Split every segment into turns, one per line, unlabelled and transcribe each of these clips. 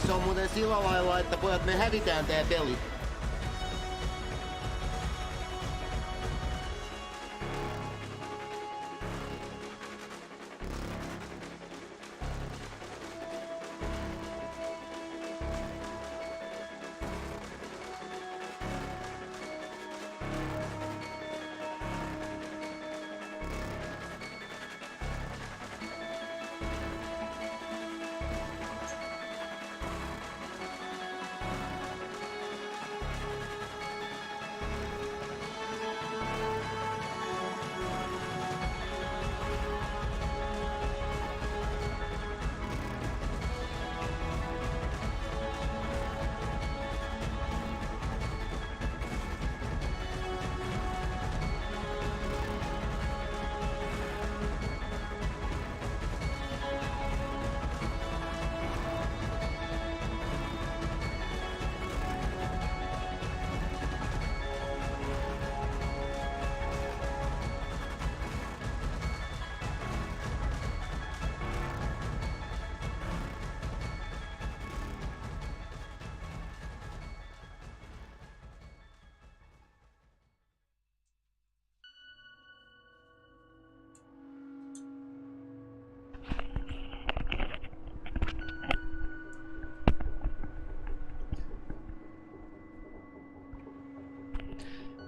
Se on muuten sillä lailla, että pojat me hävitään tää peli.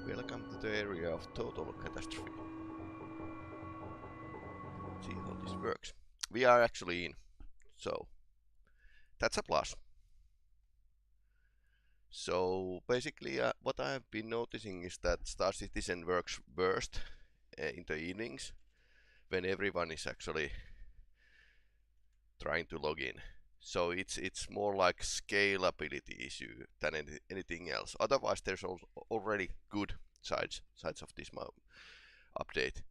Welcome to the area of total catastrophe. Let's see how this works. We are actually in, so that's a plus. So basically what I have been noticing is that Star Citizen works worst in the evenings when everyone is actually trying to log in. So it's more like scalability issue than anything else. Otherwise, there's already good sides of this update,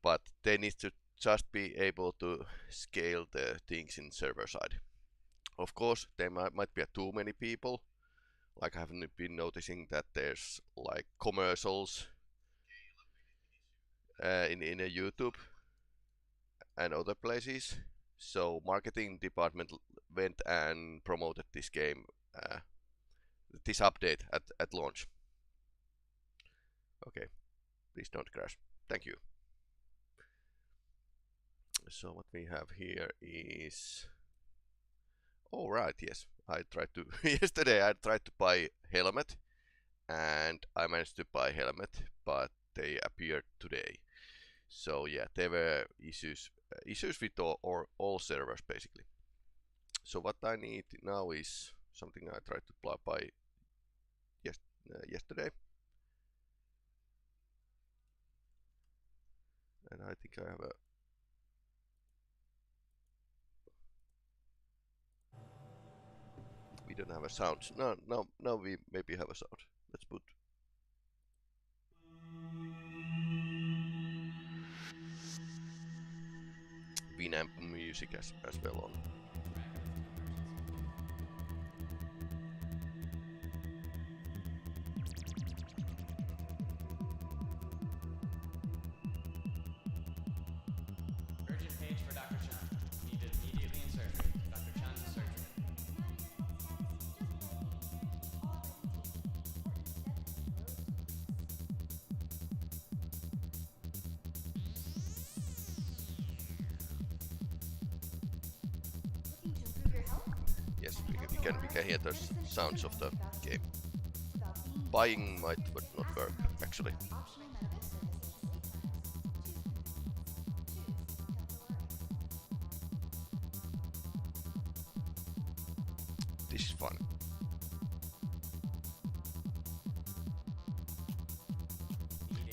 but they need to just be able to scale the things in server side. Of course, there might be too many people. Like I haven't been noticing that there's like commercials in a YouTube and other places. So marketing department went and promoted this game, this update at launch. Okay, please don't crash. Thank you. So what we have here is, oh right, yes, I tried to yesterday I tried to buy helmet, and I managed to buy helmet, but they appeared today. So yeah, there were issues with all servers basically. So what I need now is something I tried to buy yesterday, and I think I have a. We don't have a sound. No, we maybe have a sound. Let's put. Winamp music as well on.
Urgent page for Dr. Chan. Needed immediately in surgery. Dr. Chan's in surgery.
Yes, we can hear the sounds of the game. Buying might not work actually. This is fun.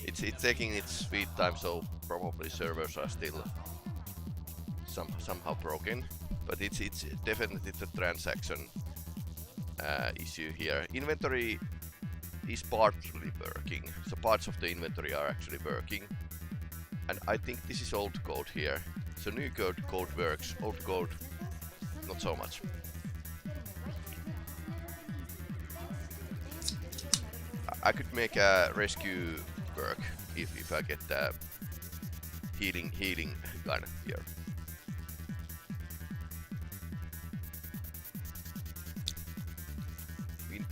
It's taking its sweet time, so probably servers are still somehow broken. But it's definitely the transaction issue here. Inventory is partly working, so parts of the inventory are actually working. And I think this is old code here. So new code works, old code not so much. I could make a rescue work if I get the healing gun here.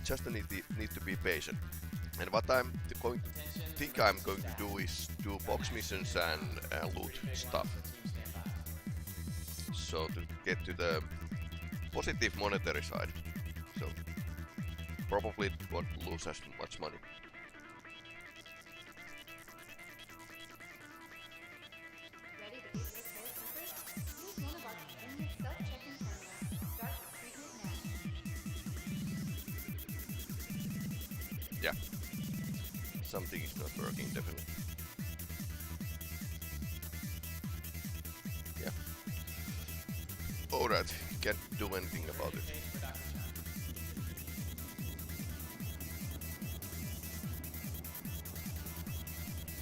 just need to be patient. And what I'm going to do is do box missions and loot stuff. So to get to the positive monetary side. So probably won't lose as much money.
Ready to use this hair secret? Use one of our convenient self-checking cameras. Start treatment now.
Yeah. Something is not working, definitely. Yeah. Alright, can't do anything about it.
Page for Dr. Chan.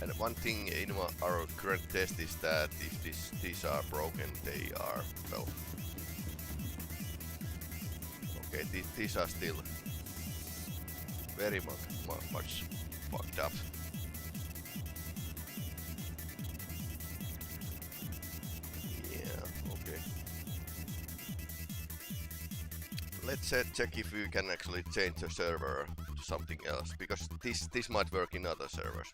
And one thing in our current test is that if these are broken, they are, well... Okay, these are still very much fucked up. Yeah, okay. Let's check if we can actually change the server to something else, because this might work in other servers.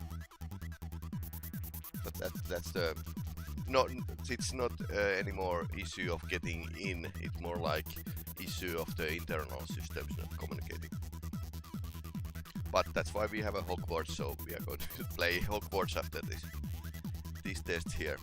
But that's the it's not anymore issue of getting in. It's more like issue of the internal systems not communicating. But that's why we have a Hogwarts, so we are going to play Hogwarts after this test here.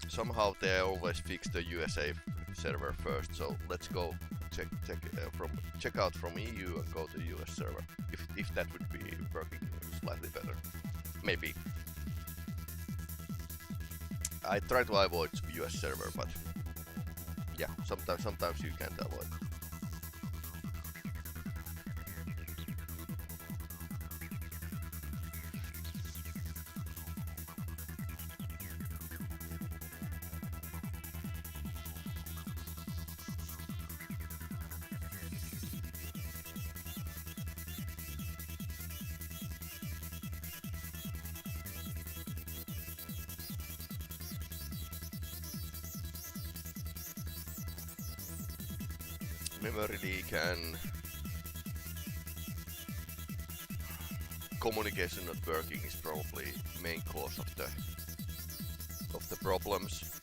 Somehow they always fix the USA server first, so let's go check out from EU and go to US server. If that would be working slightly better, maybe. I try to avoid US server, but yeah, sometimes you can't avoid. Memory leak and communication not working is probably main cause of the problems.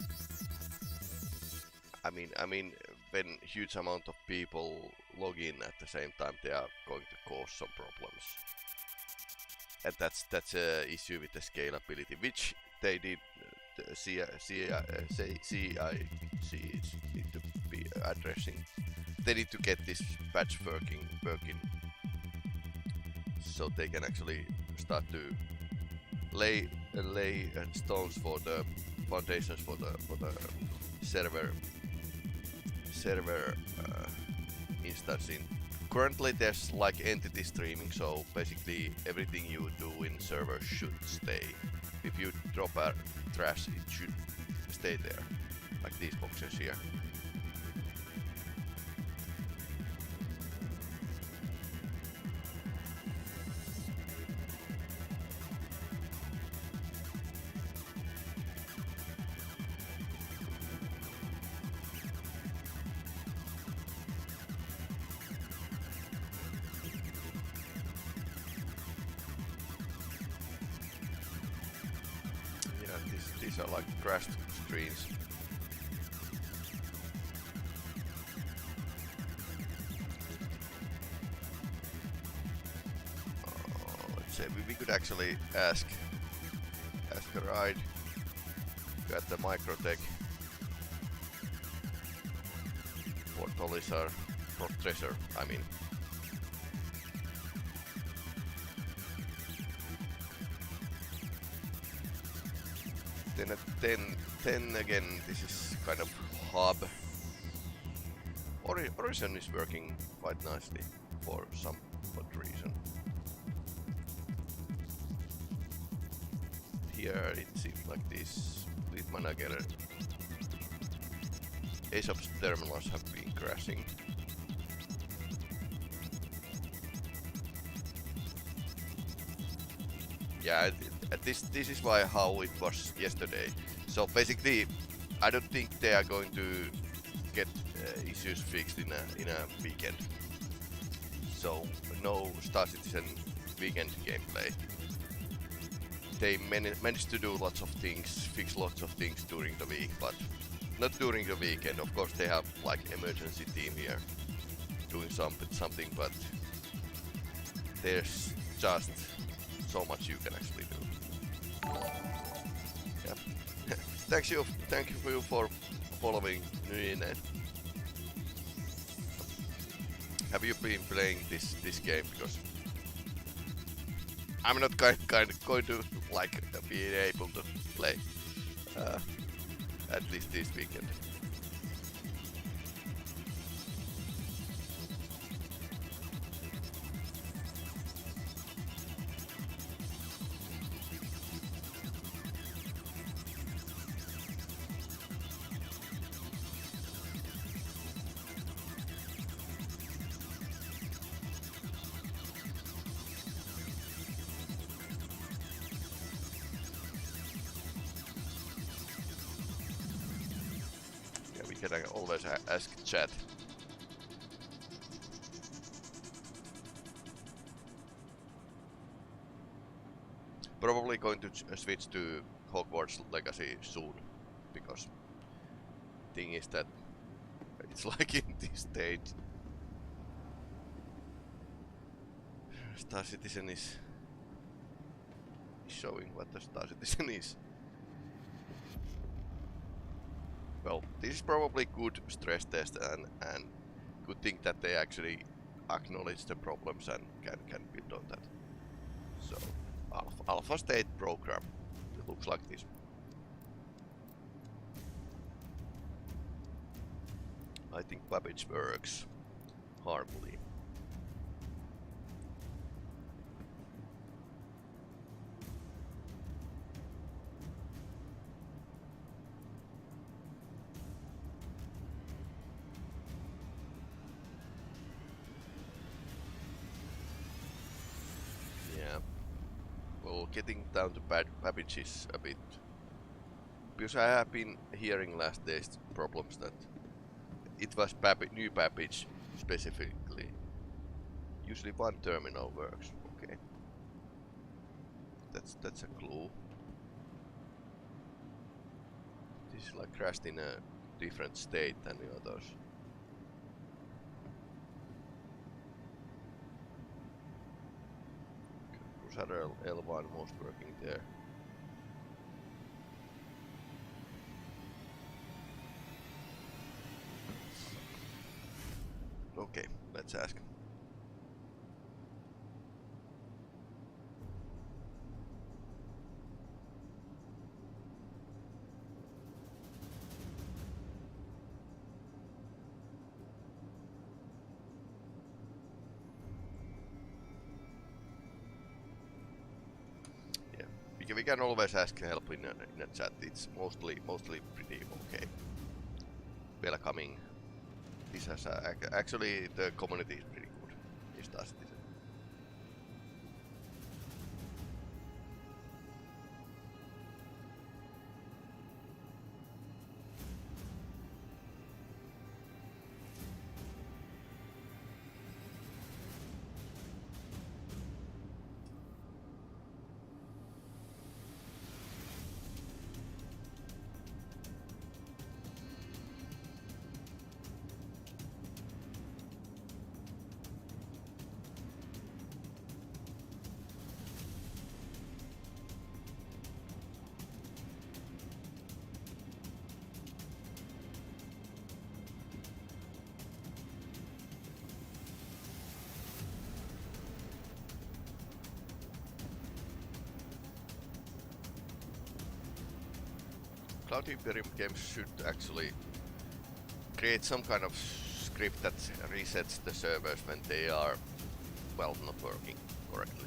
I mean, when huge amount of people log in at the same time, they are going to cause some problems, and that's a issue with the scalability, which they did. The CIC need to be addressing. They need to get this patch working, so they can actually start to lay stones for the foundations for the server instancing. Currently, there's like entity streaming, so basically everything you do in server should stay. If you drop a trash, it should stay there, like these boxes here. These are like crashed screens. Let's say we could actually ask a ride. Got the Microtech for Tolisar, for Treasure, I mean. Then again, this is kind of hub. Origin is working quite nicely for some odd reason. Here it seems like this Fleet Manager Aesop's terminals have been crashing. Yeah, this is why how it was yesterday. So basically, I don't think they are going to get issues fixed in a weekend. So no Star Citizen weekend gameplay. They managed to do lots of things, fix lots of things during the week, but not during the weekend. Of course, they have like emergency team here doing something, but there's just so much you can actually do. Yeah. Thank you for following Nuine. Have you been playing this game? Because I'm not kind of going to like be able to play at least this weekend. Can I always ask chat? Probably going to switch to Hogwarts Legacy soon, because thing is that it's like in this stage. Star Citizen is showing what the Star Citizen is. Well, this is probably good stress test and good thing that they actually acknowledge the problems and can build on that. So, alpha state program, it looks like this. I think Babbage works harmfully. Getting down to Babbage is a bit, because I have been hearing last days problems that it was new Babbage specifically. Usually one terminal works. Okay, that's a clue. This is like crashed in a different state than the others. Crusader L1 most working there. Okay, let's ask. We can always ask help in a chat. It's mostly pretty okay. Welcoming. This has actually the community is pretty good. This does this. Cloud Imperium games should actually create some kind of script that resets the servers when they are, well, not working correctly.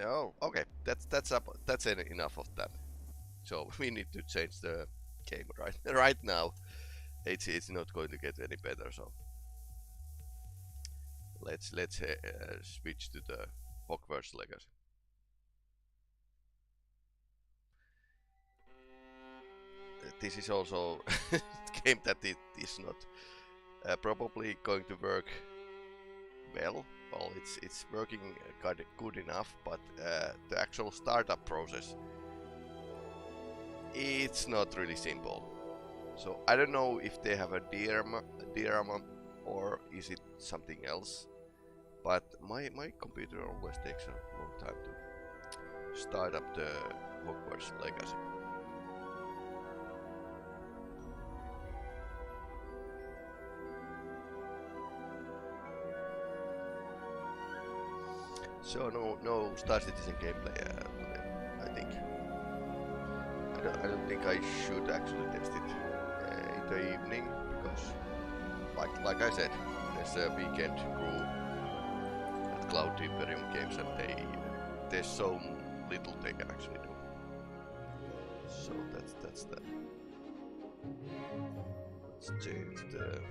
Oh, okay. That's enough of that. So we need to change the game right now. It's not going to get any better. So let's switch to the Hogwarts Legacy. This is also a game that it is not probably going to work well. Well, it's working kind of good enough, but the actual startup process, it's not really simple. So I don't know if they have a diorama or is it something else. But my computer always takes a long time to start up the Hogwarts Legacy. So no Star Citizen gameplay today, I think. I don't think I should actually test it in the evening because, like I said, there's a weekend crew at Cloud Imperium Games and there's so little they can actually do. So that's that. Let's change the.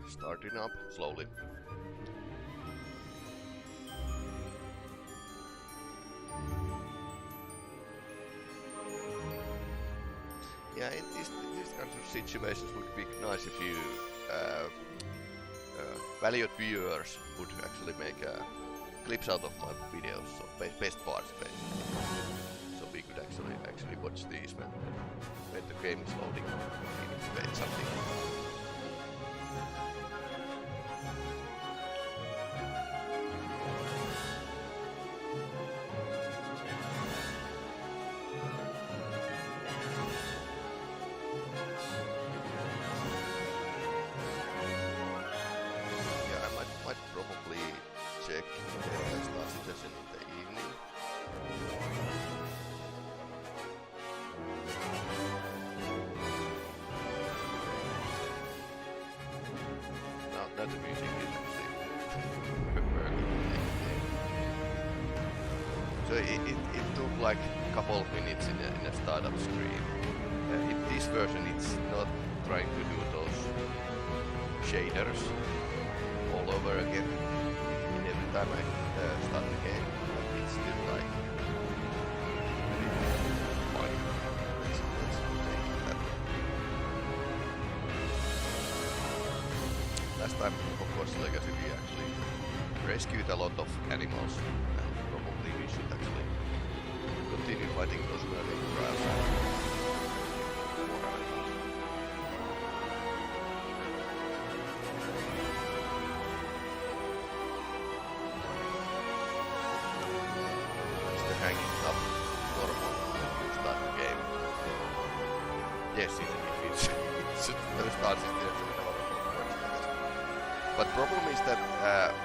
Starting up slowly. Yeah, in these kinds of situations would be nice if you valued viewers would actually make clips out of my videos, so best parts basically. So we could actually watch these when the game is loading. We need to wait something. The music is actually so it took like a couple of minutes in a startup screen. In this version it's not trying to do those shaders all over again in every time I start the game. It's still like fine. Let's change that. Last time, of course, Legacy we actually rescued a lot of animals, and probably we should actually continue fighting those murdering trials. Just hanging up normal to start the game. Yes, it starts it. But problem is that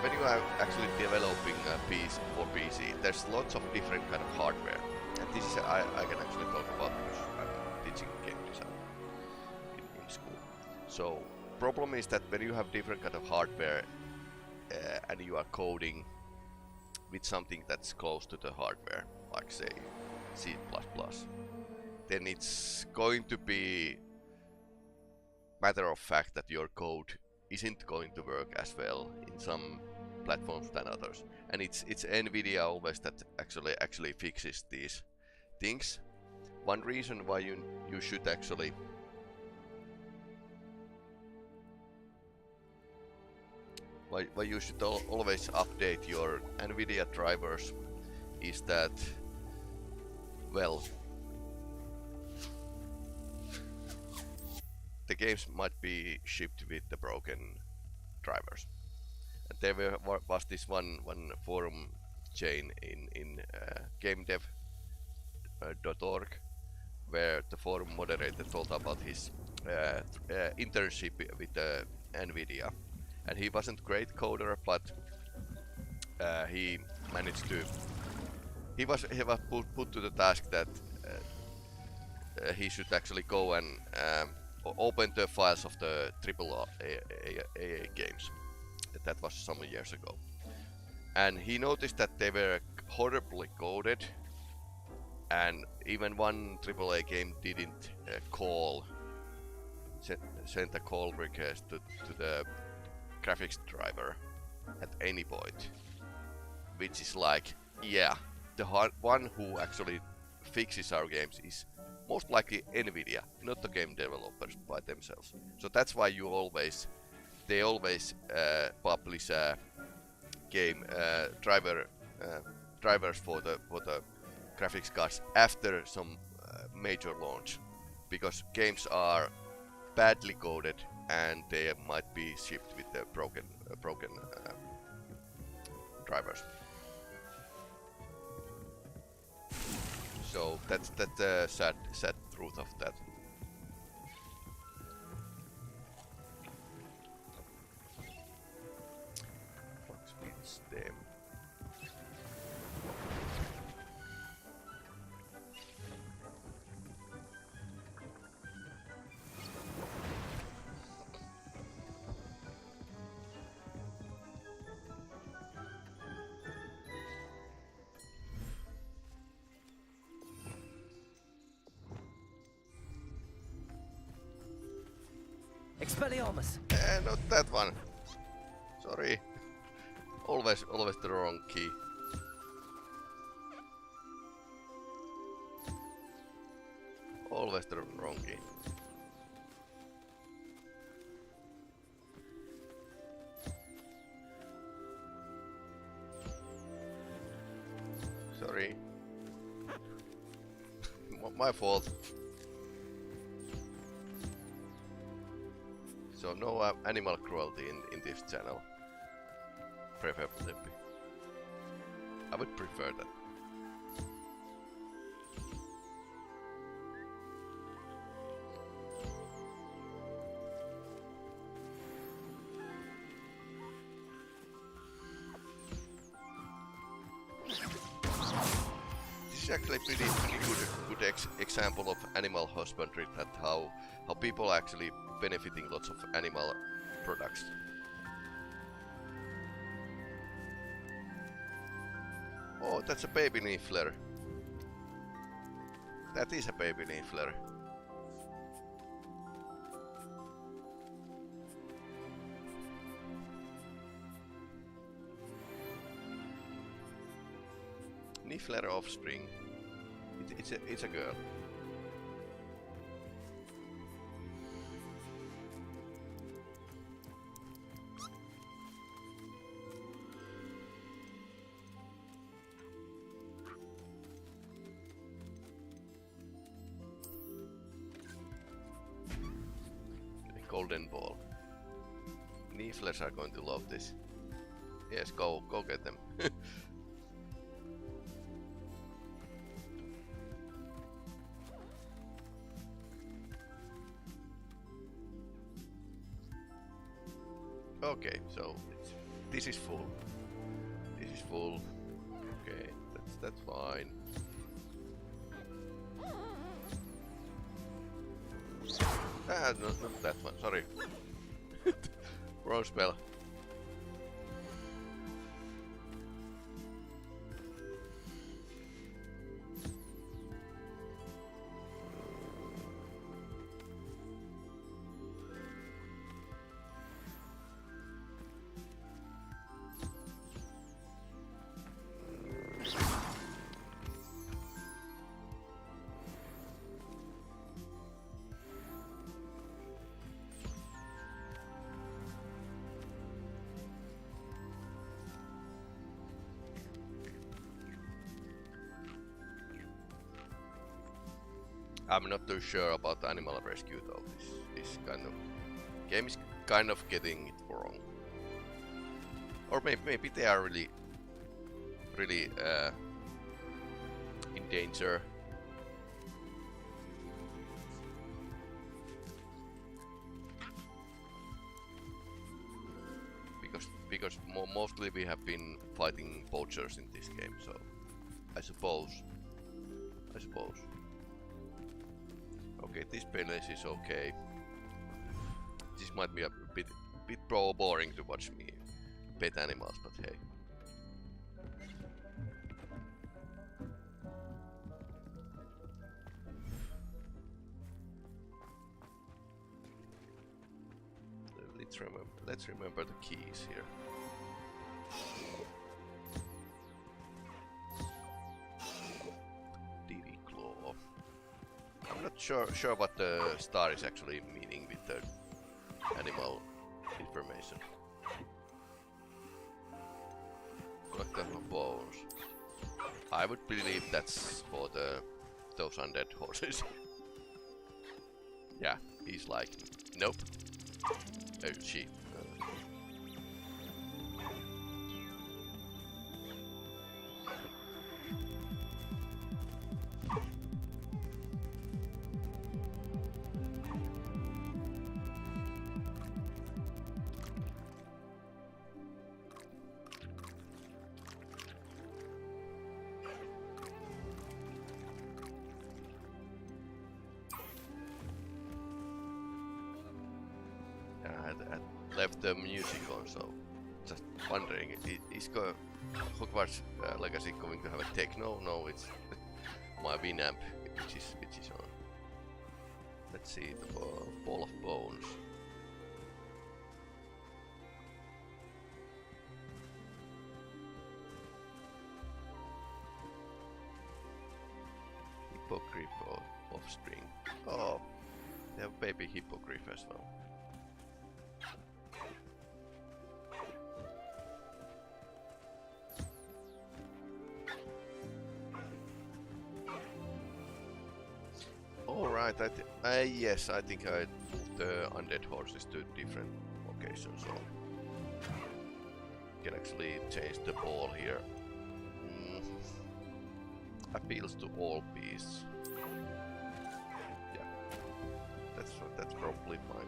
when you are actually developing a piece for PC, there's lots of different kind of hardware, and this is I can actually talk about because I'm teaching game design in school. So problem is that when you have different kind of hardware and you are coding with something that's close to the hardware, like say C++, then it's going to be matter of fact that your code isn't going to work as well in some platforms than others, and it's NVIDIA always that actually fixes these things. One reason why you should actually why you should always update your NVIDIA drivers is that well, the games might be shipped with the broken drivers. And there was this one forum chain in gamedev.org where the forum moderator told about his internship with NVIDIA, and he wasn't great coder, but he managed to. He was put to the task that he should actually go and open the files of the AAA games. That was some years ago, and he noticed that they were horribly coded, and even one AAA game didn't send a call request to the graphics driver at any point, which is like, yeah, the one who actually fixes our games is most likely NVIDIA, not the game developers by themselves. So that's why they always publish game drivers for the graphics cards after some major launch, because games are badly coded and they might be shipped with the broken drivers. So that's the sad truth of that. What's with them?
Expelliarmus!
Not that one. Sorry. Always the wrong key. Always the wrong key. Sorry. My fault. So no animal cruelty in this channel. Preferably. I would prefer that. This is actually pretty good example of animal husbandry, that how people actually benefiting lots of animal products. Oh, that's a baby niffler. That is a baby niffler. Niffler offspring. It's a girl. Golden ball. Nifflers are going to love this. Yes, go get them. Okay, so this is full. This is full. Okay, that's fine. Not that one, sorry. Wrong spell. I'm not too sure about animal rescue though. This kind of game is kind of getting it wrong. Or maybe they are really in danger. Because mostly we have been fighting poachers in this game, so I suppose. Okay, this place is okay. This might be a bit boring to watch me pet animals, but hey. Let's remember the keys here. DV claw. I'm not sure what the star is actually meaning with the animal information. Collect them bones. I would believe that's for those undead horses. Yeah, he's like, nope. Oh, she. I left the music on, so just wondering, is Hogwarts Legacy going to have a techno? No, it's my Winamp which is on. Let's see the ball of bones. Hippogriff or offspring. Oh, they have baby hippogriff as well. Alright, yes, I think I moved the undead horses to different locations, so can actually change the ball here. Appeals to all beasts. Yeah, that's probably fine.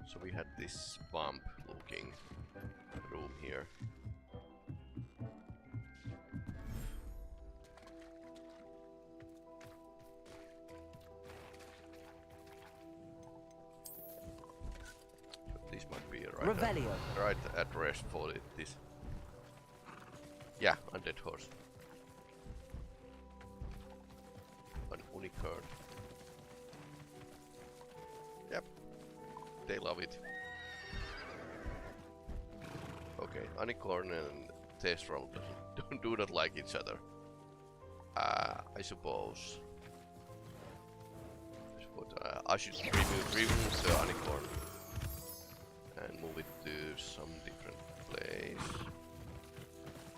So we had this bump looking room here. So this might be a right address for this. Yeah, undead horse. An unicorn. Yep. They love it. Okay, unicorn and Thestral do not like each other. I suppose. I should remove the unicorn and move it to some different place.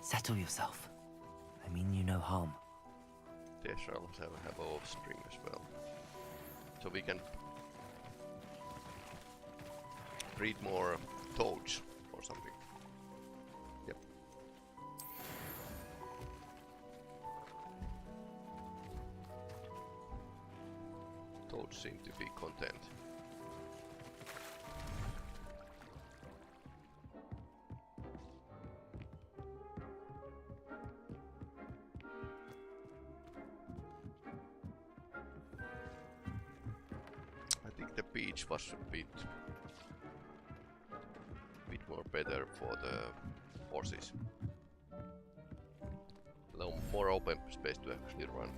Settle yourself. I mean you no harm.
Thestral have offspring as well, so we can breed more toads or something. Yep. Toads seem to be content. I think the beach was a bit more better for the horses. A little more open space to actually run.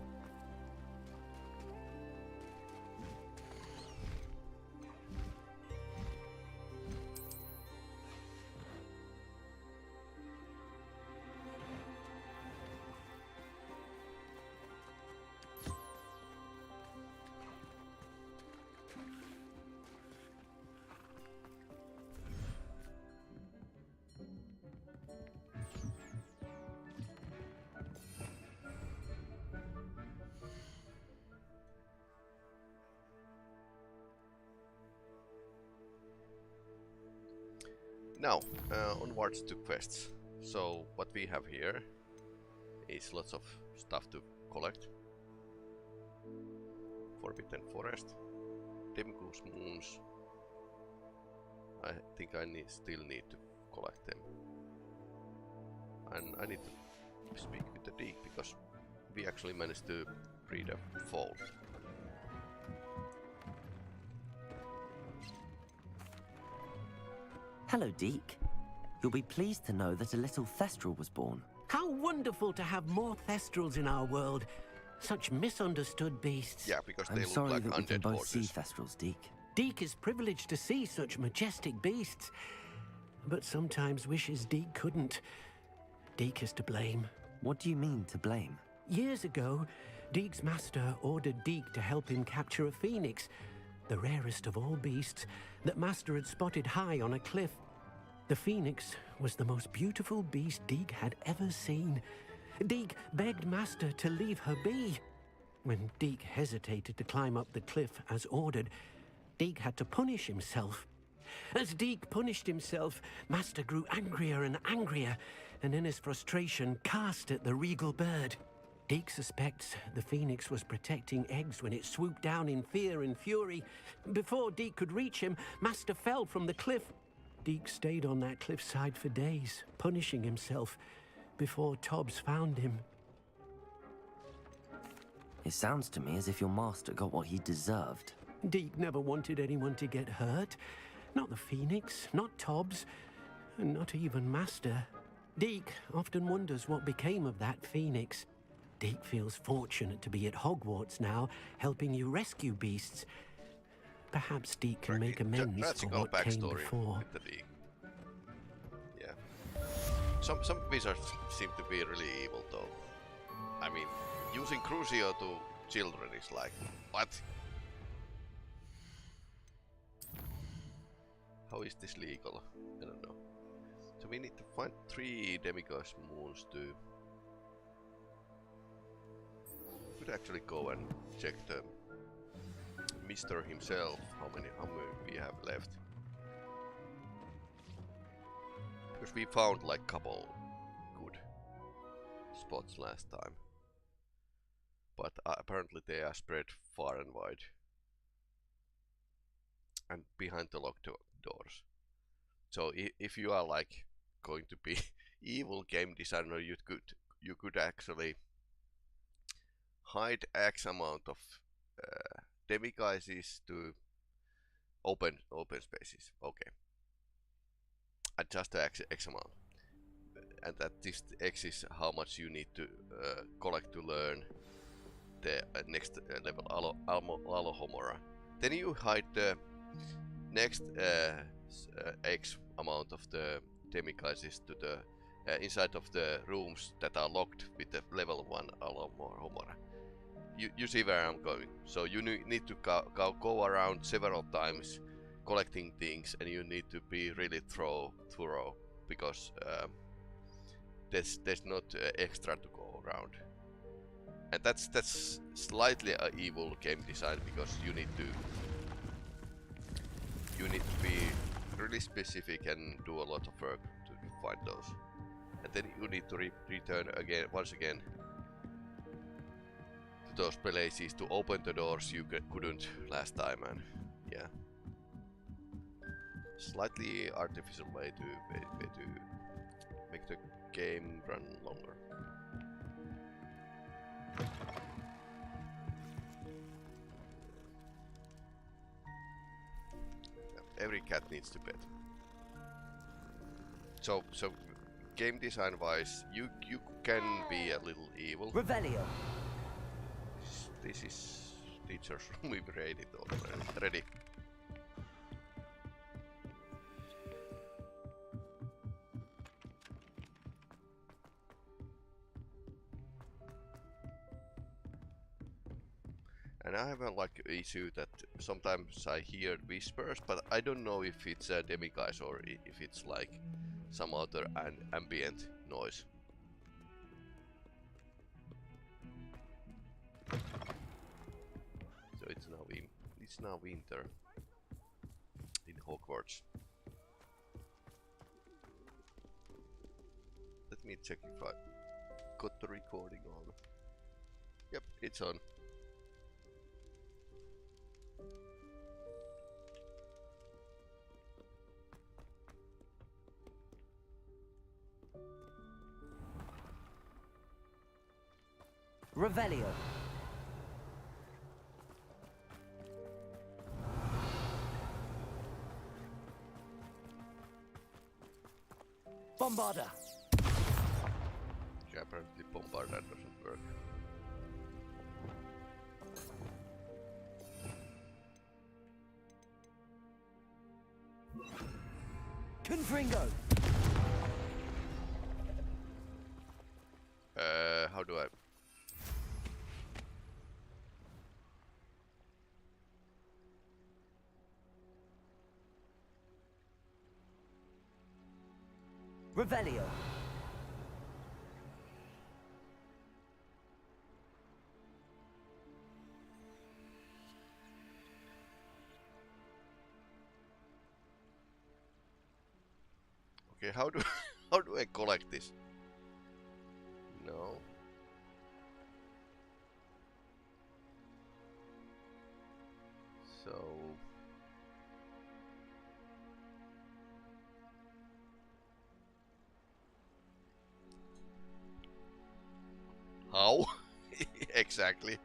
Now, onwards to quests. So, what we have here is lots of stuff to collect. Forbidden Forest, Demgoose Moons. I think I still need to collect them. And I need to speak with the Deke because we actually managed to breed a foal.
Hello, Deke. You'll be pleased to know that a little Thestral was born.
How wonderful to have more Thestrals in our world. Such misunderstood beasts.
Yeah, because they
I'm
look
sorry
like
that we can
undead
both
horses.
see Thestrals, Deke.
Deke is privileged to see such majestic beasts. But sometimes wishes Deke couldn't. Deke is to blame.
What do you mean, to blame?
Years ago, Deke's master ordered Deke to help him capture a phoenix, the rarest of all beasts, that master had spotted high on a cliff. The phoenix was the most beautiful beast Deke had ever seen. Deke begged master to leave her be. When Deke hesitated to climb up the cliff as ordered, Deke had to punish himself. As Deke punished himself, master grew angrier and angrier, and in his frustration cast at the regal bird. Deke suspects the phoenix was protecting eggs when it swooped down in fear and fury. Before Deke could reach him, master fell from the cliff. Deke stayed on that cliffside for days, punishing himself, before Tobbs found him.
It sounds to me as if your master got what he deserved.
Deke never wanted anyone to get hurt. Not the phoenix, not Tobbs, and not even master. Deke often wonders what became of that phoenix. Deke feels fortunate to be at Hogwarts now, helping you rescue beasts. Perhaps Deke can make amends for what came before.
With the Deke. Yeah. Some wizards seem to be really evil though. I mean, using Crucio to children is like, what? How is this legal? I don't know. So we need to find 3 demigod moons to... We could actually go and check the Mr. himself, how many we have left. Because we found like couple good spots last time. But apparently they are spread far and wide. And behind the locked doors. So if you are like going to be evil game designer, you could actually hide X amount of demiguises to open spaces. Okay. Adjust the X amount. And that this X is how much you need to collect to learn the next level Alohomora. Then you hide the next X amount of the demiguises to the inside of the rooms that are locked with the level 1 Alohomora. You see where I'm going. So you need to go around several times collecting things, and you need to be really thorough because there's not extra to go around. And that's slightly a evil game design because you need to be really specific and do a lot of work to find those. And then you need to return once again to those places to open the doors you couldn't last time, and yeah, slightly artificial way to make the game run longer. Every cat needs to pet. So game design wise, you can be a little evil.
Revelio.
This is teacher's room. We've raided already. And I have a issue that sometimes I hear whispers, but I don't know if it's a demiguise or if it's like some other ambient noise. So it's now winter in Hogwarts. Let me check if I got the recording on. Yep, it's on.
Revelio. Bombarda.
Okay, apparently Bombarda doesn't work.
Confringo.
How do I?
Revelio.
Okay, how do how do I collect this? No. So how exactly?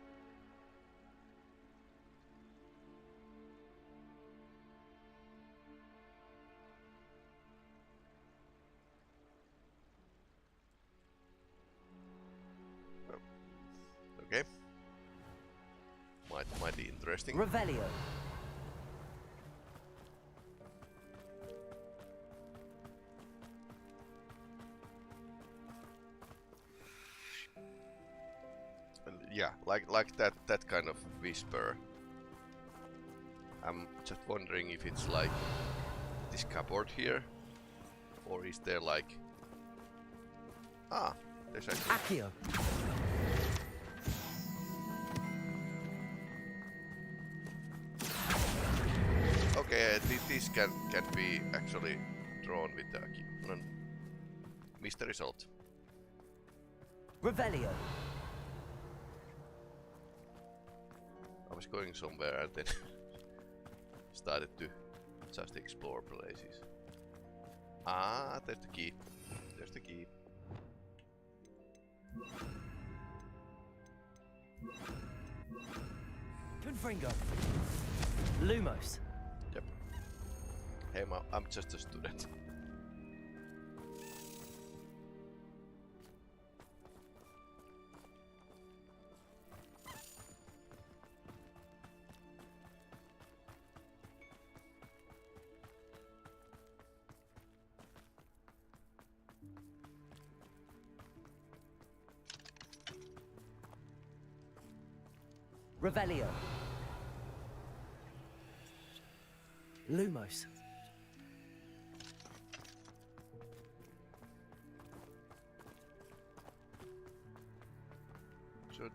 Okay. Might be interesting.
Revelio.
Yeah, like that kind of whisper. I'm just wondering if it's like this cupboard here, or is there like there's actually
Accio.
okay. This can be actually drawn with the key. Mystery salt.
Revelio.
I was going somewhere and then started to just explore places. Ah, there's the key. There's the key.
Confringo. Lumos.
Yep. Hey, I'm just a student.
Revelio. Lumos.
So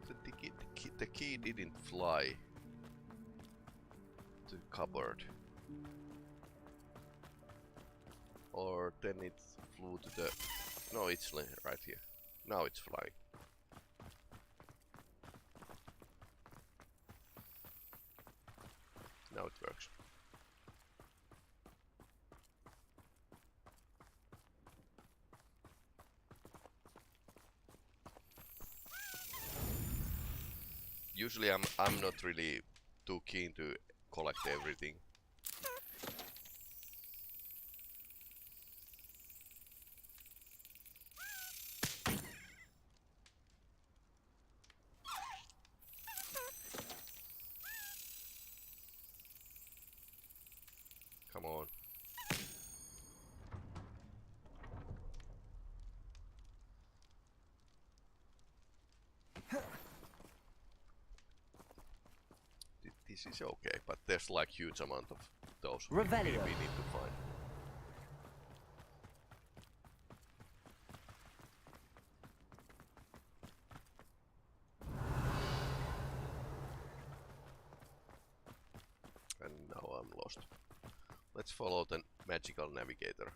the key didn't fly to the cupboard. Or then it flew to the... No, it's right here. Now it's flying. Now it works. Usually I'm not really too keen to collect everything. Come on. This is okay, but there's like huge amount of those we
Revelio.
need to find. And now I'm lost. Let's follow the magical navigator.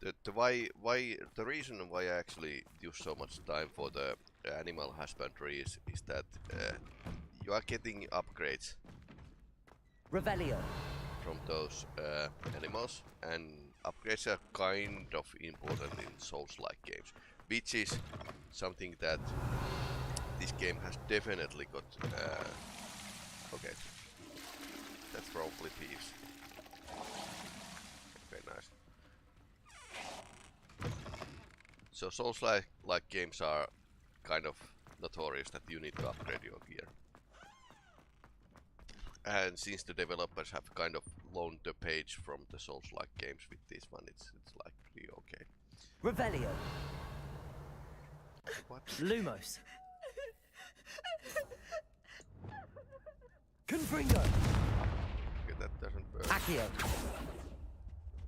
the reason why I actually use so much time for the animal husbandry is that you are getting upgrades
Revelio.
from those animals, and upgrades are kind of important in Souls-like games, which is something that this game has definitely got. Okay, that's probably thieves. Okay, nice. So Souls-like games are kind of notorious that you need to upgrade your gear. And since the developers have kind of loaned the page from the Souls-like games with this one, it's like pretty okay.
Revelio.
What?
Lumos. Confringo.
Okay, that doesn't work.
Accio.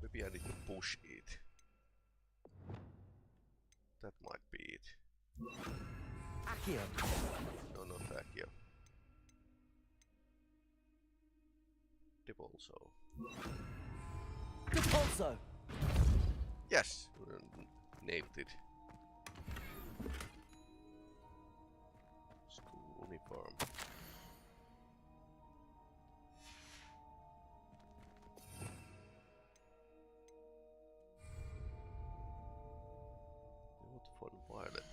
Maybe I need to push it. That might be it.
Accio.
No, not Accio. Devolso.
Depulso.
Yes! Nailed it. School uniform. What fun violet.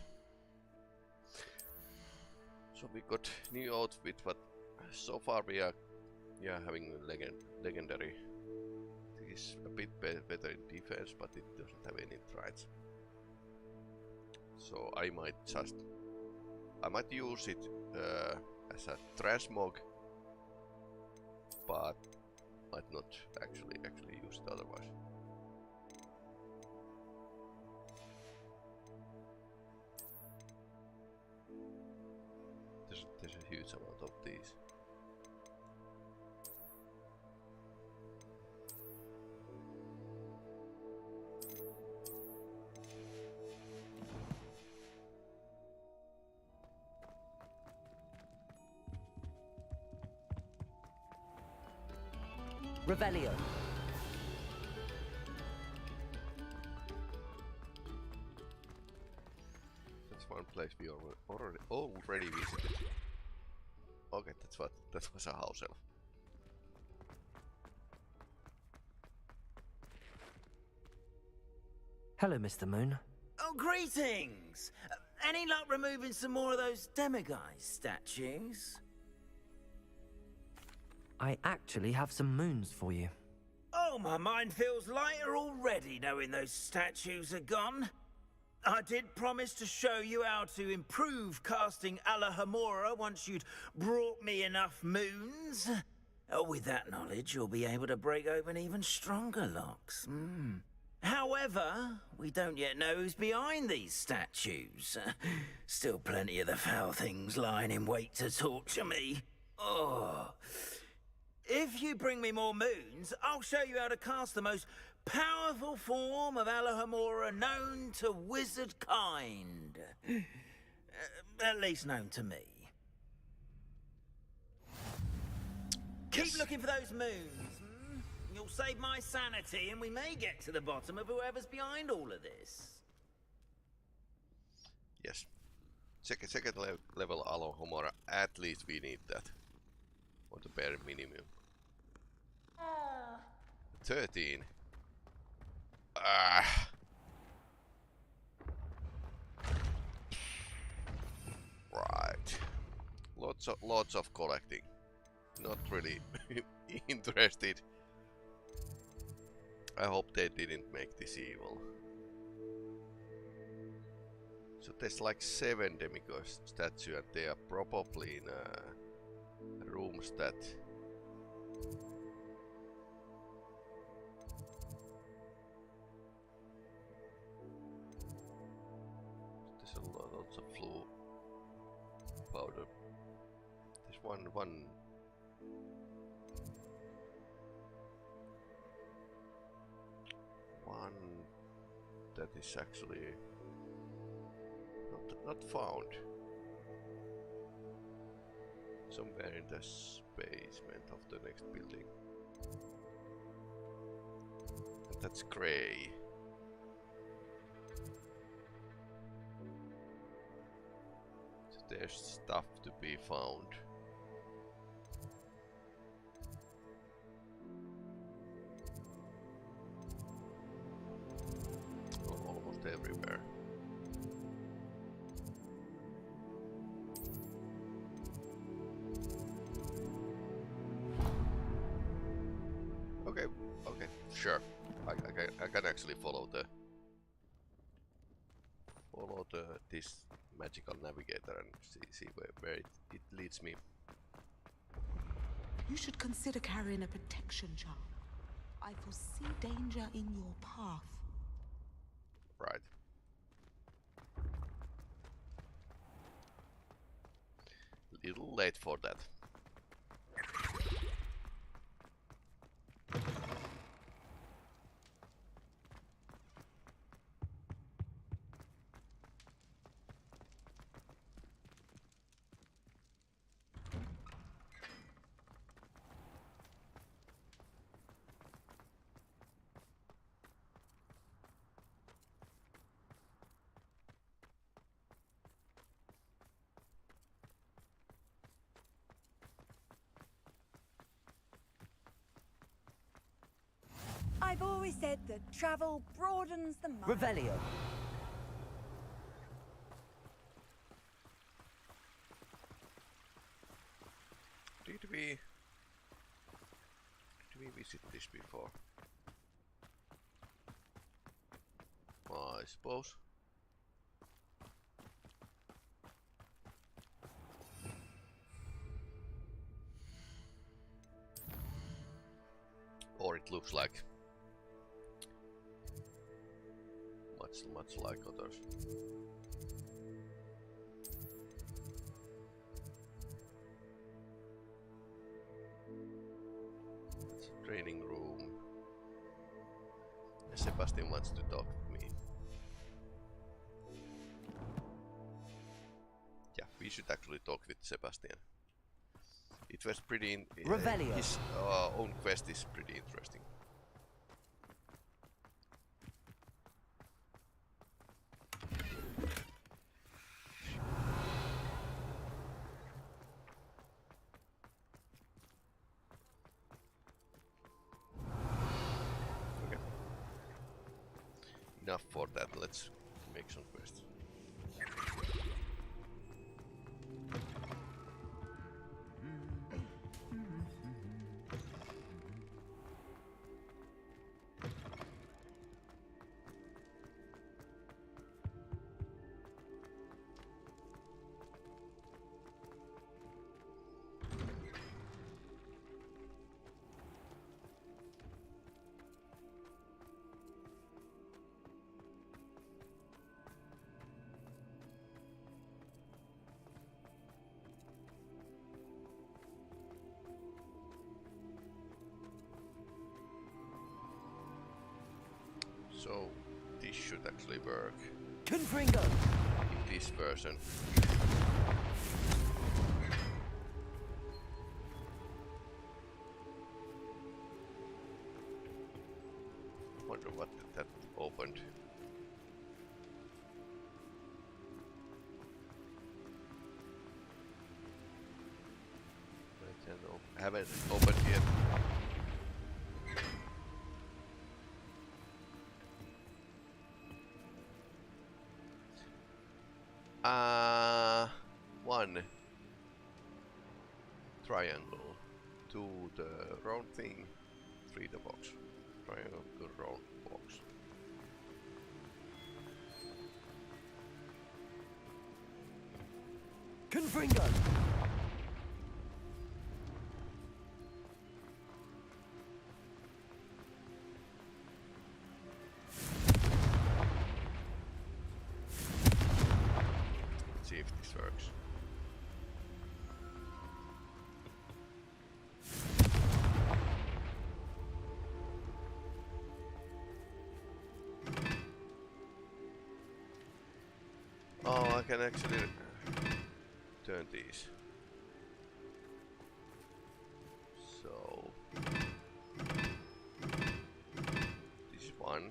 So we got new outfit, but so far we are having legendary. It is a bit better in defense, but it doesn't have any traits. So I might use it as a transmog, but might not actually use it otherwise. There's a huge amount of these.
Revelio.
That's one place we already visited. Okay, that was a house elf.
Hello, Mr. Moon.
Oh, greetings! Any luck removing some more of those demiguise statues?
I actually have some moons for you.
Oh, my mind feels lighter already knowing those statues are gone. I did promise to show you how to improve casting Alahamora once you'd brought me enough moons. With that knowledge, you'll be able to break open even stronger locks. However, we don't yet know who's behind these statues. Still plenty of the foul things lying in wait to torture me. Oh. If you bring me more moons, I'll show you how to cast the most powerful form of Alahamora known to wizard kind. At least known to me. Keep looking for those moons. You'll save my sanity and we may get to the bottom of whoever's behind all of this.
Yes. Second level Alahamora, at least we need that. Or the bare minimum. 13. Right. Lots of collecting. Not really interested. I hope they didn't make this evil. So there's like 7 demigod statues and they are probably in rooms that there's lots of flu powder. There's one that is actually not found. Somewhere in the basement of the next building. And that's grey. there's stuff to be found. Almost everywhere. Okay, okay, sure. I can actually follow this magical navigator and see where it leads me.
You should consider carrying a protection charm. I foresee danger in your path.
Right. Little late for that.
I've always said that travel broadens the mind.
Revelio.
Did we visit this before? I suppose. Or it looks like much like others. It's a training room. Sebastian wants to talk with me. Yeah, we should actually talk with Sebastian. It was pretty.
Revelio.
His own quest is pretty interesting. Okay. Enough for that. Let's make some quests. So this should actually work
Confringo.
in this version. Wonder what that opened. I haven't opened yet. One triangle, two the round thing, three the box. Triangle to round box.
Confringo.
Let's see if this works. Oh, I can actually turn these. So this one.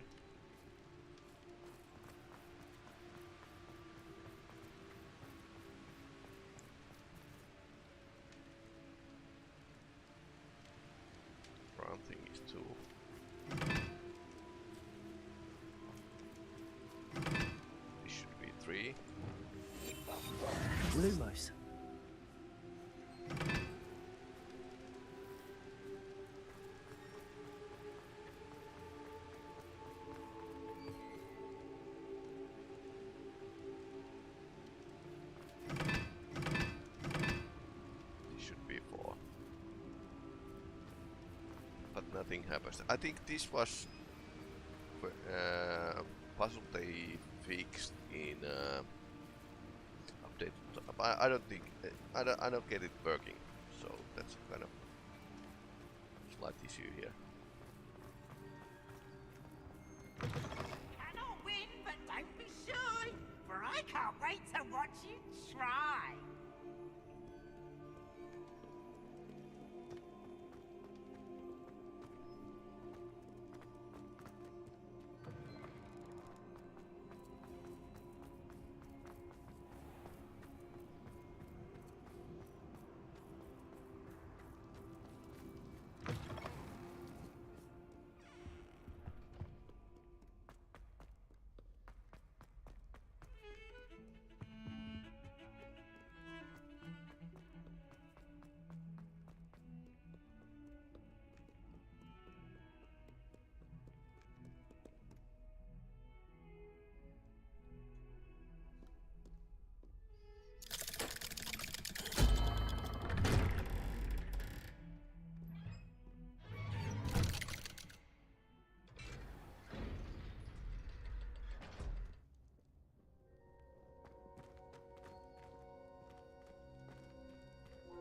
Lumos.
This should be 4. But nothing happens. I think this was puzzle they fixed in update. I don't think I don't get it working. So that's kind of slight issue here.
Cannot win, but don't be shy, for I can't wait to watch you try.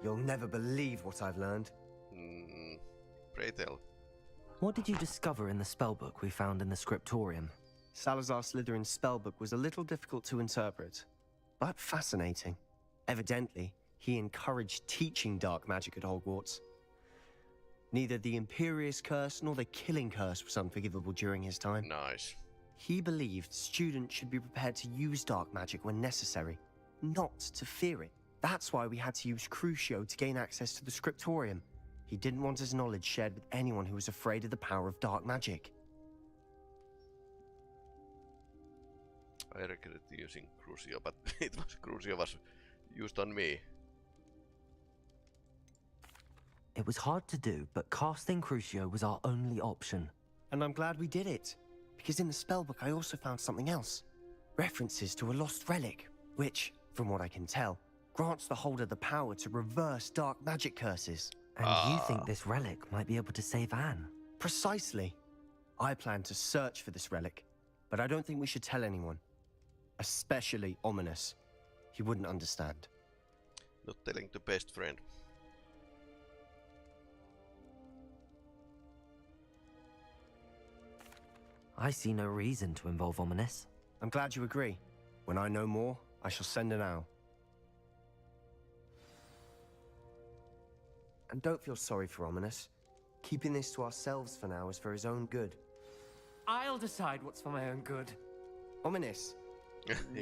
You'll never believe what I've learned.
Pray tell.
What did you discover in the spellbook we found in the scriptorium?
Salazar Slytherin's spellbook was a little difficult to interpret, but fascinating. Evidently, he encouraged teaching dark magic at Hogwarts. Neither the Imperious Curse nor the Killing Curse was unforgivable during his time.
Nice.
He believed students should be prepared to use dark magic when necessary, not to fear it. That's why we had to use Crucio to gain access to the scriptorium. He didn't want his knowledge shared with anyone who was afraid of the power of dark magic.
I regret using Crucio, but Crucio was used on me.
It was hard to do, but casting Crucio was our only option.
And I'm glad we did it, because in the spellbook I also found something else. References to a lost relic, which, from what I can tell, grants the holder the power to reverse dark magic curses.
And you think this relic might be able to save Anne?
Precisely. I plan to search for this relic, but I don't think we should tell anyone. Especially Ominous. He wouldn't understand.
Not telling the best friend.
I see no reason to involve Ominous.
I'm glad you agree. When I know more, I shall send an owl. And don't feel sorry for Ominous. Keeping this to ourselves for now is for his own good.
I'll decide what's for my own good.
Ominous,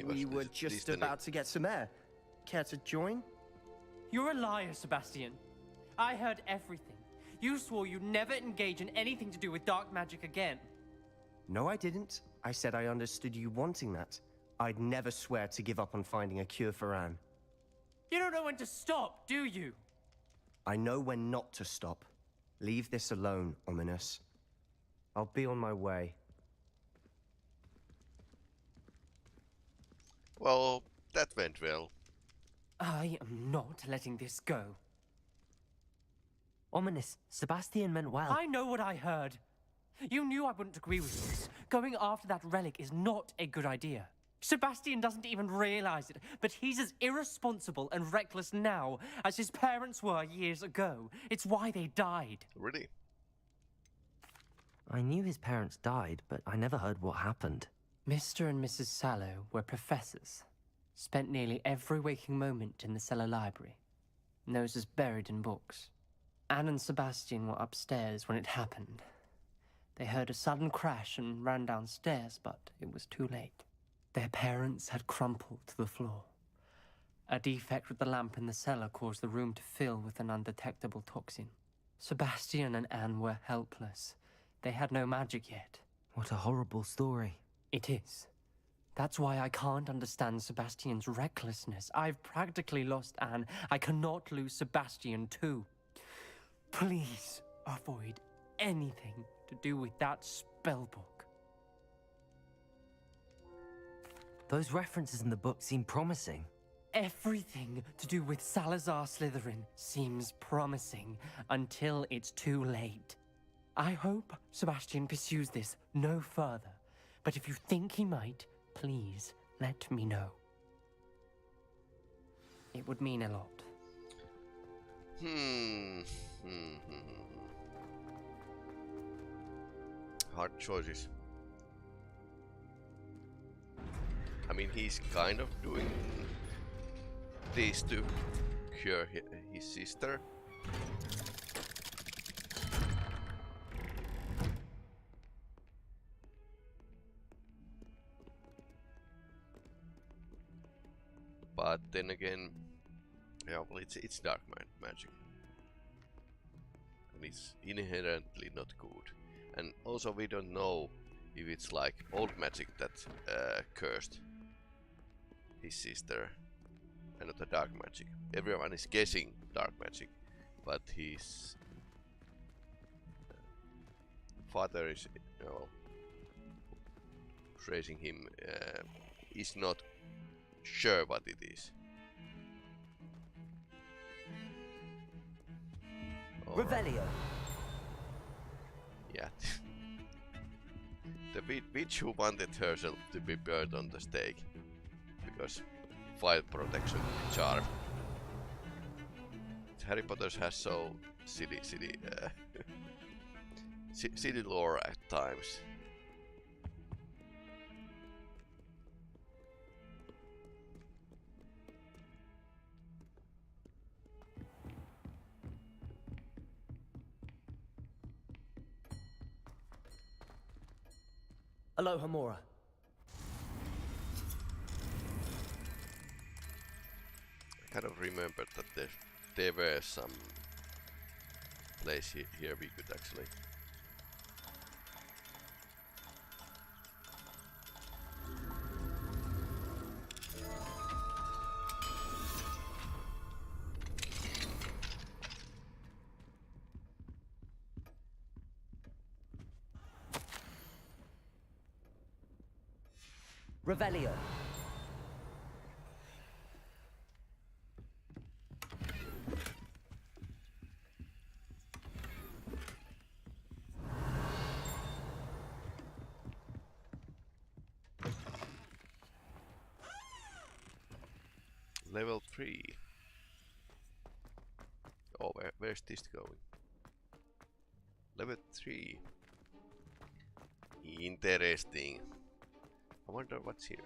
we were just about to get some air. Care to join?
You're a liar, Sebastian. I heard everything. You swore you'd never engage in anything to do with dark magic again.
No, I didn't. I said I understood you wanting that. I'd never swear to give up on finding a cure for Anne.
You don't know when to stop, do you?
I know when not to stop. Leave this alone, Ominous. I'll be on my way.
Well, that went well.
I am not letting this go.
Ominous, Sebastian meant well.
I know what I heard. You knew I wouldn't agree with this. Going after that relic is not a good idea. Sebastian doesn't even realize it, but he's as irresponsible and reckless now as his parents were years ago. It's why they died.
Really?
I knew his parents died, but I never heard what happened.
Mr. and Mrs. Sallow were professors. Spent nearly every waking moment in the cellar library. Noses buried in books. Anne and Sebastian were upstairs when it happened. They heard a sudden crash and ran downstairs, but it was too late. Their parents had crumpled to the floor. A defect with the lamp in the cellar caused the room to fill with an undetectable toxin. Sebastian and Anne were helpless. They had no magic yet.
What a horrible story.
It is. That's why I can't understand Sebastian's recklessness. I've practically lost Anne. I cannot lose Sebastian too. Please avoid anything to do with that spellbook.
Those references in the book seem promising.
Everything to do with Salazar Slytherin seems promising until it's too late. I hope Sebastian pursues this no further, but if you think he might, please let me know. It would mean a lot.
Hard choices. I mean, he's kind of doing this to cure his sister. But then again, yeah, well, it's dark magic, and it's inherently not good. And also, we don't know if it's like old magic that cursed his sister, and not the dark magic. Everyone is guessing dark magic, but his father is, well, raising him, is not sure what it is.
Revelio.
Yeah. The witch who wanted herself to be burned on the stake because fire protection charm. Harry Potter has so silly silly lore at times.
Aloha Mora.
I kind of remembered that there were some place here we could actually
Revelio.
level 3. Oh, where's this going? Level 3. Interesting. I wonder what's here.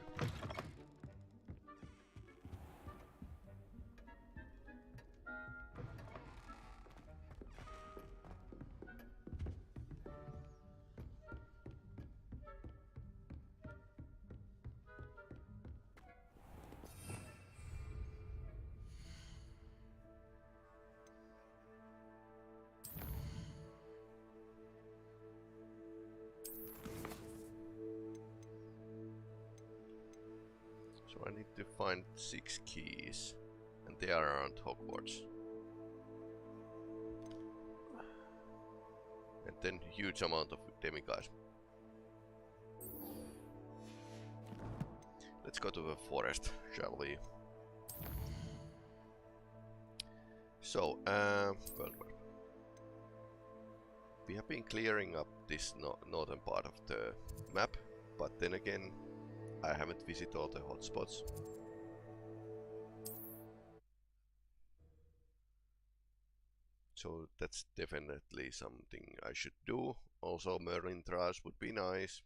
So I need to find 6 keys, and they are around Hogwarts. And then huge amount of demigods. Let's go to the forest, shall we? So, well, we have been clearing up this northern part of the map, but then again, I haven't visited all the hotspots. So that's definitely something I should do. Also, Merlin Trials would be nice.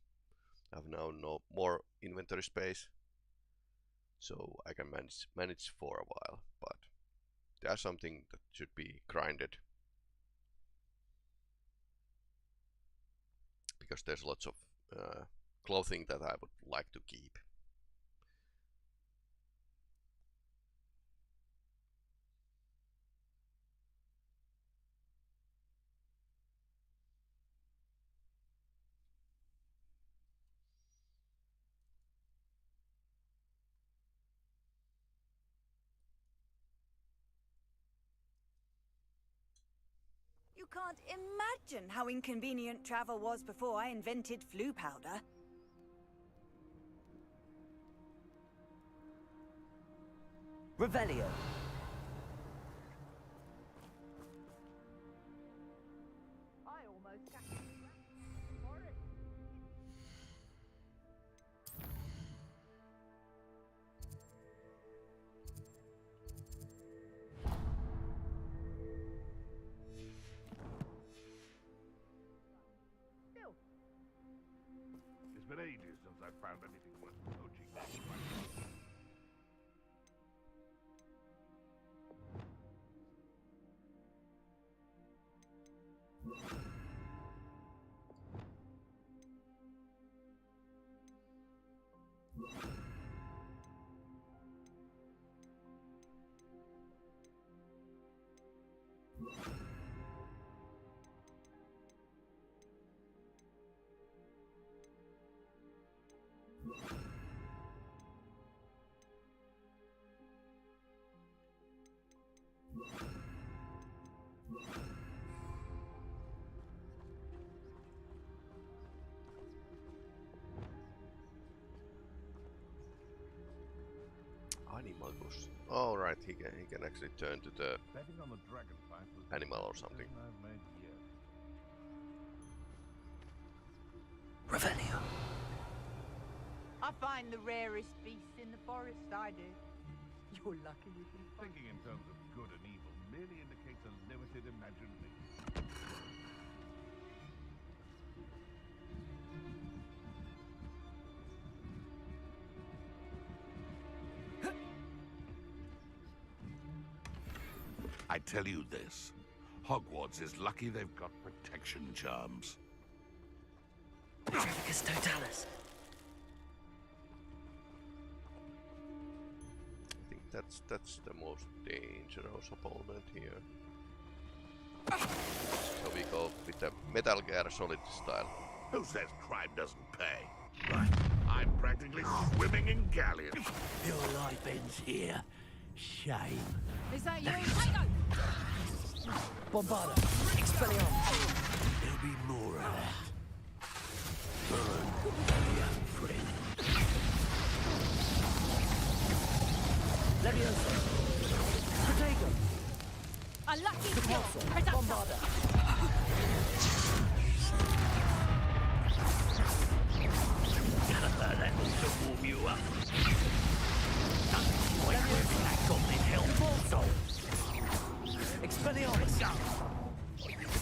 I have now no more inventory space, so I can manage for a while. But there's something that should be grinded, because there's lots of clothing that I would like to keep.
You can't imagine how inconvenient travel was before I invented flu powder.
Revelio.
I almost got
It's been ages since I found anything worth poaching.
Animagus. Oh right, he can actually turn to the
Betting on the dragon fight was
animal or something.
I've made yet.
Revelio.
I find the rarest beasts in the forest, I do. You're lucky you can find.
Thinking in terms of good and evil merely indicates a limited imagination. I tell you this, Hogwarts is lucky they've got protection charms.
Trafficus totalis.
I think that's the most dangerous opponent here. So we go with the Metal Gear Solid style.
Who says crime doesn't pay? Right, I'm practically swimming in galleons.
Your life ends here. Shame.
Is that you? Hang on!
Bombarda. Expelliarmus.
There'll be more of that. Burn, young friend.
Leviosa. Protego.
A lucky kill!
Repulsor.
Reductor.
Bombarda.
That ought to warm you up. Nothing like wearing that goblin helm.
Repulsor. Expelliarmus.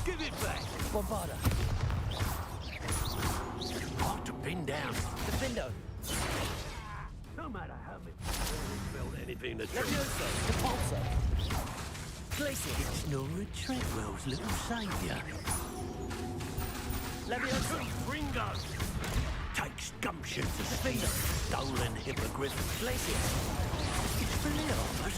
Give it back.
Bombarda.
Hard to pin down.
Defindo.
No matter how many times felt anything to drink.
Leviosa. Repulsor. Glacier.
It's Nora Treadwell's little saviour.
Leviosa.
Ringo! Takes gumption to
Defeat.
stolen hippogriff.
Glacier.
It's Peli-Rami.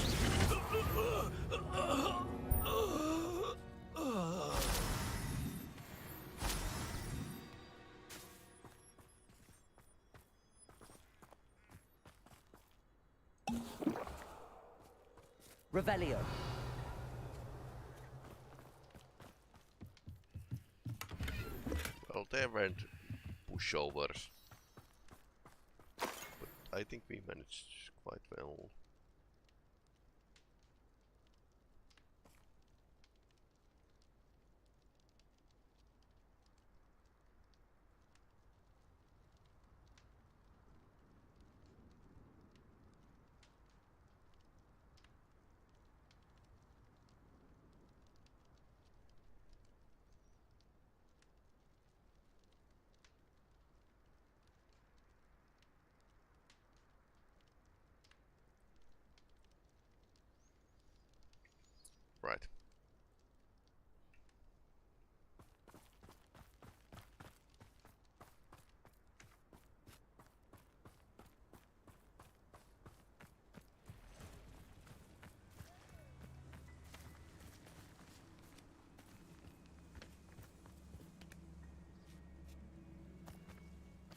Revelio.
Well, they weren't pushovers, but I think we managed quite well. Right.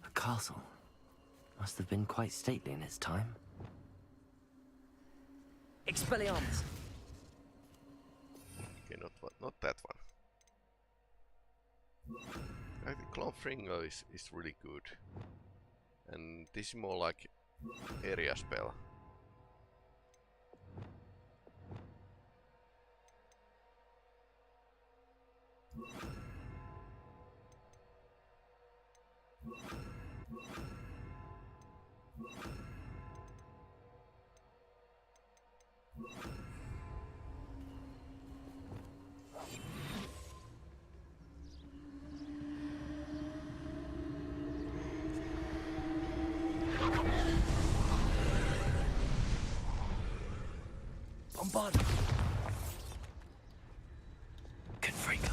A castle. Must have been quite stately in its time. Expelliarmus.
Okay, not that one. I think Confringo is really good. And this is more like area spell.
Bombard! Confringo.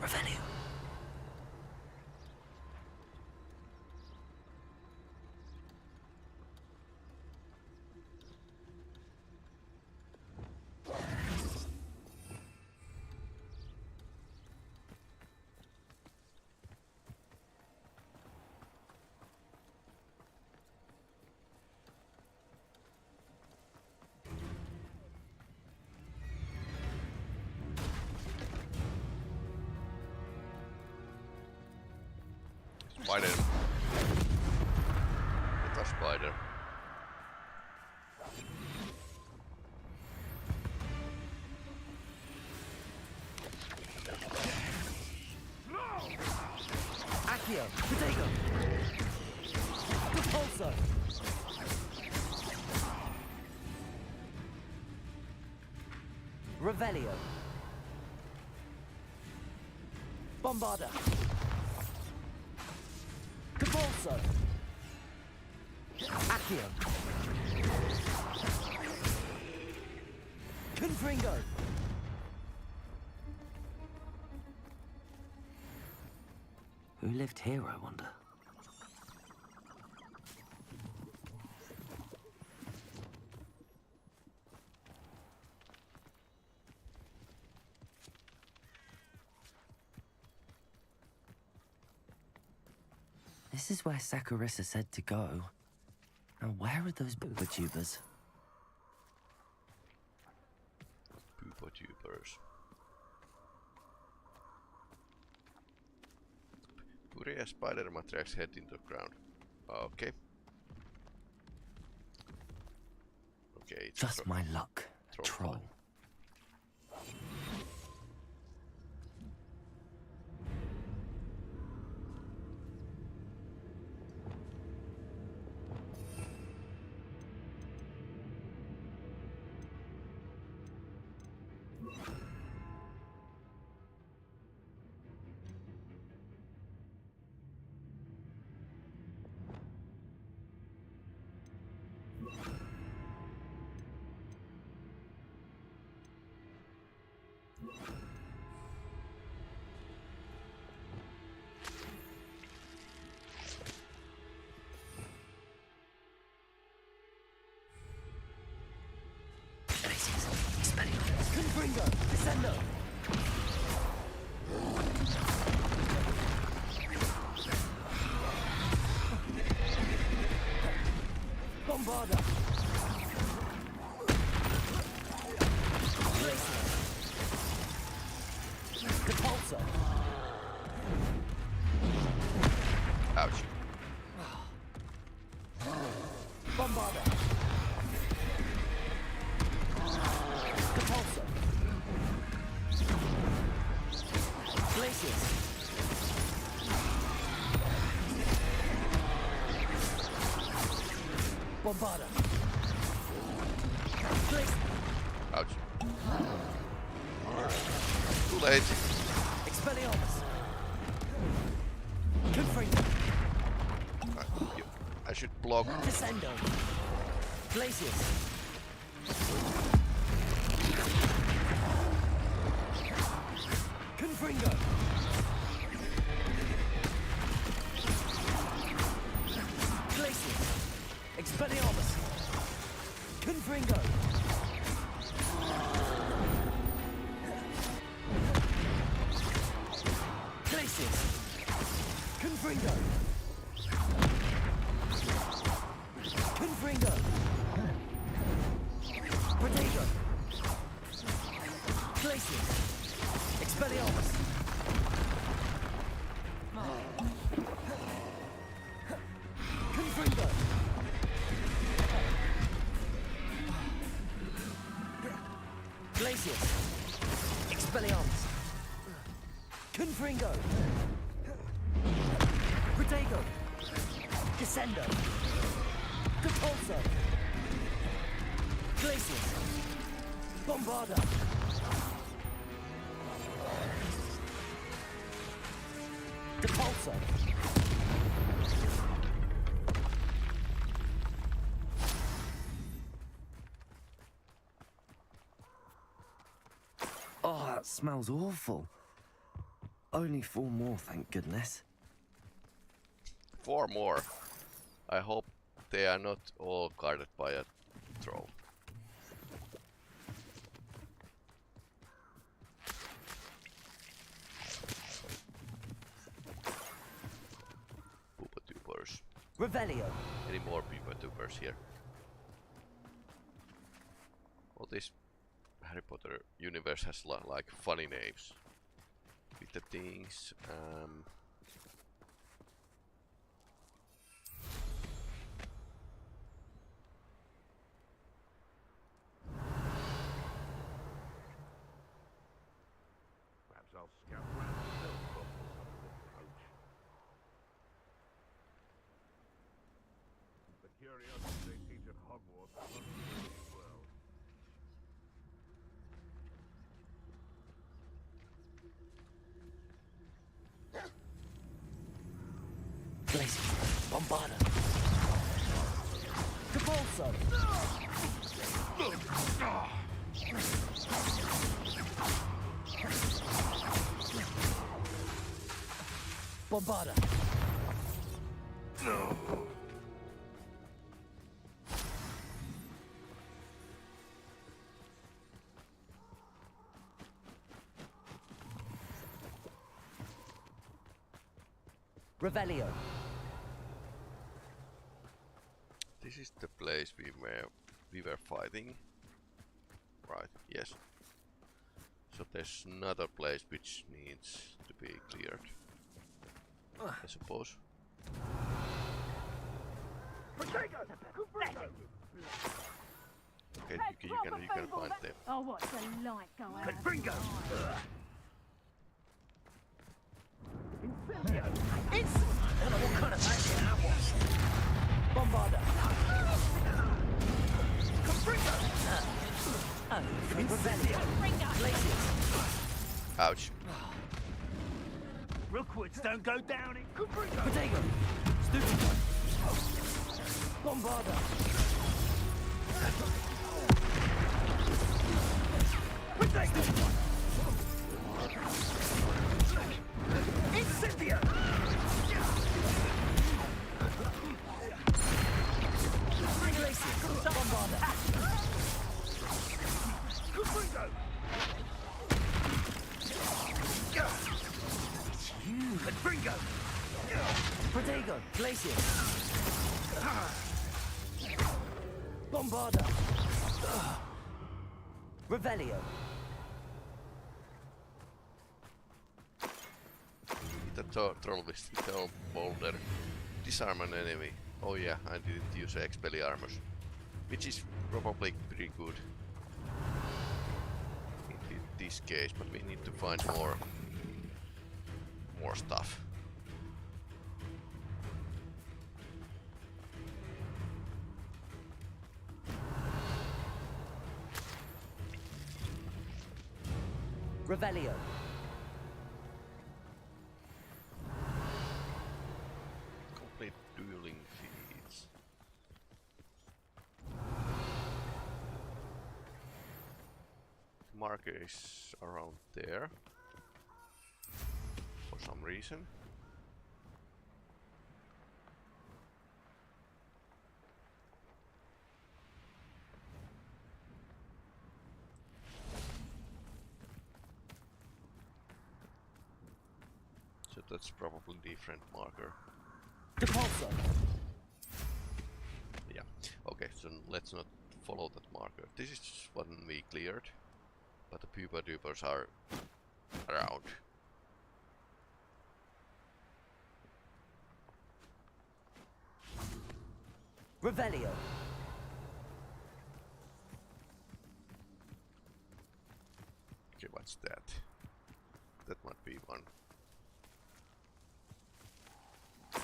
Revelio.
Spider. Mitä spider?
Accio! Protego! Repulso! Revelio! Bombarda! Repulso! Accio! Confringo! Who lived here, I wonder? This is where Saccharissa said to go. Now, where are those booba-tubers?
Booba-tubers. Bury a spider matriarch's head into the ground. Okay. Okay, it's
Just my luck, troll.
Confringo! Descendo! Bombarda! Repulso!
Ouch.
Bombarda! Repulso! Glacius! Bombarda! Glacius!
Ouch. Too late.
Expelliarmus! Confringo!
I should block.
Descendo! Glacius! Confringo! Glacius! Expelliarmus! Confringo! Glacius! Confringo! Confringo! Protego! Glacius! Expelliarmus! Confringo! Glacius! Expelliarmus! Confringo! Protego! Descendo! Depulso! Glacius! Bombarda! Depulso!
Oh, that smells awful. Only 4 more, thank goodness.
4 more. I hope they are not all guarded by a troll. Poopa tubers.
Revelio!
Any more Poopa tubers here? All this Harry Potter universe has like funny names with the things.
Perhaps I'll scout around the hill for some approach. The curiosity they teach at Hogwarts is not really well.
Glacius! Bombarda! Depulso! Bombarda! Revelio!
This is the place we were fighting. Right, yes. So there's another place which needs to be cleared. I suppose. Okay, you can find them.
Oh, what a light going
Bingo!
It's... I don't know what kind of magic that was. Bombarda! Confringo! Revelio! Glacius!
Ouch.
Rookwoods don't go down in
Protego! Stupid! Bombarda!
Protego! Incendio!
Glacius! Bombarda!
Confringo! Confringo!
Protego! Glacius! Bombarda! Revelio!
The troll with the boulder. Disarm an enemy. Oh yeah, I didn't use Expelliarmus, which is probably pretty good in this case, but we need to find more stuff.
Revelio!
Complete dueling feats. Marker is around there for some reason. So that's probably different marker.
Depulso.
Yeah. Okay, so let's not follow that marker. This is one we cleared, but the pupa dupers are around.
Revelio.
Okay, what's that? That might be one.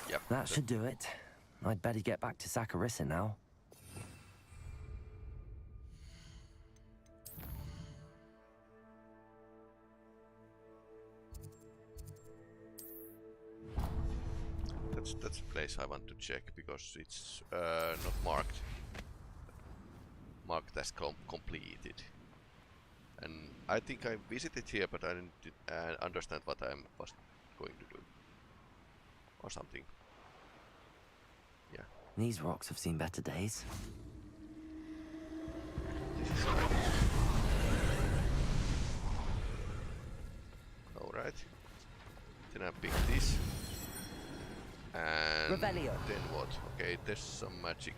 Yep.
That should do it. I'd better get back to Saccharissa now.
That's a place I want to check because it's not marked as completed. And I think I visited here, but I didn't understand what I was going to do or something. Yeah.
These rocks have seen better days.
This is alright. Then I pick this. And
Revelio.
then what? Okay, there's some magic.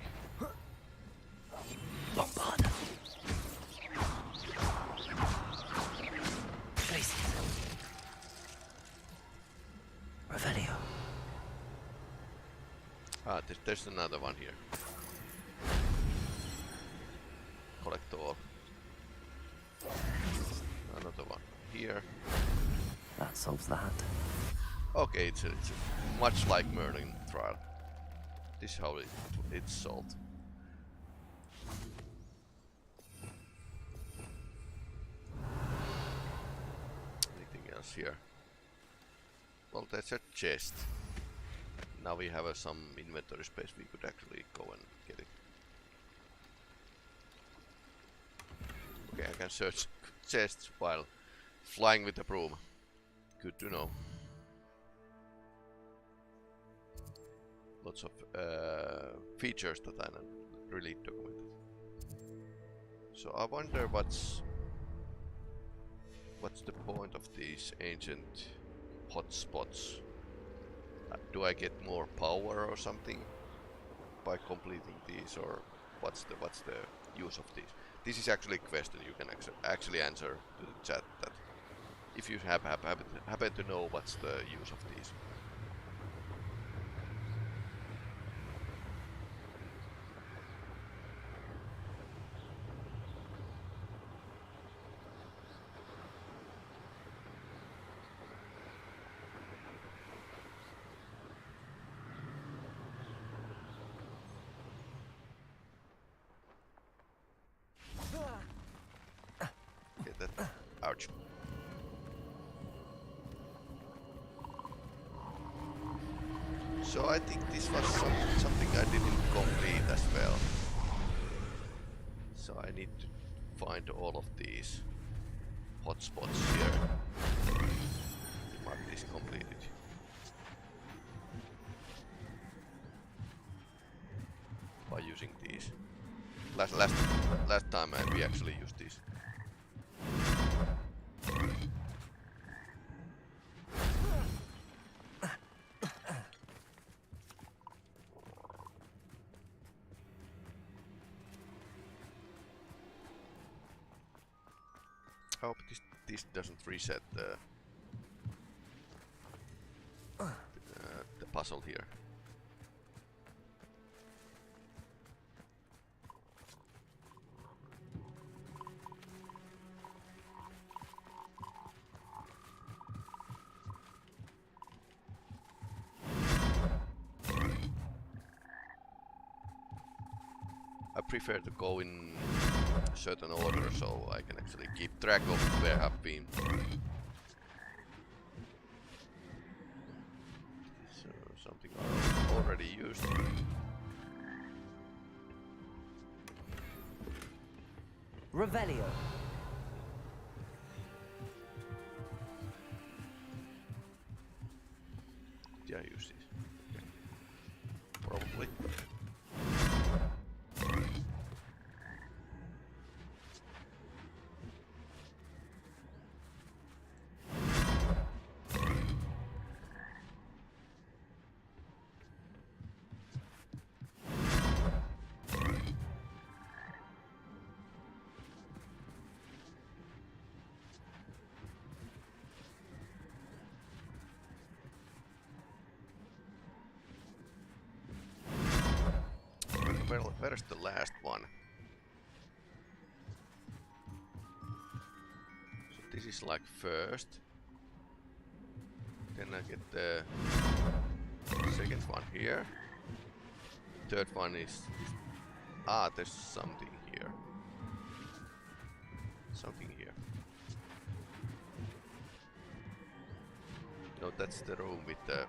Bombard. Place. Revelio.
Ah, there's another one here. Collect all. Another one here.
That solves that.
Okay, it's much like Merlin trial. This is how it's solved. Anything else here? Well, that's a chest. Now we have some inventory space. We could actually go and get it. Okay, I can search chests while flying with the broom. Good to know. Lots of features that I not really documented. So I wonder what's the point of these ancient hotspots? Do I get more power or something by completing these, or what's the use of these? This is actually a question you can actually answer to the chat. That if you happen to know what's the use of these. Ouch. So I think this was something I didn't complete as well. So I need to find all of these hotspots here. Mark this completed. By using these. Last time we actually used these. I hope this doesn't reset the puzzle here. I prefer to go in a certain order so I can actually keep track of where I've been. So something I already used.
Revelio.
Did I use this? Okay. Probably. where's the last one? So this is like first. Then I get the second one here. Third one is there's something here. Something here. No, that's the room with the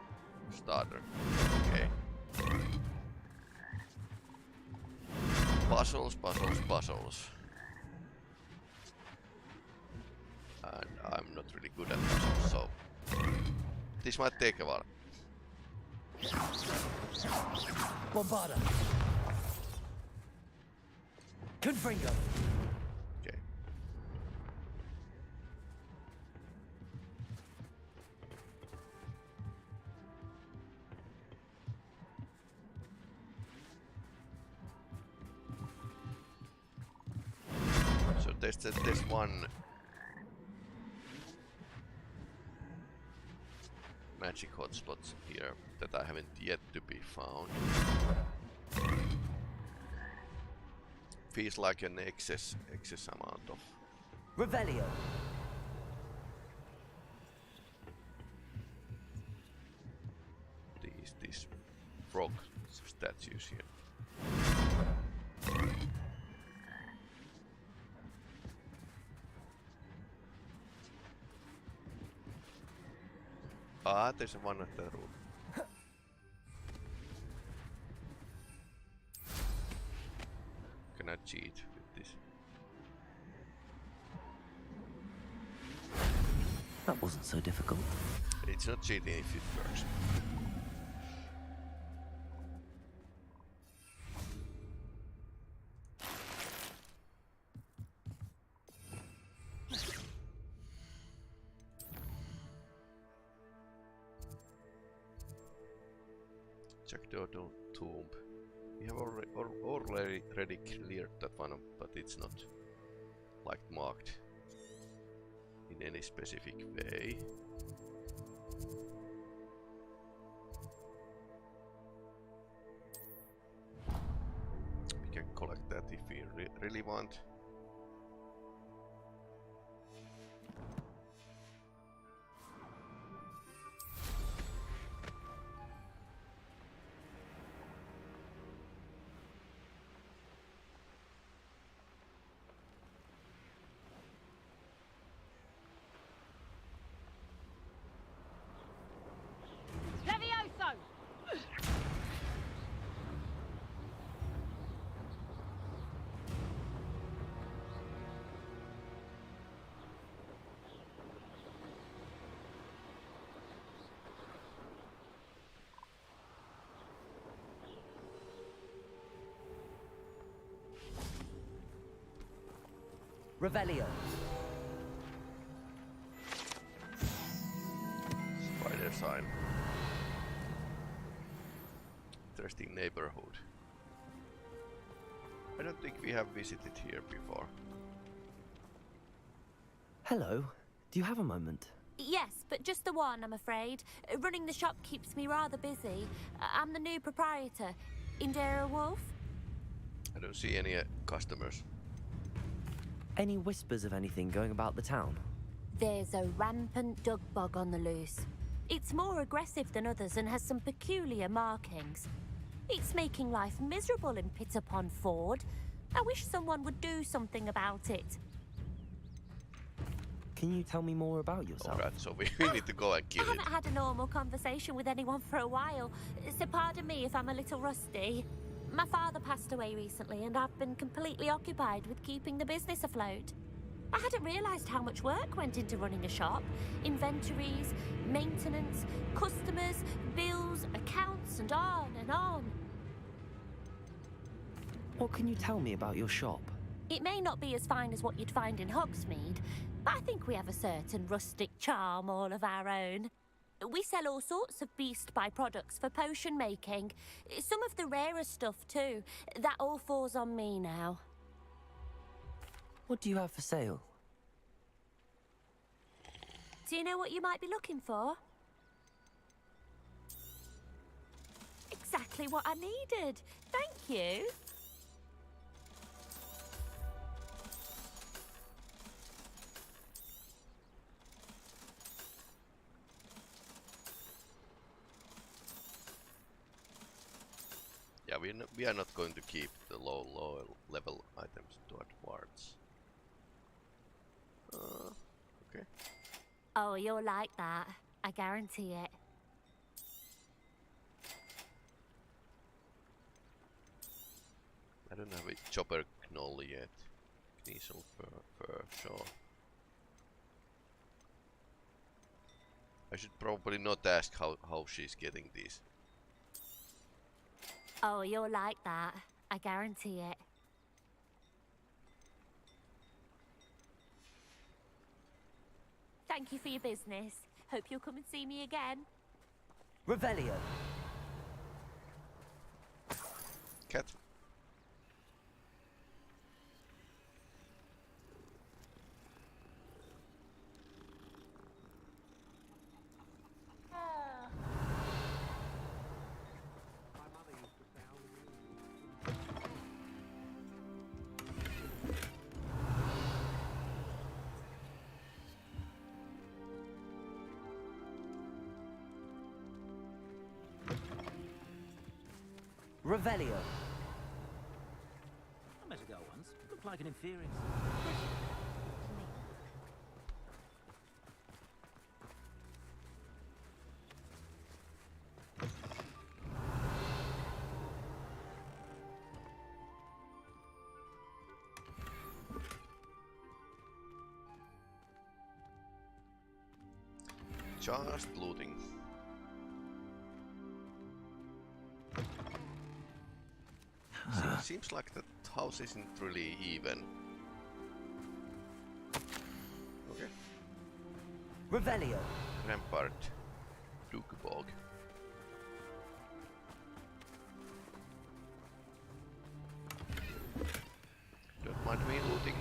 starter. Okay. Puzzles. And I'm not really good at puzzles, so this might take a while.
Bombarda. Confringo.
Okay. So there's one magic hotspots here that I haven't yet to be found. Feels like an excess amount of
Revelio.
these frog statues here. There's one at the room. Can I cheat with this?
That wasn't so difficult.
It's not cheating if it works. Check the tomb. We have already cleared that one, but it's not like marked in any specific way. We can collect that if we really want.
Levioso!
Revelio.
Spider sign. Interesting neighborhood. I don't think we have visited here before.
Hello. Do you have a moment?
Yes, but just the one, I'm afraid. Running the shop keeps me rather busy. I'm the new proprietor. Indira Wolf?
I don't see any customers.
Any whispers of anything going about the town?
There's a rampant dug bug on the loose. It's more aggressive than others and has some peculiar markings. It's making life miserable in Pitt-upon-Ford. I wish someone would do something about it.
Can you tell me more about yourself?
Alright, so we need to go and kill
I
it.
haven't had a normal conversation with anyone for a while, so pardon me if I'm a little rusty. My father passed away recently and I've been completely occupied with keeping the business afloat. I hadn't realised how much work went into running a shop. Inventories, maintenance, customers, bills, accounts, and on and on.
What can you tell me about your shop?
It may not be as fine as what you'd find in Hogsmeade, but I think we have a certain rustic charm all of our own. We sell all sorts of beast by-products for potion making. Some of the rarest stuff too. That all falls on me now.
What do you have for sale?
Do you know what you might be looking for? Exactly what I needed. Thank you.
we are not going to keep the low level items towards. Okay.
Oh, you'll like that. I guarantee it.
I don't have a chopper knoll yet. Kniesel for sure. I should probably not ask how she's getting these.
Oh, you'll like that. I guarantee it. Thank you for your business. Hope you'll come and see me again.
Revelio.
Cat.
Revelio.
I met a girl once. Looked like an inferior.
Just looting. Seems like the house isn't really even. Okay.
Revelio.
Rampart. Dukebog. Don't mind me looting.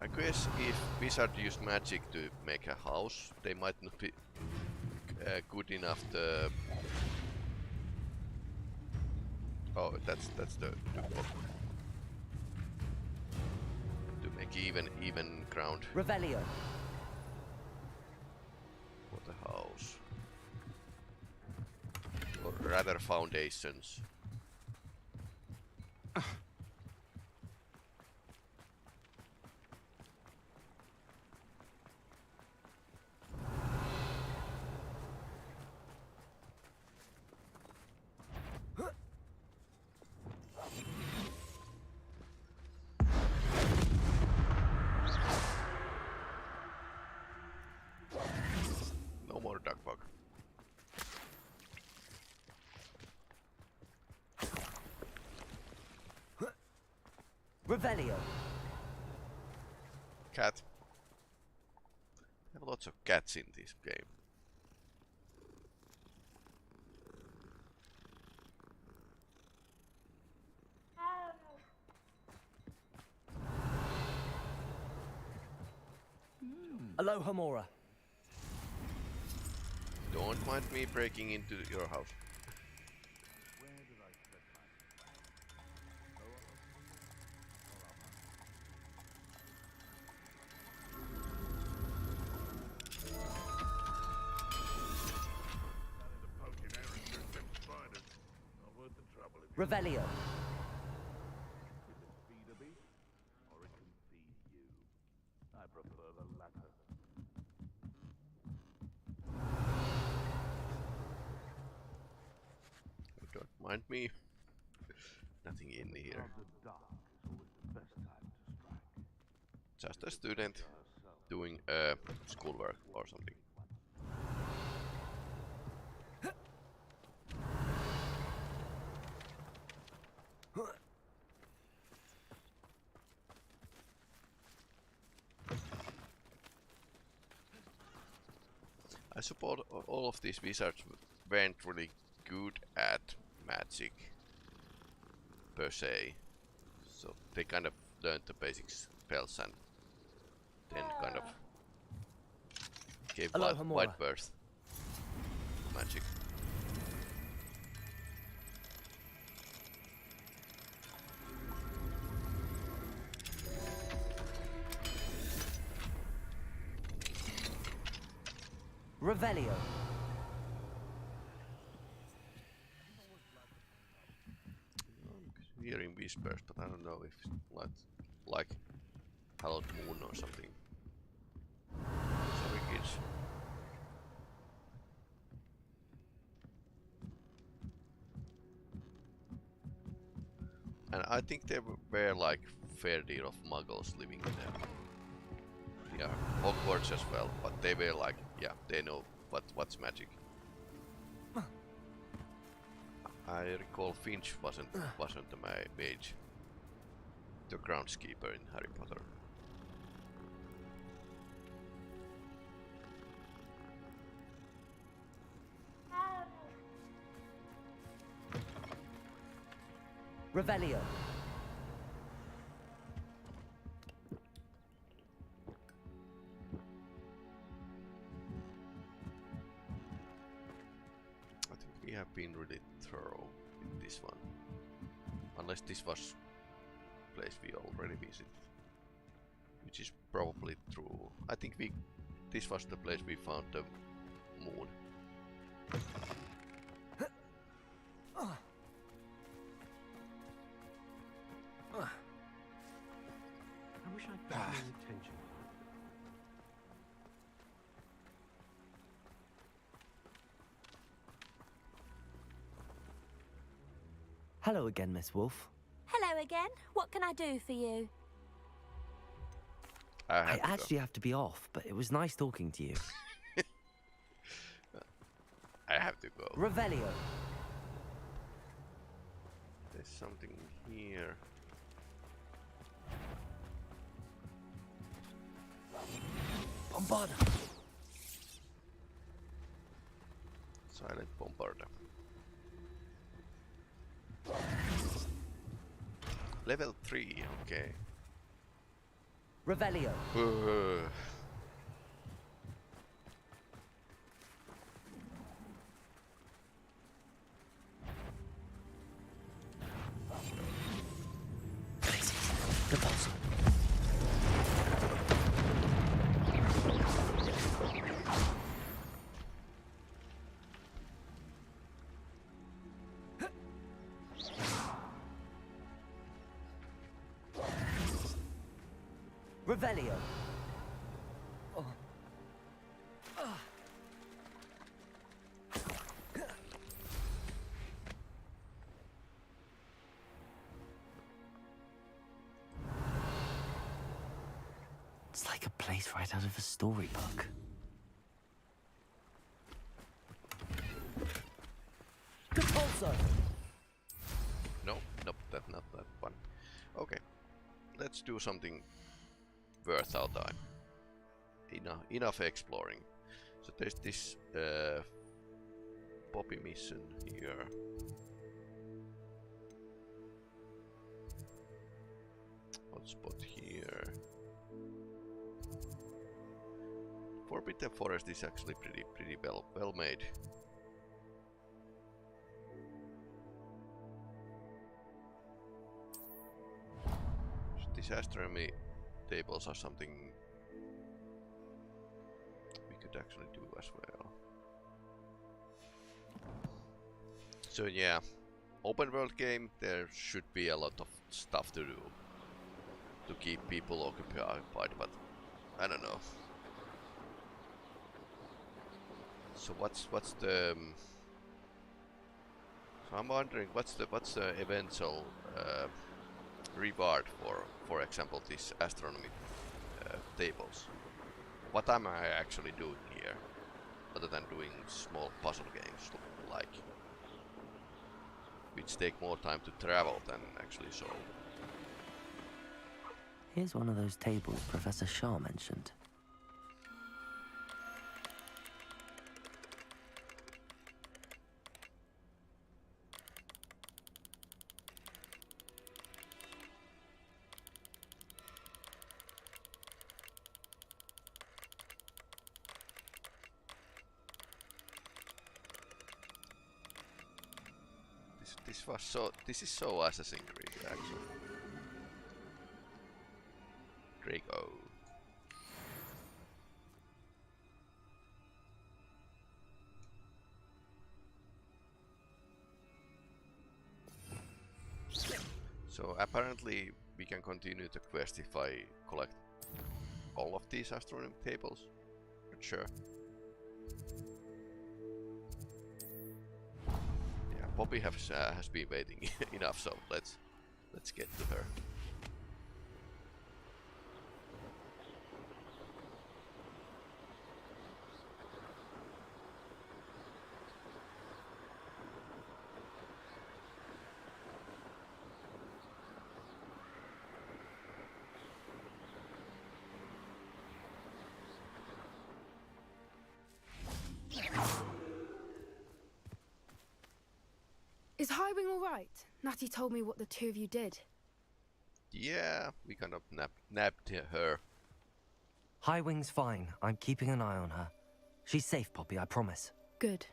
I guess if wizard use magic to make a house, they might not be good enough to. Oh, that's the to make even ground.
Revelio.
For the house, or rather foundations. No more duck bug.
Revelio.
Cat. There are lots of cats in this game.
Aloha Mora.
Don't mind me breaking into your house.
Revelio.
Don't mind me. Nothing in here. Just a student doing schoolwork or something. I suppose all of these wizards weren't really good at magic per se, so they kind of learned the basic spells and then kind of gave wide berth to magic.
Revelio.
I'm hearing whispers, but I don't know if it's like Hallowed Moon or something. Sorry, kids. And I think there were like fair deal of muggles living in there. Yeah, Hogwarts as well, but they were like, yeah, they know what's magic. I recall Finch wasn't the mage, the groundskeeper in Harry Potter.
Revelio.
I think we have been really thorough with this one. Unless this was a place we already visited. Which is probably true. I think this was the place we found the moon.
I wish I'd paid more attention.
Hello again, Miss Wolf.
Hello again. What can I do for you?
I actually have to be off, but it was nice talking to you.
I have to go.
Revelio.
There's something here.
Bombarda.
Silent Bombarda. Level 3, okay.
Revelio. Repulsor. Revelio. It's like a place right out of a storybook. Repulsor.
No, nope, not that one. Okay, let's do something worth our time. Enough exploring. So there's this Poppy mission here. Hotspot here. Forbidden Forest is actually pretty well made. So these astronomy tables are something we could actually do as well. So yeah, open world game, there should be a lot of stuff to do to keep people occupied, but I don't know. So what's the so I'm wondering what's the eventual reward for example these astronomy tables. What am I actually doing here other than doing small puzzle games like which take more time to travel than actually solve.
Here's one of those tables Professor Shah mentioned.
This is so Assassin's Creed actually. Draco. So apparently we can continue the quest if I collect all of these astronomical tables. Not sure. Yeah, Poppy has been waiting enough, so let's get to her.
Is Highwing all right? Natty told me what the two of you did.
Yeah, we kind of nabbed her.
Highwing's fine. I'm keeping an eye on her. She's safe, Poppy, I promise.
Good.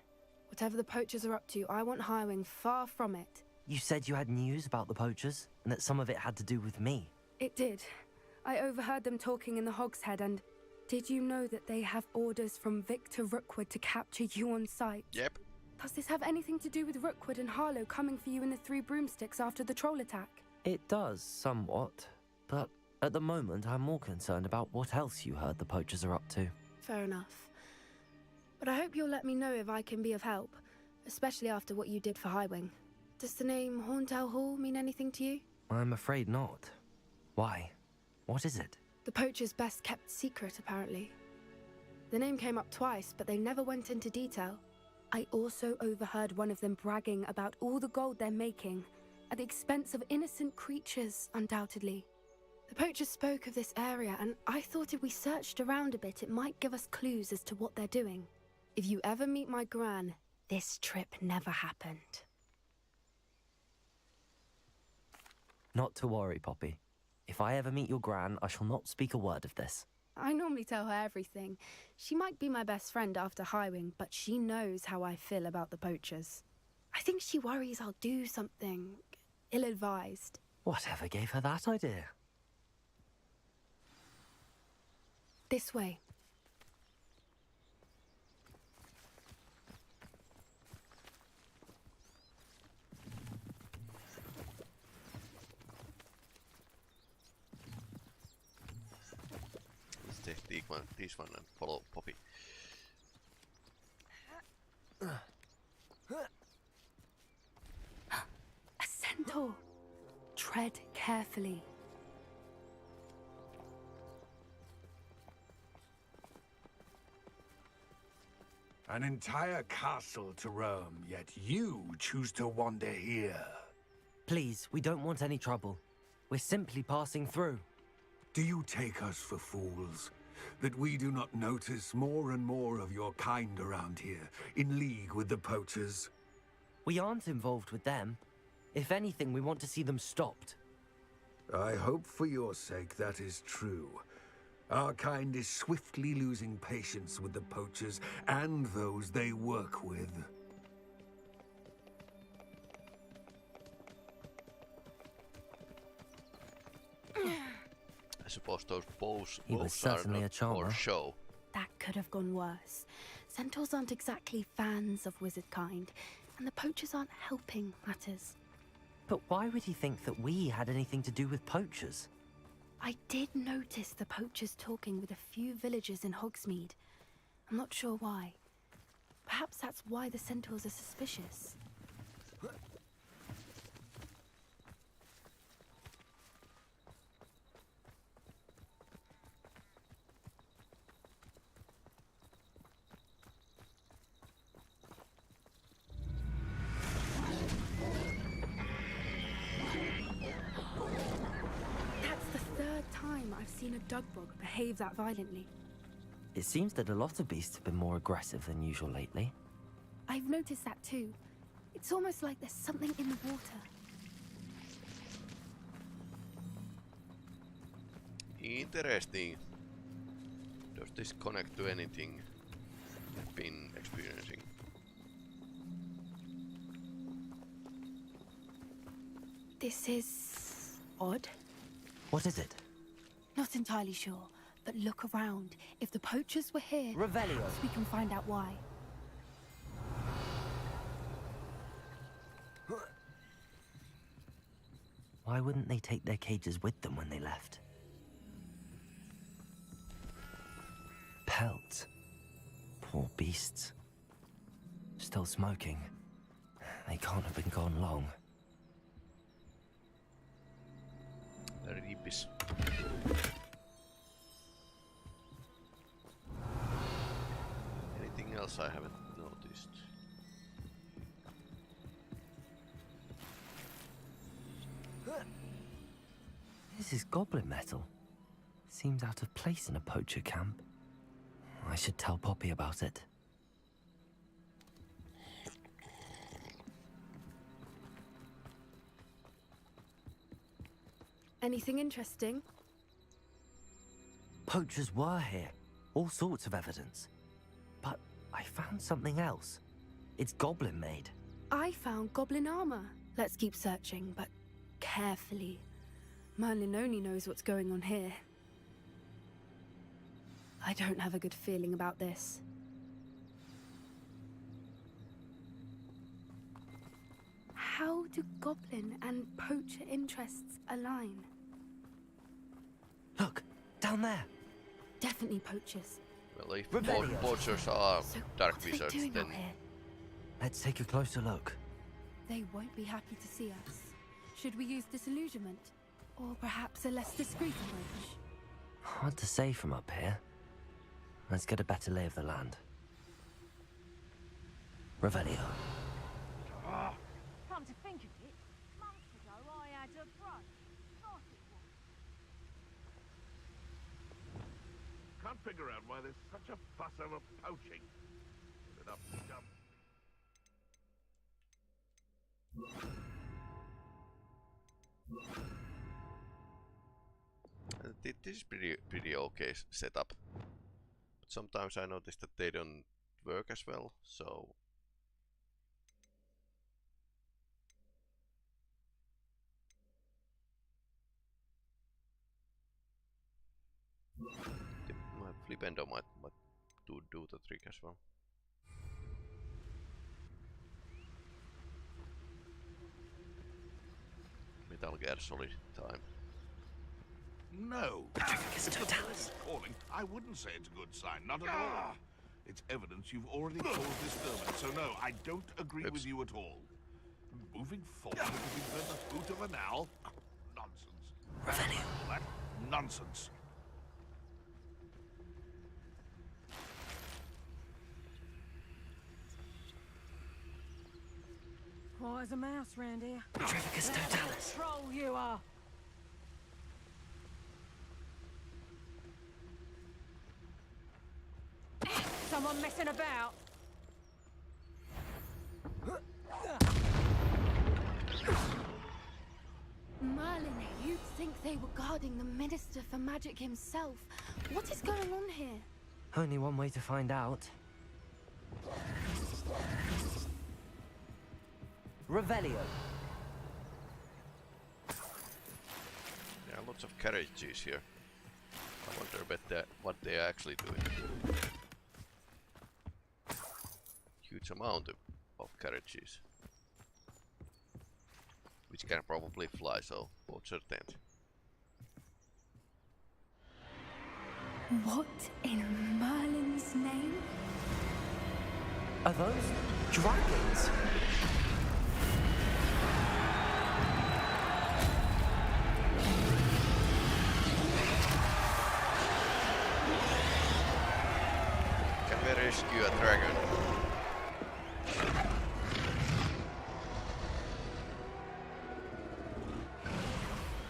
Whatever the poachers are up to, I want Highwing far from it.
You said you had news about the poachers, and that some of it had to do with me.
It did. I overheard them talking in the Hogshead, and did you know that they have orders from Victor Rookwood to capture you on sight?
Yep.
Does this have anything to do with Rookwood and Harlow coming for you in the Three Broomsticks after the troll attack?
It does, somewhat. But at the moment, I'm more concerned about what else you heard the poachers are up to.
Fair enough. But I hope you'll let me know if I can be of help, especially after what you did for Highwing. Does the name Horntail Hall mean anything to you?
I'm afraid not. Why? What is it?
The poachers' best kept secret, apparently. The name came up twice, but they never went into detail. I also overheard one of them bragging about all the gold they're making, at the expense of innocent creatures, undoubtedly. The poachers spoke of this area, and I thought if we searched around a bit, it might give us clues as to what they're doing. If you ever meet my gran, this trip never happened.
Not to worry, Poppy. If I ever meet your gran, I shall not speak a word of this.
I normally tell her everything. She might be my best friend after Highwing, but she knows how I feel about the poachers. I think she worries I'll do something ill-advised.
Whatever gave her that idea?
This way.
Let's take this one and follow Poppy.
A centaur. Tread carefully.
An entire castle to roam, yet you choose to wander here.
Please, we don't want any trouble. We're simply passing through.
Do you take us for fools? That we do not notice more and more of your kind around here, in league with the poachers?
We aren't involved with them. If anything, we want to see them stopped.
I hope for your sake that is true. Our kind is swiftly losing patience with the poachers and those they work with.
I suppose those bows
He was certainly
are
a charmer.
for show.
That could have gone worse. Centaurs aren't exactly fans of wizard kind, and the poachers aren't helping matters.
But why would he think that we had anything to do with poachers?
I did notice the poachers talking with a few villagers in Hogsmeade. I'm not sure why. Perhaps that's why the centaurs are suspicious. That's the third time I've seen a dugbog behave that violently.
It seems that a lot of beasts have been more aggressive than usual lately.
I've noticed that too. It's almost like there's something in the water.
Interesting. Does this connect to anything I've been experiencing?
This is odd.
What is it?
Not entirely sure, but look around. If the poachers were here,
Revelio.
perhaps we can find out why.
Why wouldn't they take their cages with them when they left? Pelts. Poor beasts. Still smoking. They can't have been gone long.
Riipis. Anything else I haven't noticed?
This is goblin metal. Seems out of place in a poacher camp. I should tell Poppy about it.
Anything interesting?
Poachers were here. All sorts of evidence. But I found something else. It's goblin made.
I found goblin armor. Let's keep searching, but carefully. Merlin only knows what's going on here. I don't have a good feeling about this. How do goblin and poacher interests align?
Look, down there.
Definitely poachers.
Well, if
Rebellion.
poachers are dark
What are they
wizards,
doing
then
out here?
Let's take a closer look.
They won't be happy to see us. Should we use disillusionment? Or perhaps a less discreet approach?
Hard to say from up here. Let's get a better lay of the land. Revelio.
Come to think of it, months ago I had a brother. Nice it was.
Can't figure out why there's such a fuss over poaching. Put it up, jump.
This is pretty okay setup. But sometimes I notice that they don't work as well, so my Flipendo might do the trick as well. Metal Gear Solid time.
No. If the police are calling, I wouldn't say it's a good sign. Not at all. It's evidence you've already caused disturbance. So no, I don't agree with you at all. Moving forward, if we've heard the hoot of an owl, nonsense. All that nonsense.
Quiet as a mouse round here.
Petrificus totalis.
Troll you are. Someone messing about?
Merlin, you'd think they were guarding the Minister for Magic himself. What is going on here?
Only one way to find out. Revelio.
There are lots of carriages here. I wonder about what they are actually doing. Huge amount of carriages, which can probably fly, so poacher tent.
What in Merlin's name?
Are those dragons?
Can we rescue a dragon?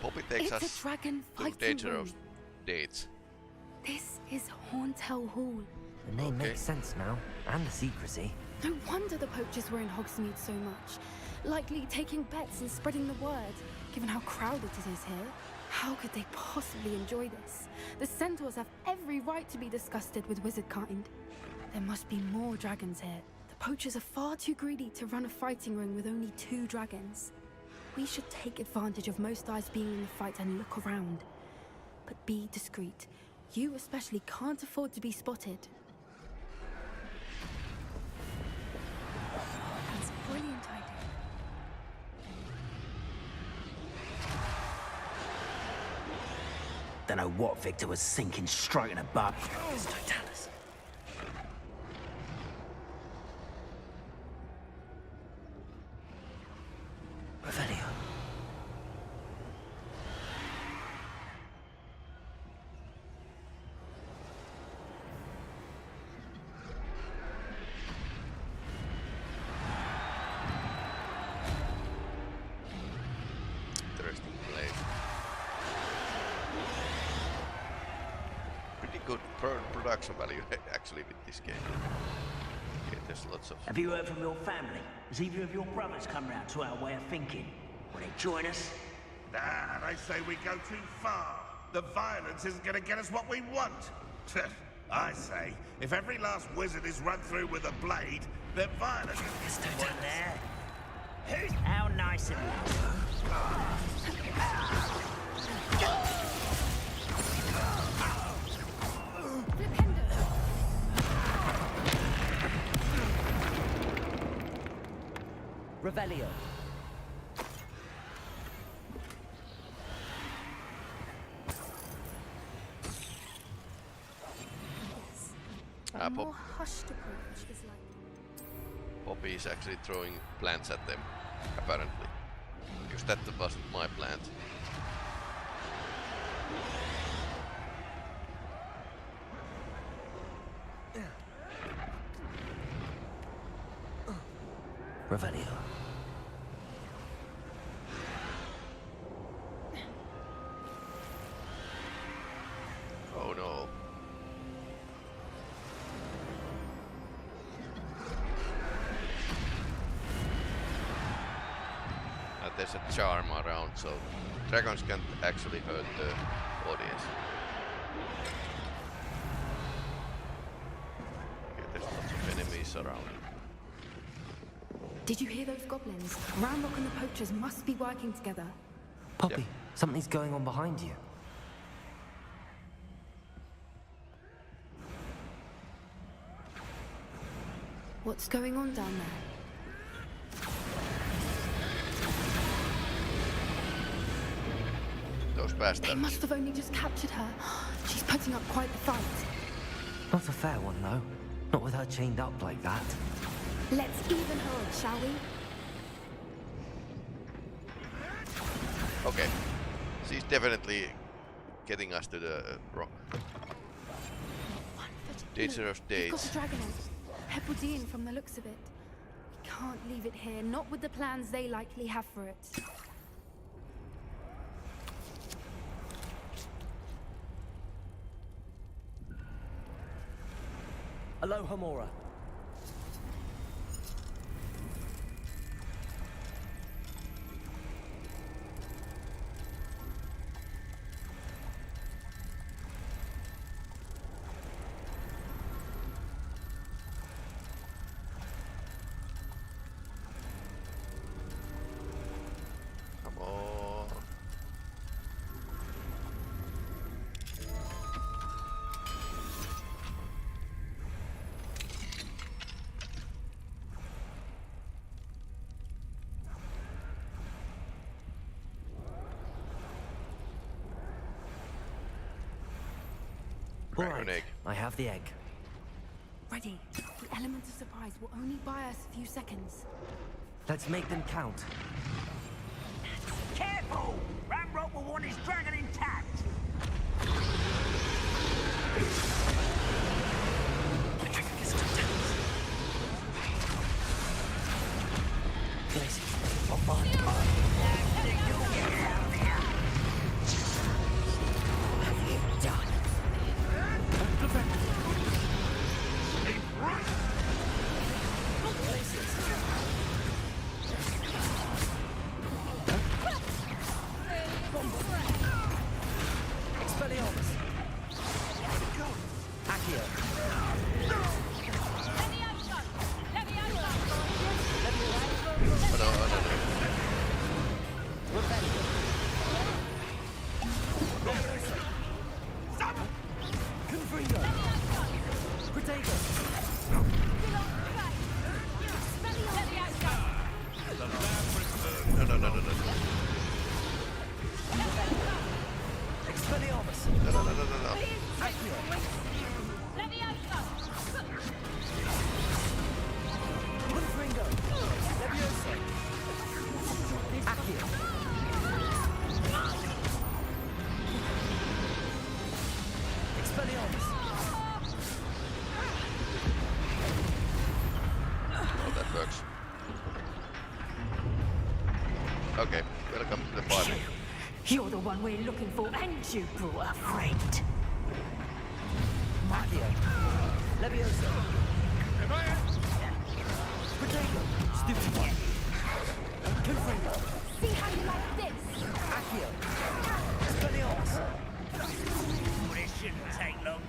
Poppy takes
It's
us
a dragon
to
fighting
dangerous
room.
dates.
This is Hauntel Hall.
The name makes sense now, and the secrecy.
No wonder the poachers were in Hogsmeade so much. Likely taking bets and spreading the word, given how crowded it is here. How could they possibly enjoy this? The centaurs have every right to be disgusted with wizard kind. There must be more dragons here. The poachers are far too greedy to run a fighting ring with only 2 dragons. We should take advantage of most eyes being in the fight and look around. But be discreet. You especially can't afford to be spotted. That's a brilliant idea.
Don't know what Victor was sinking straight in a butt.
Don't tell us. Revelio.
Interesting place. Pretty good production value actually with this game. Okay, there's lots of.
Have you heard from your family? Has either of your brothers come round to our way of thinking? Will they join us?
Nah, they say we go too far. The violence isn't going to get us what we want. I say, if every last wizard is run through with a blade, then violence is
What there? Who's how nice of
Revelio.
A more hushed approach is like
Poppy is actually throwing plants at them, apparently. Because that wasn't my plant.
Revelio.
Oh no. There's a charm around, so dragons can't actually hurt the audience. Okay, there's lots of enemies around.
Did you hear those goblins? Ramrock and the poachers must be working together.
Poppy, something's going on behind you.
What's going on down there?
Those bastards.
They must have only just captured her. She's putting up quite the fight.
Not a fair one, though. Not with her chained up like that.
Let's even her up, shall we?
Okay. She's definitely getting us to the rock. Dangerous
We've got
dates.
a dragon egg. Hebridean from the looks of it. We can't leave it here, not with the plans they likely have for it.
Aloha Mora.
Come on.
All
Dragon
right,
egg.
I have the egg.
Ready. The element of surprise will only buy us a few seconds.
Let's make them count.
Careful! Ramrock will want his dragon intact!
The trigger gets too tense. Gracie, on mine. this.
No.
Confringo. Levioso. Accio. Expelliarmus.
Oh, that works. Okay, welcome to the party.
You're the one we're looking for, and you brought a friend.
Accio. Levioso. Potato. Stupid. Confringo.
See how you like this?
Accio. Expelliarmus.
Well, this shouldn't take long.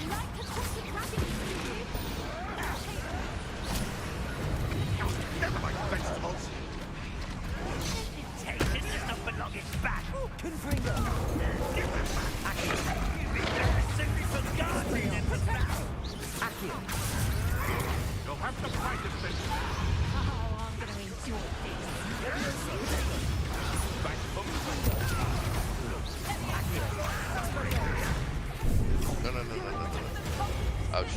Like a cookie dragon,
Never mind vegetables.
Temptation does not belong in battle.
Confringo. Accio.
Simply for guarding and for battle.
Accio.
You'll have to fight this thing.
Oh, I'm gonna enjoy this.
Back from
No. Ouch.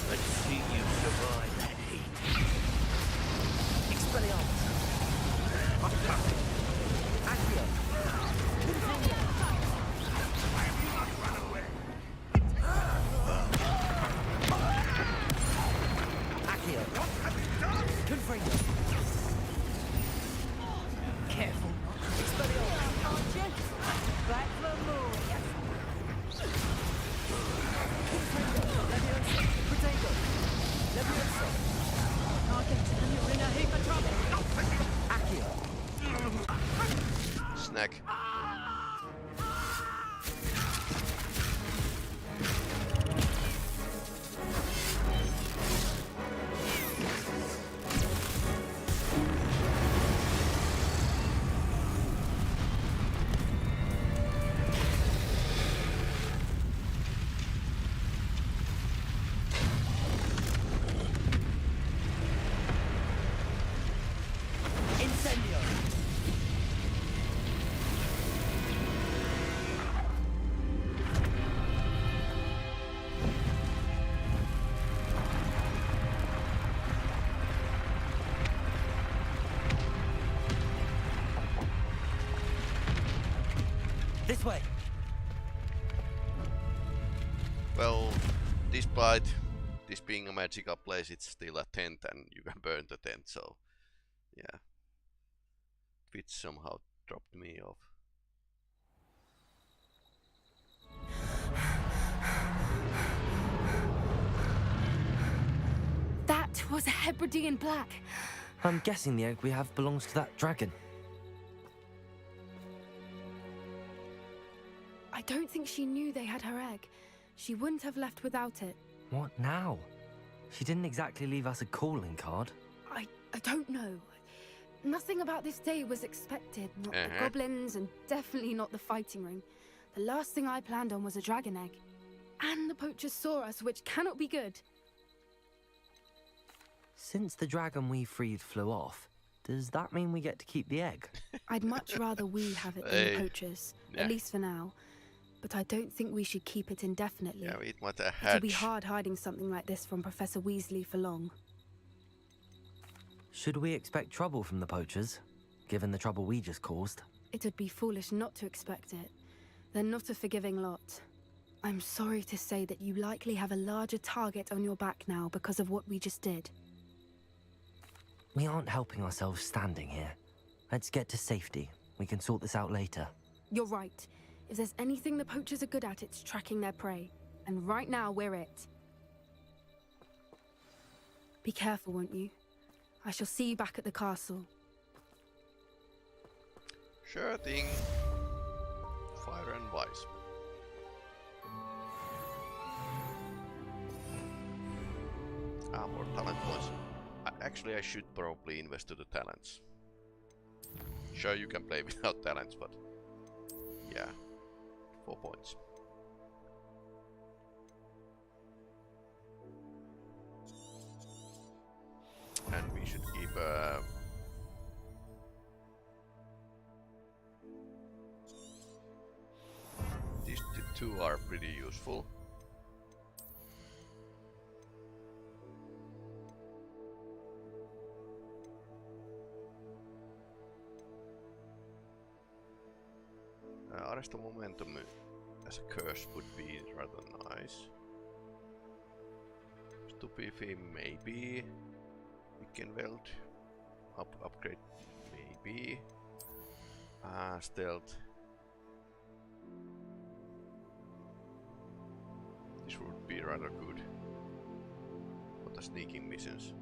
Let's see you survive that heat.
Expelliarmus. Accio. Confringo.
Why have you not run away?
Accio.
What have you done?
Confringo.
Careful.
Expelliarmus.
Aren't you? Back for more, yes.
Confringo. Levioso. Potato. Levioso.
I can tell you're in a heap of trouble.
Accio.
Snack.
Incendio. This way.
Well, despite this being a magical place, it's still a tent and you can burn the tent, so yeah. Which somehow dropped me off.
That was a Hebridean black.
I'm guessing the egg we have belongs to that dragon.
I don't think she knew they had her egg. She wouldn't have left without it.
What now? She didn't exactly leave us a calling card.
I don't know. Nothing about this day was expected. Not the goblins, and definitely not the fighting ring. The last thing I planned on was a dragon egg. And the poachers saw us, which cannot be good.
Since the dragon we freed flew off, does that mean we get to keep the egg?
I'd much rather we have it than the poachers, at least for now. But I don't think we should keep it indefinitely.
Yeah, it might have
It'll be hard hiding something like this from Professor Weasley for long.
Should we expect trouble from the poachers, given the trouble we just caused?
It would be foolish not to expect it. They're not a forgiving lot. I'm sorry to say that you likely have a larger target on your back now because of what we just did.
We aren't helping ourselves standing here. Let's get to safety. We can sort this out later.
You're right. If there's anything the poachers are good at, it's tracking their prey. And right now, we're it. Be careful, won't you? I shall see you back at the castle.
Sure thing. Fire and Vice. More talent points. Actually, I should probably invest to the talents. Sure, you can play without talents, but yeah, 4 points. And we should keep 2 are pretty useful. Arrest momentum as a curse would be rather nice. Stupefy maybe. Wickenweld. Upgrade maybe. Stealth. This would be rather good for the sneaking missions.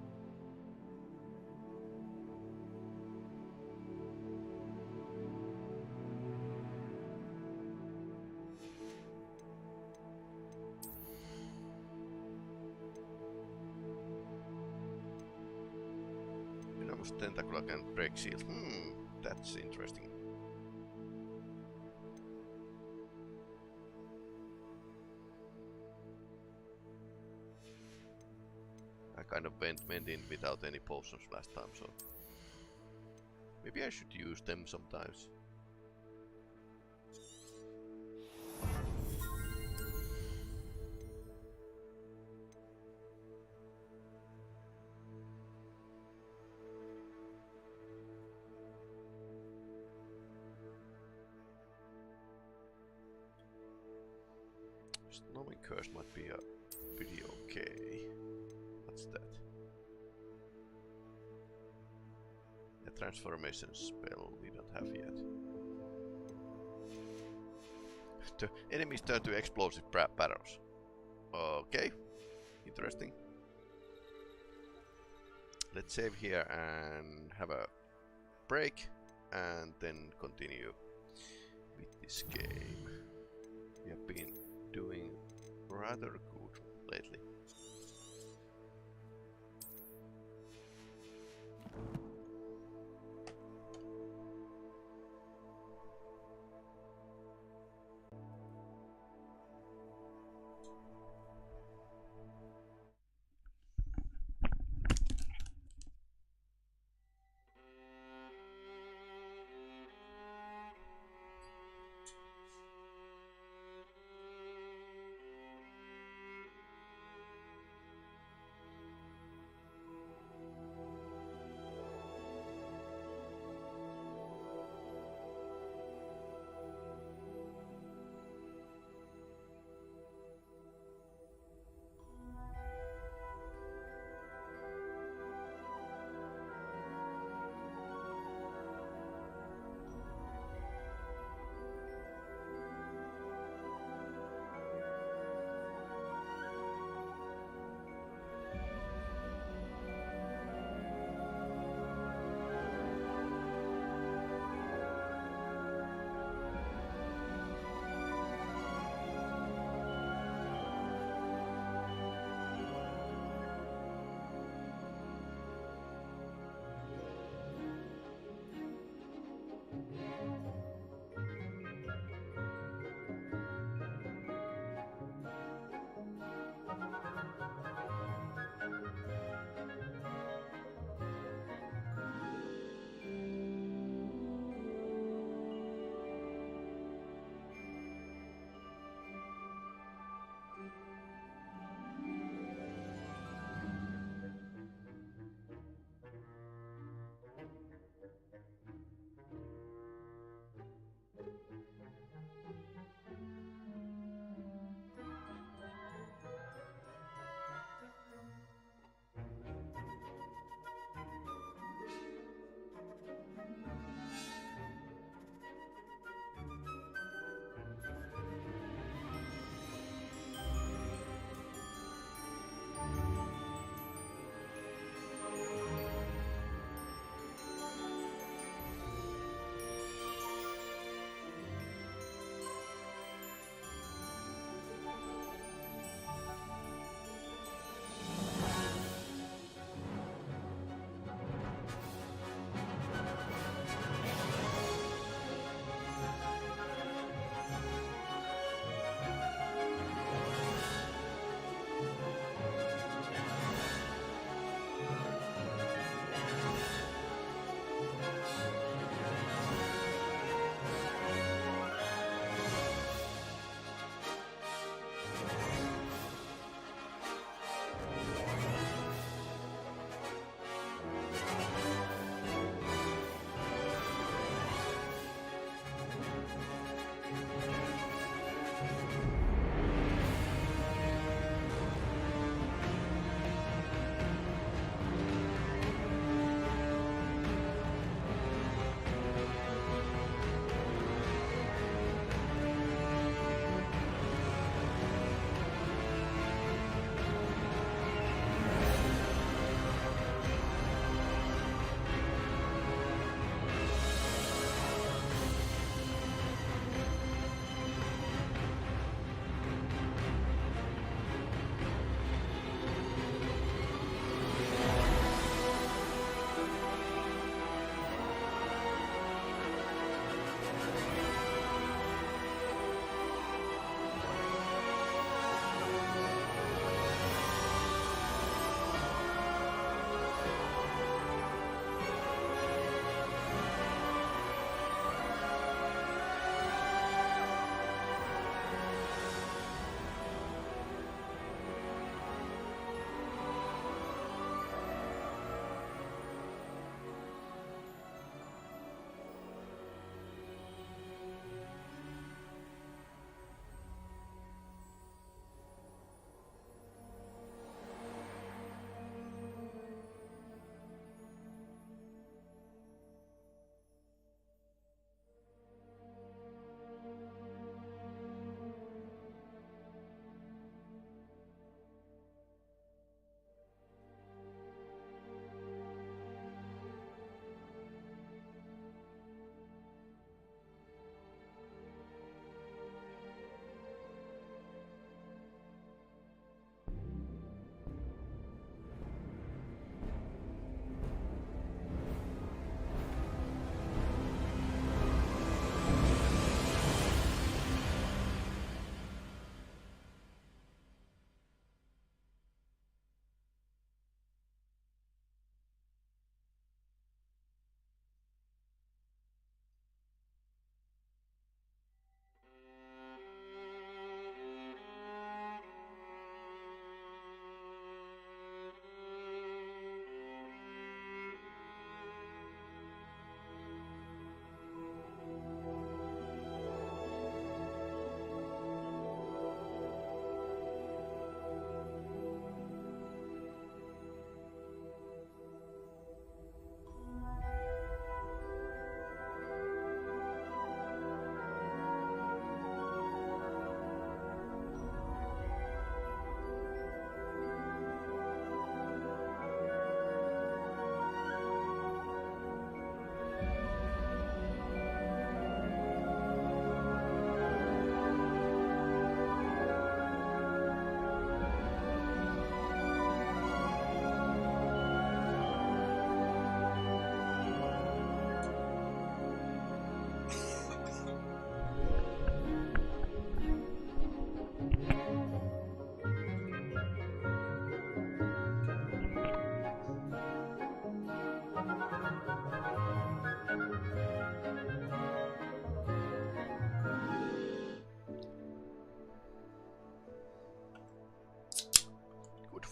Tentacle can break seals. That's interesting. I kind of went in without any potions last time, so maybe I should use them sometimes. Snowing curse might be pretty okay. What's that? A transformation spell we don't have yet. The enemies turn to explosive barrels. Okay, interesting. Let's save here and have a break and then continue with this game. We have been doing rather good lately.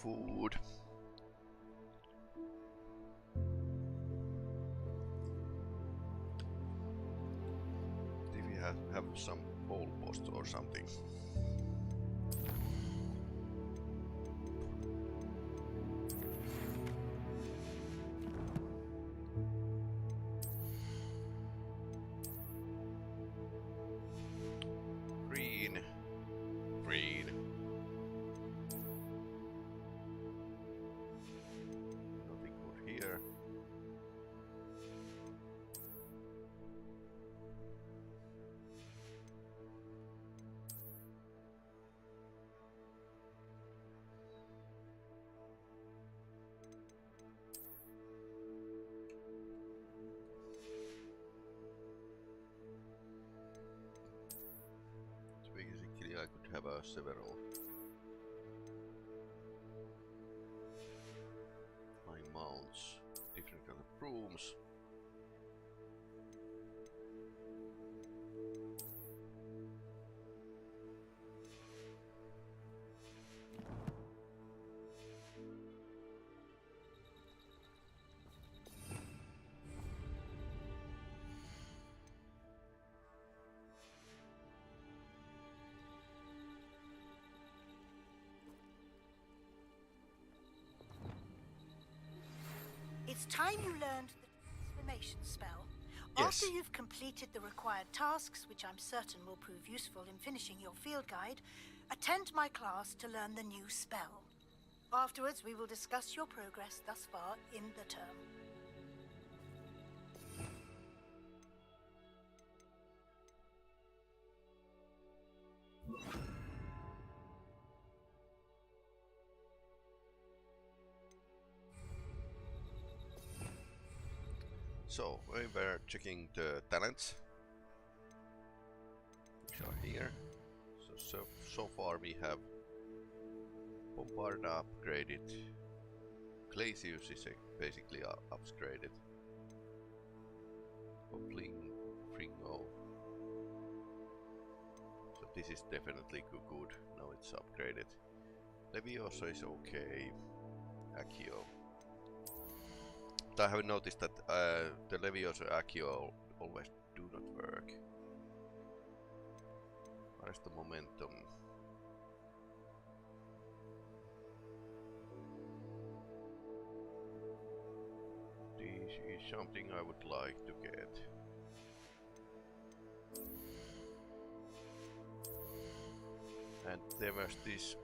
food. If we have some pole post or something. Green. Green. Nothing good here. So basically I could have several high mounts, different kind of rooms.
It's time you learned the transformation spell.
Yes.
After you've completed the required tasks, which I'm certain will prove useful in finishing your field guide, attend my class to learn the new spell. Afterwards, we will discuss your progress thus far in the term.
So we were checking the talents, which are here. So far we have Bombard upgraded, Glacius is basically upgraded, Fringo. So this is definitely good. Now it's upgraded. Levioso is okay. Accio. I have noticed that the Levioso Accio always do not work. What is the momentum? This is something I would like to get. And there was this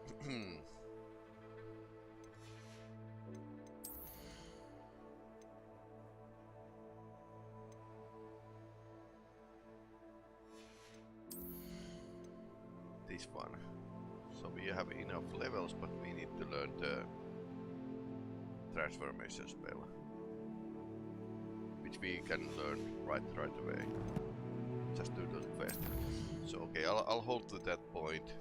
this one. So we have enough levels, but we need to learn the transformation spell, which we can learn right away. Just do the quest. So okay, I'll hold to that point.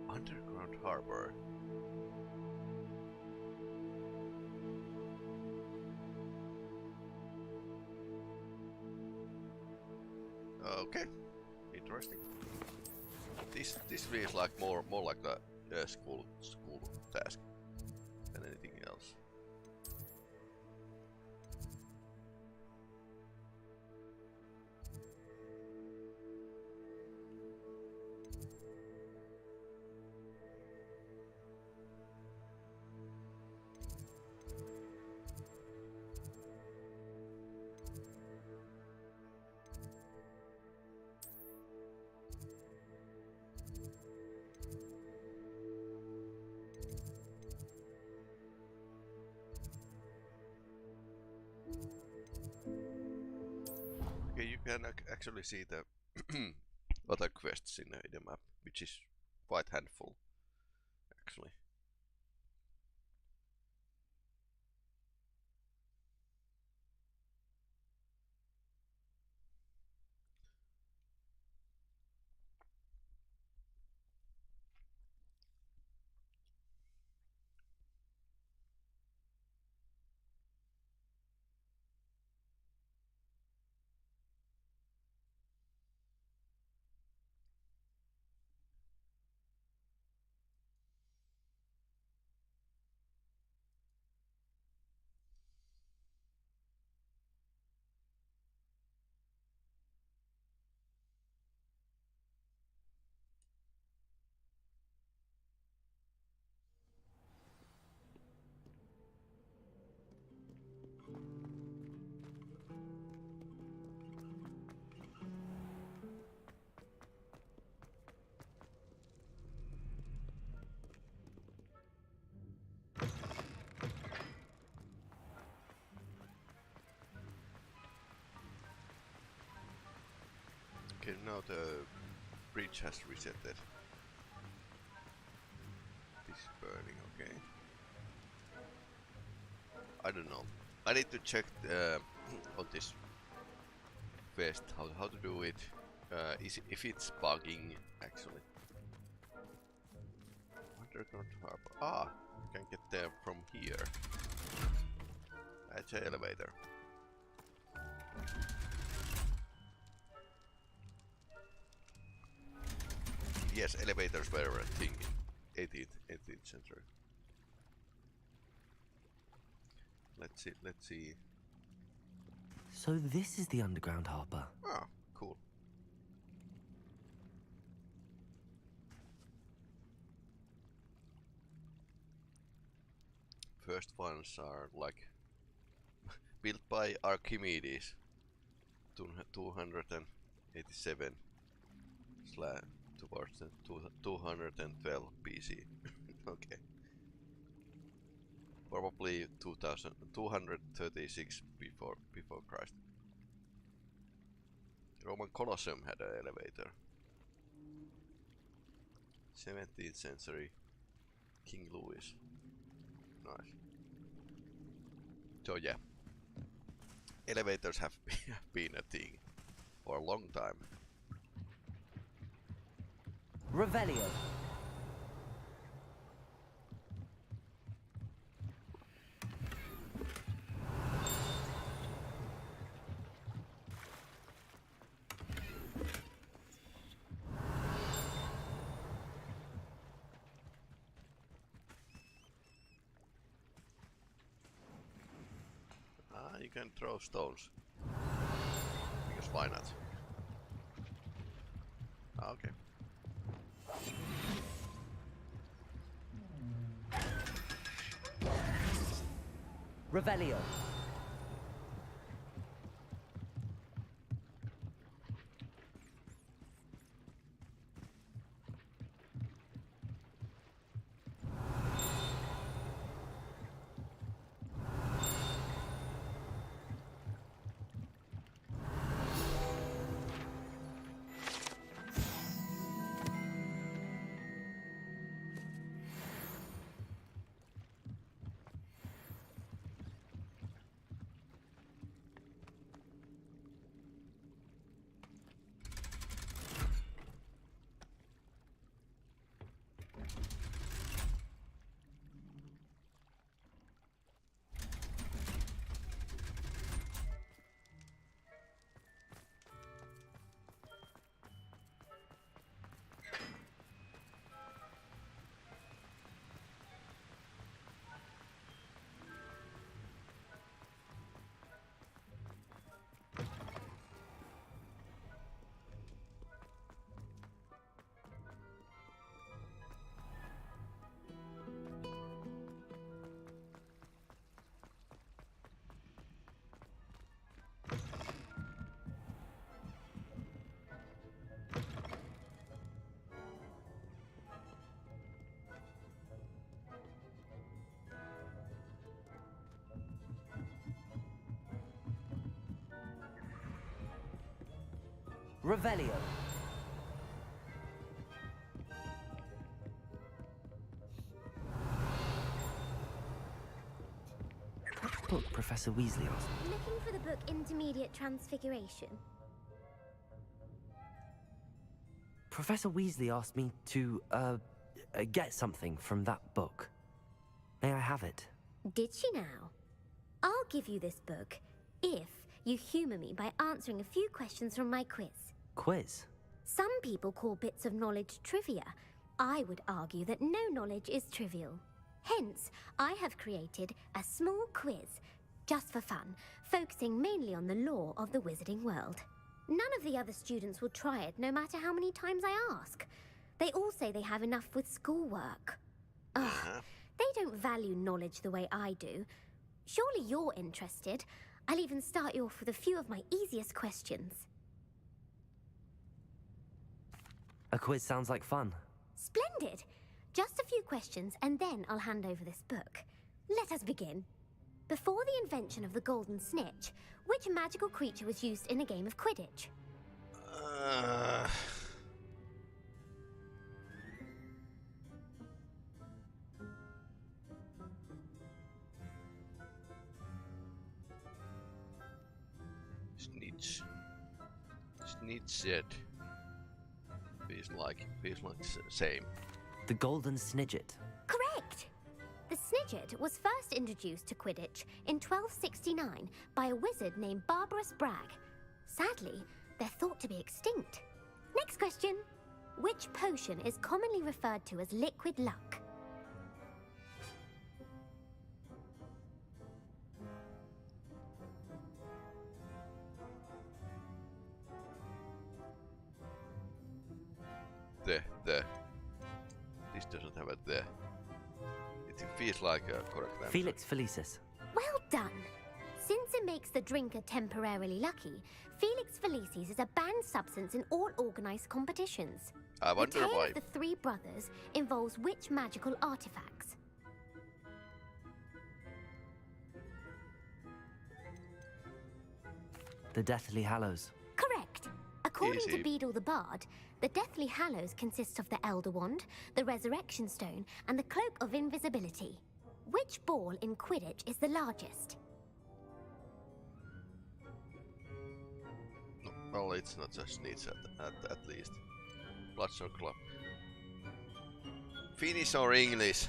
Underground harbor. Okay, interesting. This feels like more like a school task than anything else. Okay, you can actually see the other quests in the map, which is quite handful, actually. No, the bridge has resetted. This is burning, okay. I don't know. I need to check on this first how to do it. If it's bugging actually. Underground harbor. Ah, you can get there from here. That's an elevator. Yes, elevators were a thing in 18th century. Let's see.
So this is the underground harbor.
Ah, cool. First ones are like built by Archimedes 287 towards the 212 BC. Okay. Probably 236 before Christ. Roman Colosseum had an elevator. 17th century King Louis. Nice. So yeah, elevators have been a thing for a long time.
Revelio.
You can throw stones. Because why not? Okay.
Revelio. Revelio. What book Professor Weasley asked?
Looking for the book Intermediate Transfiguration.
Professor Weasley asked me to, get something from that book. May I have it?
Did she now? I'll give you this book if you humour me by answering a few questions from my quiz.
Quiz?
Some people call bits of knowledge trivia. I would argue that no knowledge is trivial. Hence, I have created a small quiz, just for fun, focusing mainly on the lore of the wizarding world. None of the other students will try it, no matter how many times I ask. They all say they have enough with schoolwork. Ugh, they don't value knowledge the way I do. Surely you're interested. I'll even start you off with a few of my easiest questions.
A quiz sounds like fun.
Splendid! Just a few questions, and then I'll hand over this book. Let us begin. Before the invention of the golden snitch, which magical creature was used in a game of Quidditch?
Snitched. Feels like same.
The golden snidget.
Correct! The snidget was first introduced to Quidditch in 1269 by a wizard named Barbarous Bragg. Sadly, they're thought to be extinct. Next question. Which potion is commonly referred to as liquid luck?
This doesn't have a the. It feels like a correct answer.
Felix Felicis.
Well done! Since it makes the drinker temporarily lucky, Felix Felicis is a banned substance in all organised competitions.
I wonder
the tale
why.
of the three brothers involves which magical artifacts?
The Deathly Hallows.
Correct. According
Easy.
to Beadle the Bard, the Deathly Hallows consists of the Elder Wand, the Resurrection Stone, and the Cloak of Invisibility. Which ball in Quidditch is the largest?
No, well, it's not just needs at least. Bloodstone Club. Finnish or English?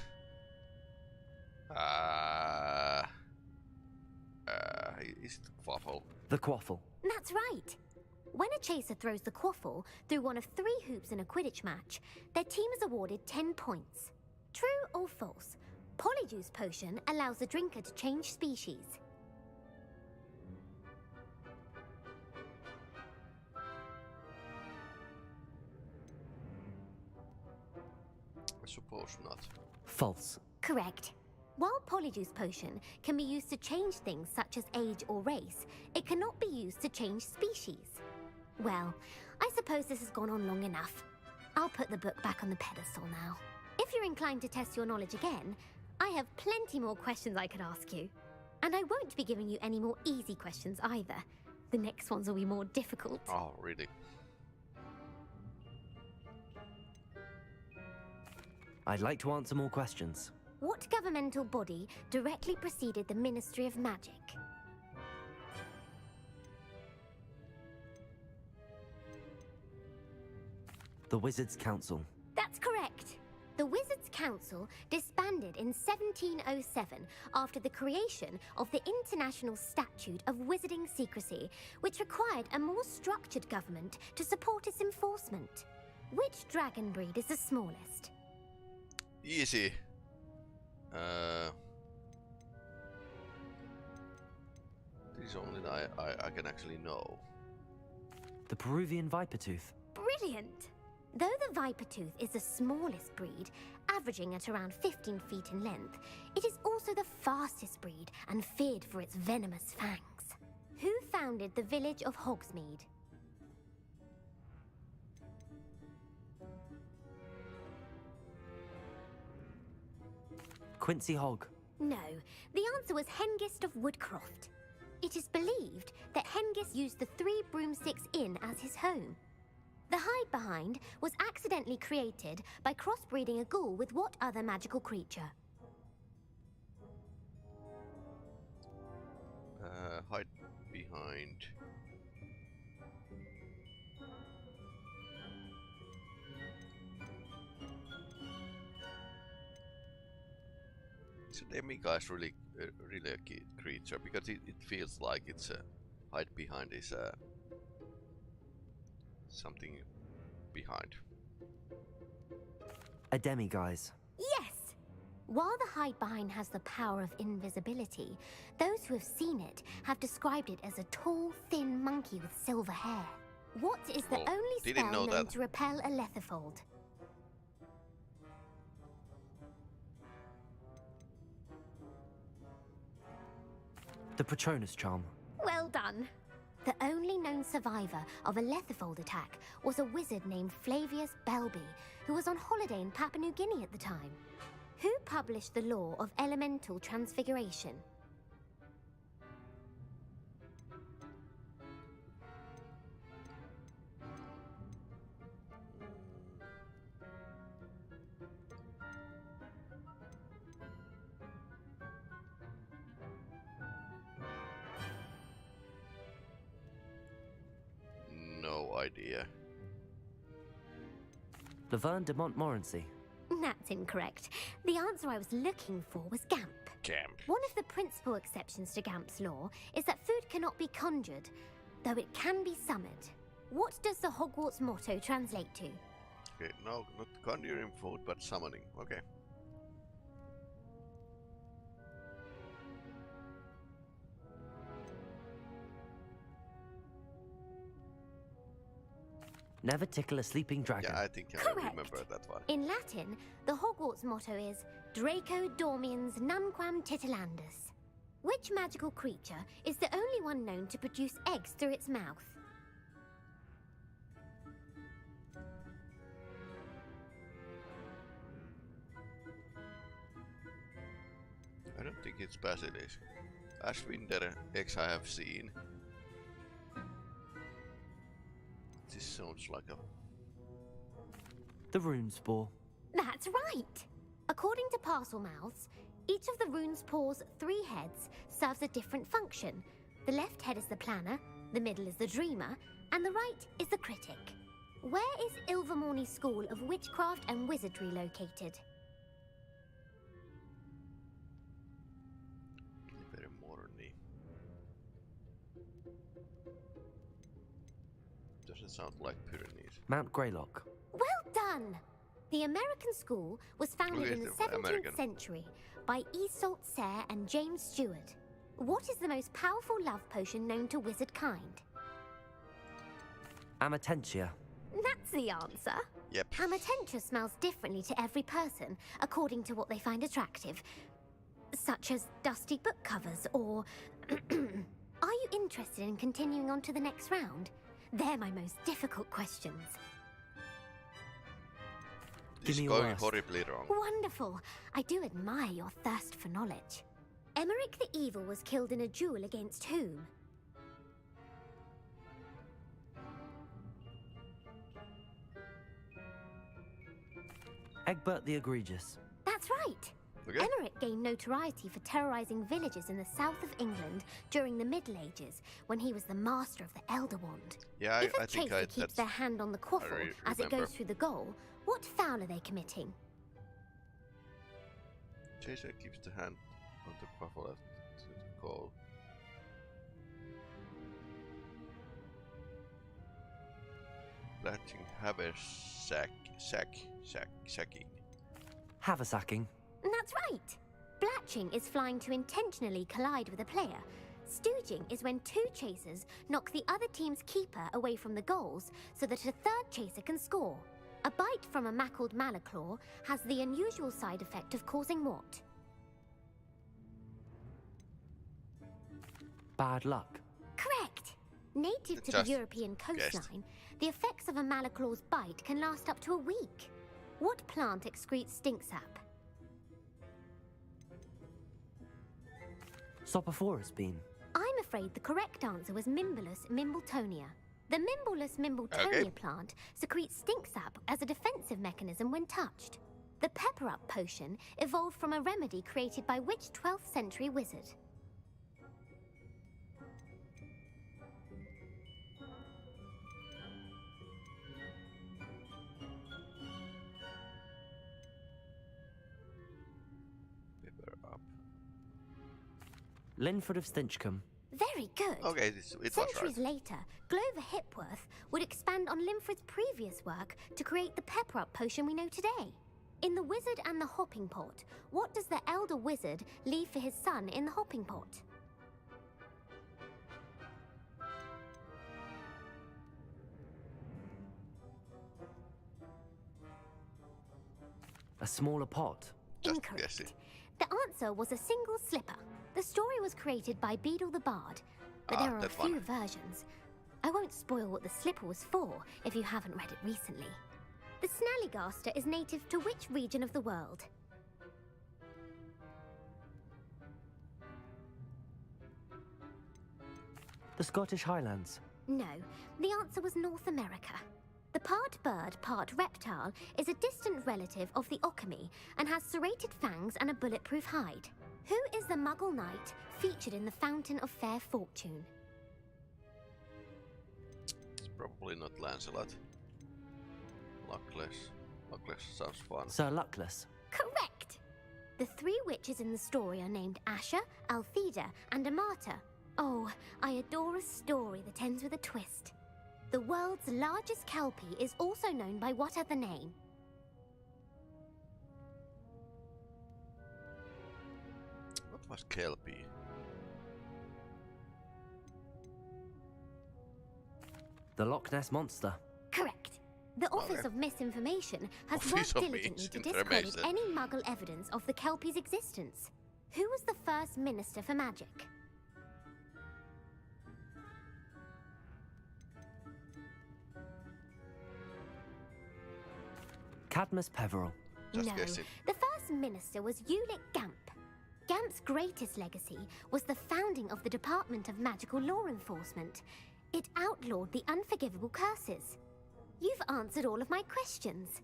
Is it Quaffle?
The Quaffle.
That's right. When a chaser throws the quaffle through one of 3 hoops in a Quidditch match, their team is awarded 10 points. True or false? Polyjuice Potion allows the drinker to change species.
I suppose not.
False.
Correct. While Polyjuice Potion can be used to change things such as age or race, it cannot be used to change species. Well, I suppose this has gone on long enough. I'll put the book back on the pedestal now. If you're inclined to test your knowledge again, I have plenty more questions I could ask you. And I won't be giving you any more easy questions either. The next ones will be more difficult.
Oh, really?
I'd like to answer more questions.
What governmental body directly preceded the Ministry of Magic?
The Wizards' Council.
That's correct. The Wizards' Council disbanded in 1707 after the creation of the International Statute of Wizarding Secrecy, which required a more structured government to support its enforcement. Which dragon breed is the smallest?
Easy. This is only I can actually know.
The Peruvian Vipertooth.
Brilliant! Though the Vipertooth is the smallest breed, averaging at around 15 feet in length, it is also the fastest breed and feared for its venomous fangs. Who founded the village of Hogsmeade?
Quincy Hogg.
No, the answer was Hengist of Woodcroft. It is believed that Hengist used the 3 Broomsticks Inn as his home. The hide-behind was accidentally created by crossbreeding a ghoul with what other magical creature?
Hide behind. So Demiguy's really a key creature because it feels like it's hide behind is something behind.
A demiguise.
Yes! While the hide-behind has the power of invisibility, those who have seen it have described it as a tall, thin monkey with silver hair. What is the only spell known to repel a letherfold?
The Patronus Charm.
Well done. The only known survivor of a letherfold attack was a wizard named Flavius Belby, who was on holiday in Papua New Guinea at the time. Who published the law of elemental transfiguration?
idea.
Laverne de Montmorency.
That's incorrect. The answer I was looking for was Gamp.
Gamp.
One of the principal exceptions to Gamp's law is that food cannot be conjured, though it can be summoned. What does the Hogwarts motto translate to?
Okay, no, not conjuring food, but summoning. Okay.
Never tickle a sleeping dragon.
Yeah, I think I
Correct.
remember that one.
In Latin, the Hogwarts motto is Draco dormiens nunquam titilandus. Which magical creature is the only one known to produce eggs through its mouth?
I don't think it's Basilisk. Ashwinder X I have seen. This sounds like a...
The rune spore.
That's right! According to Parcel Mouths, each of the rune spore's 3 heads serves a different function. The left head is the planner, the middle is the dreamer, and the right is the critic. Where is Ilvermorny School of Witchcraft and Wizardry located?
Ilvermorny. Doesn't sound like Pyrenees.
Mount Greylock.
Well done! The American school was founded
Okay,
in the
the
17th
American.
century by Iseult Sayre and James Stewart. What is the most powerful love potion known to wizard kind?
Amatentia.
That's the answer.
Yep.
Amatentia smells differently to every person, according to what they find attractive, such as dusty book covers or... Are you interested in continuing on to the next round? They're my most difficult questions.
This is going horribly wrong.
Wonderful. I do admire your thirst for knowledge. Emmerich the Evil was killed in a duel against whom?
Egbert the Egregious.
That's right.
Okay.
Emmerich gained notoriety for terrorizing villages in the south of England during the Middle Ages, when he was the master of the Elder Wand.
Yeah,
If a
I think
chaser keeps their hand on the quaffle as it
remember.
goes through the goal, what foul are they committing?
Jason keeps the hand on the quaffle to the goal. Blatching sacking.
Haversacking.
That's right. Blatching is flying to intentionally collide with a player. Stooging is when 2 chasers knock the other team's keeper away from the goals so that a 3rd chaser can score. A bite from a mackled malaclaw has the unusual side effect of causing what?
Bad luck.
Correct. Native to
Just
the European
guessed.
coastline, the effects of a malaclaw's bite can last up to a week. What plant excretes stink sap?
Sopophorus bean.
I'm afraid the correct answer was Mimbulus mimbletonia. The Mimbulus mimbletonia
Okay.
plant secretes stink sap as a defensive mechanism when touched. The pepper-up potion evolved from a remedy created by which 12th century wizard?
Pepper up.
Linford of Stinchcombe.
Very good.
Okay, it was right.
Centuries later, Glover Hipworth would expand on Linford's previous work to create the pepper-up potion we know today. In The Wizard and the Hopping Pot, what does the elder wizard leave for his son in the hopping pot?
A smaller pot.
Incorrect.
Guessing.
The answer was a single slipper. The story was created by Beadle the Bard, but there are a
that
few
one.
versions. I won't spoil what the slipper was for if you haven't read it recently. The Snallygaster is native to which region of the world?
The Scottish Highlands.
No, the answer was North America. The part bird, part reptile is a distant relative of the Occamy and has serrated fangs and a bulletproof hide. Who is the Muggle knight featured in the Fountain of Fair Fortune?
It's Probably not Lancelot. Luckless. Luckless sounds fun.
Sir Luckless.
Correct! The 3 witches in the story are named Asha, Altheda, and Amata. Oh, I adore a story that ends with a twist. The world's largest kelpie is also known by what other name?
What was Kelpie?
The Loch Ness Monster.
Correct. The Office of Misinformation has
Office
worked
of
diligently to discredit
Misinformation.
any Muggle evidence of the Kelpie's existence. Who was the first Minister for Magic?
Cadmus Peveril.
No, the first minister was Ulick Gamp. Gamp's greatest legacy was the founding of the Department of Magical Law Enforcement. It outlawed the unforgivable curses. You've answered all of my questions.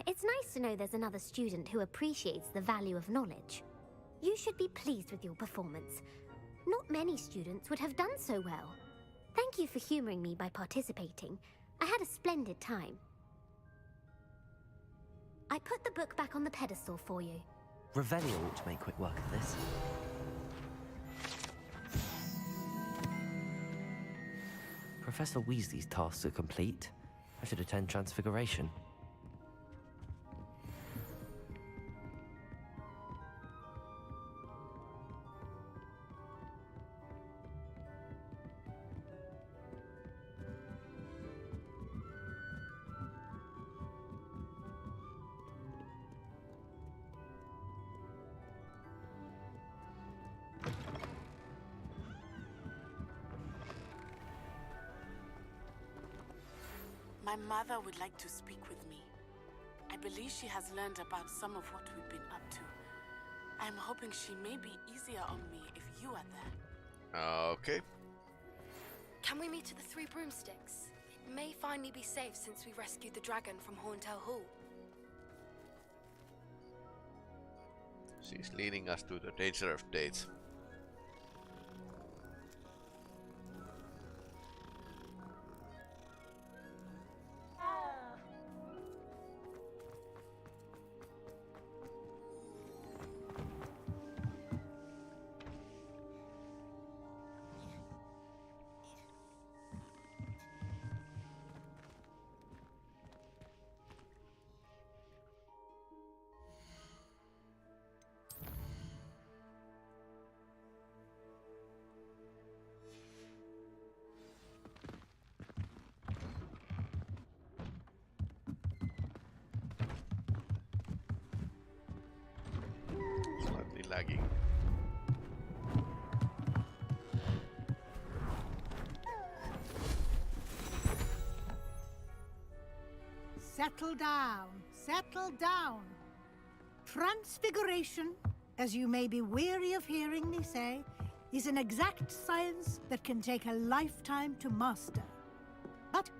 It's nice to know there's another student who appreciates the value of knowledge. You should be pleased with your performance. Not many students would have done so well. Thank you for humoring me by participating. I had a splendid time. I put the book back on the pedestal for you.
Revelio ought to make quick work of this. Professor Weasley's tasks are complete. I should attend Transfiguration.
My mother would like to speak with me. I believe she has learned about some of what we've been up to. I'm hoping she may be easier on me if you are there.
Okay.
Can we meet at the Three Broomsticks? It may finally be safe since we rescued the dragon from Horntail Hall.
She's leading us to the danger of dates. Slightly lagging.
Settle down, settle down. Transfiguration, as you may be weary of hearing me say, is an exact science that can take a lifetime to master. But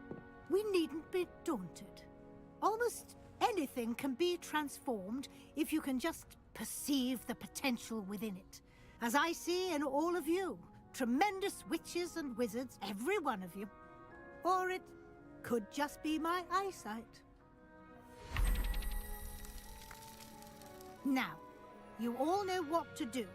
we needn't be daunted. Almost anything can be transformed if you can just perceive the potential within it. As I see in all of you, tremendous witches and wizards, every one of you. Or it could just be my eyesight. Now, you all know what to do.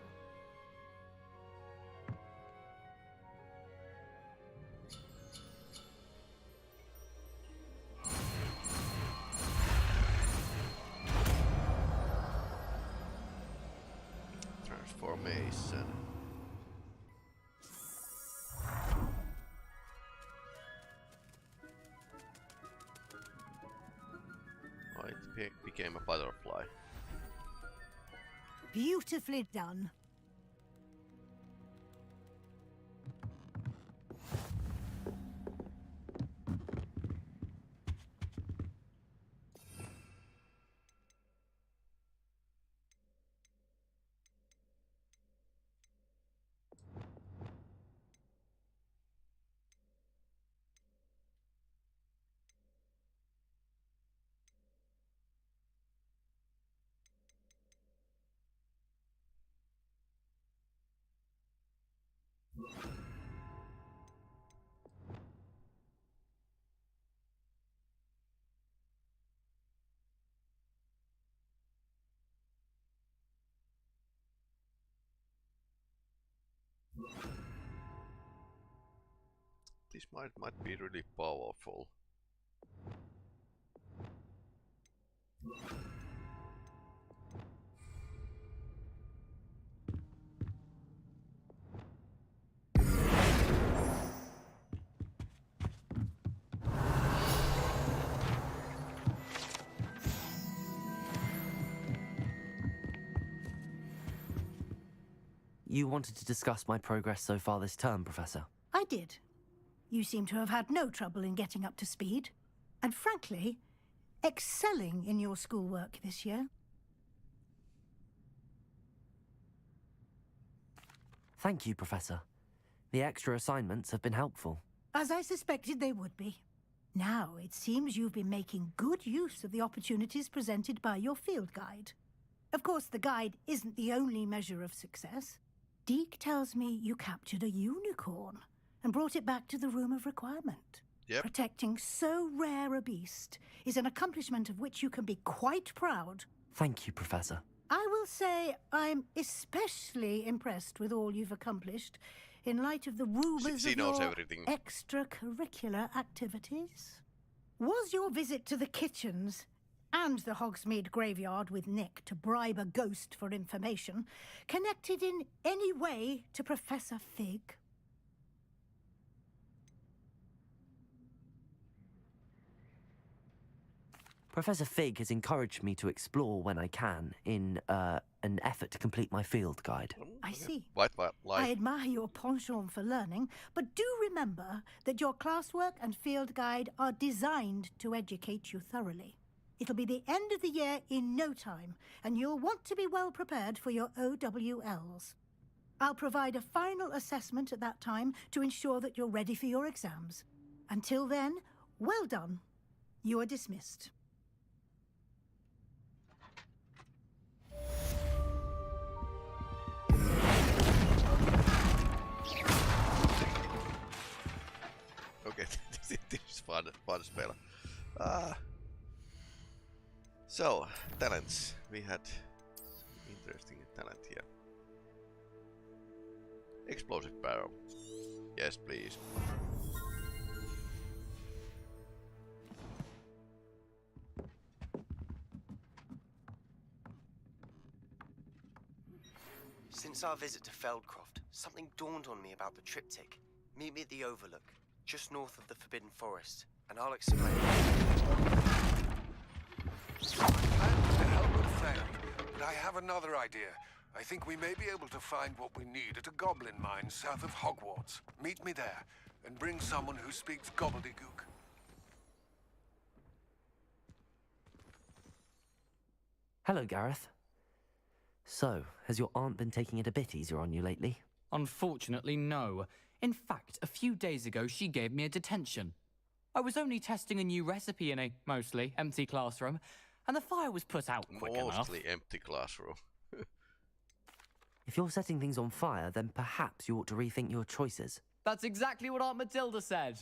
Transformation. Oh, it became a butterfly.
Beautifully done.
this might be really powerful.
You wanted to discuss my progress so far this term, Professor?
I did. You seem to have had no trouble in getting up to speed, and frankly, excelling in your schoolwork this year.
Thank you, Professor. The extra assignments have been helpful.
As I suspected they would be. Now, it seems you've been making good use of the opportunities presented by your field guide. Of course, the guide isn't the only measure of success. Deke tells me you captured a unicorn and brought it back to the Room of Requirement.
Yep.
Protecting so rare a beast is an accomplishment of which you can be quite proud.
Thank you, Professor.
I will say I'm especially impressed with all you've accomplished in light of the rumours
She
of
knows
your
everything.
extracurricular activities. Was your visit to the kitchens and the Hogsmeade graveyard with Nick to bribe a ghost for information connected in any way to Professor Fig?
Professor Fig has encouraged me to explore when I can in an effort to complete my field guide.
I see.
Like.
I admire your penchant for learning, but do remember that your classwork and field guide are designed to educate you thoroughly. It'll be the end of the year in no time, and you'll want to be well prepared for your OWLs. I'll provide a final assessment at that time to ensure that you're ready for your exams. Until then, well done. You are dismissed.
Okay, this is fun spell. So, talents. We had some interesting talent here. Explosive barrel. Yes, please.
Since our visit to Feldcroft, something dawned on me about the triptych. Meet me at the Overlook, just north of the Forbidden Forest, and I'll explain.
And to help with failed, but I have another idea. I think we may be able to find what we need at a goblin mine south of Hogwarts. Meet me there, and bring someone who speaks gobbledygook.
Hello, Gareth. So, has your aunt been taking it a bit easier on you lately?
Unfortunately, no. In fact, a few days ago, she gave me a detention. I was only testing a new recipe in a mostly empty classroom, and the fire was put out quick enough.
Mostly empty classroom.
If you're setting things on fire, then perhaps you ought to rethink your choices.
That's exactly what Aunt Matilda said.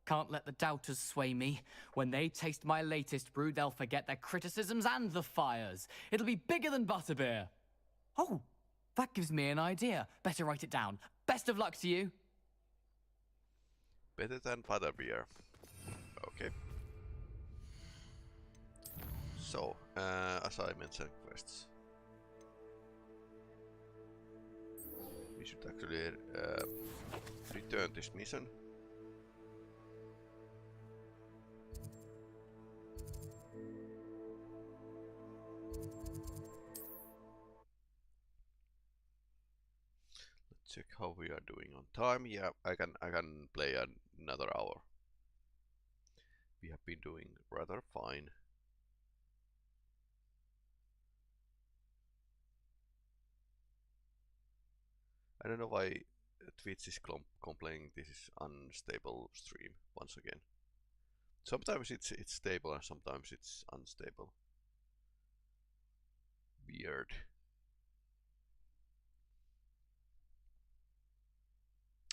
Can't let the doubters sway me. When they taste my latest brew, they'll forget their criticisms and the fires. It'll be bigger than butterbeer. Oh, that gives me an idea. Better write it down. Best of luck to you.
Better than butterbeer. Okay. So, assignments and quests. We should actually return this mission. Let's check how we are doing on time. Yeah, I can play another hour. We have been doing rather fine. I don't know why Twitch is complaining this is unstable stream once again. Sometimes it's stable and sometimes it's unstable. Weird.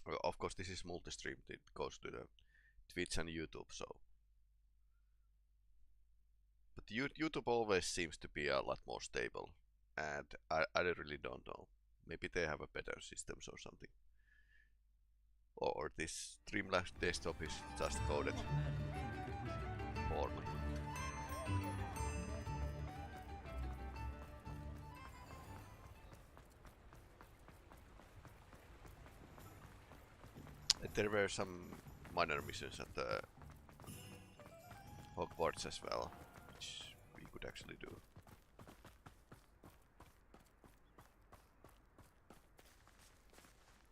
Well, of course this is multi-streamed, it goes to the Twitch and YouTube, so. But YouTube always seems to be a lot more stable, and I really don't know. Maybe they have a better systems or something. Or this Dreamlabs desktop is just coded poorly. And there were some minor missions at the Hogwarts as well, which we could actually do.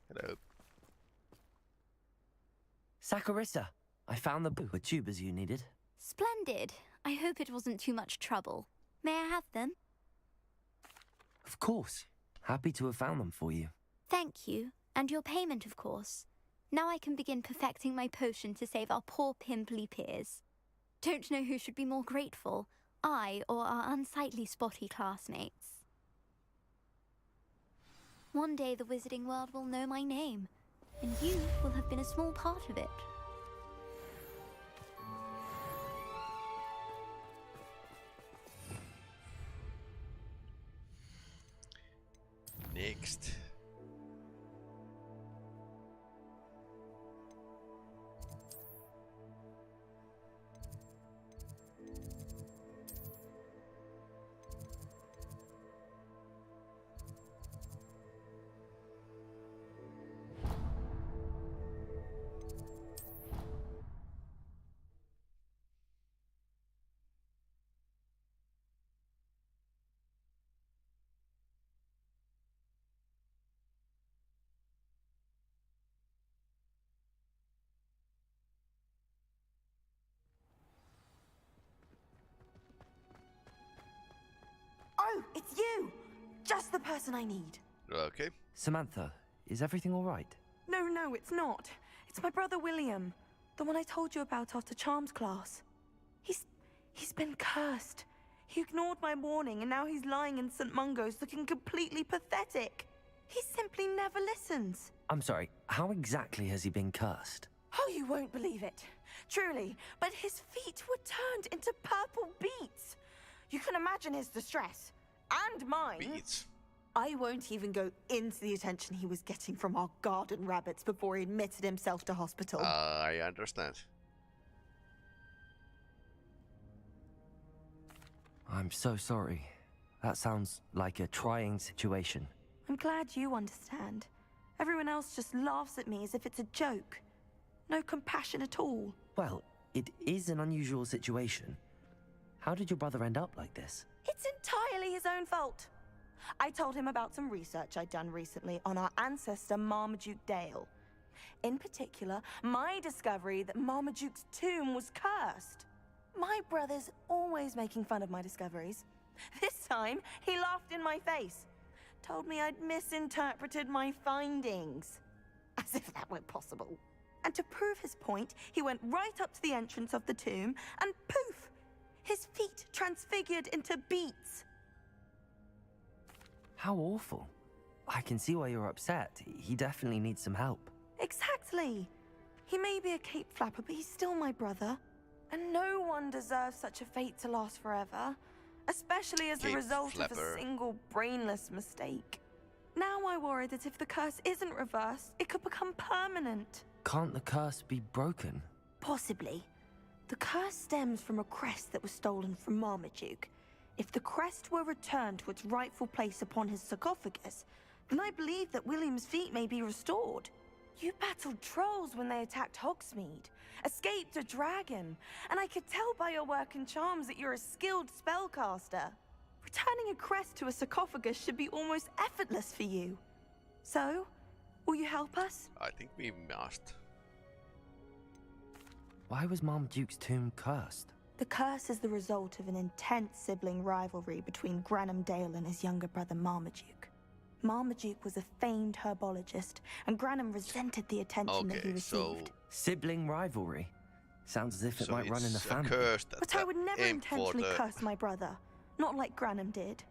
Hello.
Saccharissa, I found the tubers you needed.
Splendid. I hope it wasn't too much trouble. May I have them?
Of course. Happy to have found them for you.
Thank you. And your payment, of course. Now I can begin perfecting my potion to save our poor pimply peers. Don't know who should be more grateful, I or our unsightly spotty classmates. One day the wizarding world will know my name, and you will have been a small part of it.
Next.
Oh, it's you! Just the person I need.
Okay.
Samantha, is everything all right?
No, it's not. It's my brother William. The one I told you about after Charms class. He's been cursed. He ignored my warning and now he's lying in St. Mungo's looking completely pathetic. He simply never listens.
I'm sorry, how exactly has he been cursed?
Oh, you won't believe it. Truly, but his feet were turned into purple beets. You can imagine his distress. And mine.
Beets.
I won't even go into the attention he was getting from our garden rabbits before he admitted himself to hospital.
I understand.
I'm so sorry. That sounds like a trying situation.
I'm glad you understand. Everyone else just laughs at me as if it's a joke. No compassion at all.
Well, it is an unusual situation. How did your brother end up like this?
It's entirely his own fault. I told him about some research I'd done recently on our ancestor Marmaduke Dale. In particular, my discovery that Marmaduke's tomb was cursed. My brother's always making fun of my discoveries. This time, he laughed in my face. Told me I'd misinterpreted my findings. As if that were possible. And to prove his point, he went right up to the entrance of the tomb and poof! His feet transfigured into beets.
How awful. I can see why you're upset. He definitely needs some help.
Exactly. He may be a cape flapper, but he's still my brother. And no one deserves such a fate to last forever. Especially as a result of a single brainless mistake. Now I worry that if the curse isn't reversed, it could become permanent.
Can't the curse be broken?
Possibly. The curse stems from a crest that was stolen from Marmaduke. If the crest were returned to its rightful place upon his sarcophagus, then I believe that William's feet may be restored. You battled trolls when they attacked Hogsmeade, escaped a dragon, and I could tell by your work and charms that you're a skilled spellcaster. Returning a crest to a sarcophagus should be almost effortless for you. So, will you help us?
I think we must.
Why was Marmaduke's tomb cursed?
The curse is the result of an intense sibling rivalry between Granham Dale and his younger brother Marmaduke. Marmaduke was a famed herbologist, and Granham resented the attention that he received.
Sibling rivalry? Sounds as if it might run in the family.
But I would never intentionally curse my brother, not like Granham did.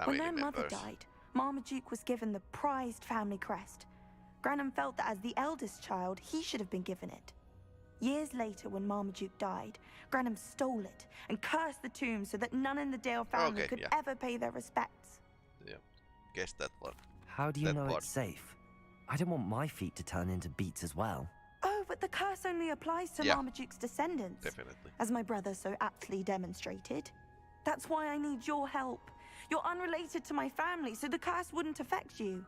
When their mother died, Marmaduke was given the prized family crest. Granham felt that as the eldest child, he should have been given it. Years later, when Marmaduke died, Granham stole it and cursed the tomb so that none in the Dale family could ever pay their respects.
Yeah, guess that one.
How do you know it's safe? I don't want my feet to turn into beets as well.
Oh, but the curse only applies to
Yeah.
Marmaduke's descendants.
Definitely.
As my brother so aptly demonstrated. That's why I need your help. You're unrelated to my family, so the curse wouldn't affect you.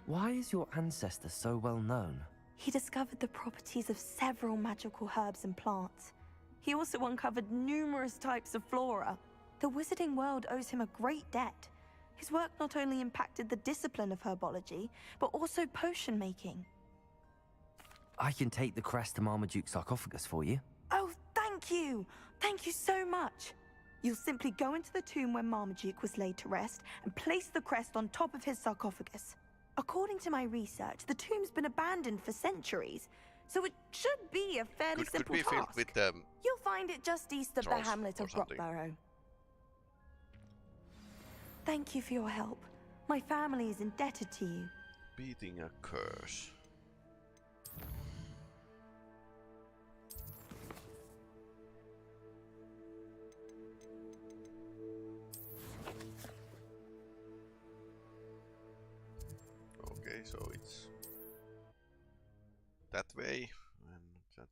Why is your ancestor so well known?
He discovered the properties of several magical herbs and plants. He also uncovered numerous types of flora. The wizarding world owes him a great debt. His work not only impacted the discipline of herbology, but also potion making.
I can take the crest to Marmaduke's sarcophagus for you.
Oh, thank you! Thank you so much! You'll simply go into the tomb where Marmaduke was laid to rest and place the crest on top of his sarcophagus. According to my research, the tomb's been abandoned for centuries, so it should be a fairly
Could
simple
be filled
task.
with
You'll find it just east of the
trolls
hamlet
or
of
something.
Brockborough. Thank you for your help. My family is indebted to you.
beating a curse. Okay, so it's that way, and that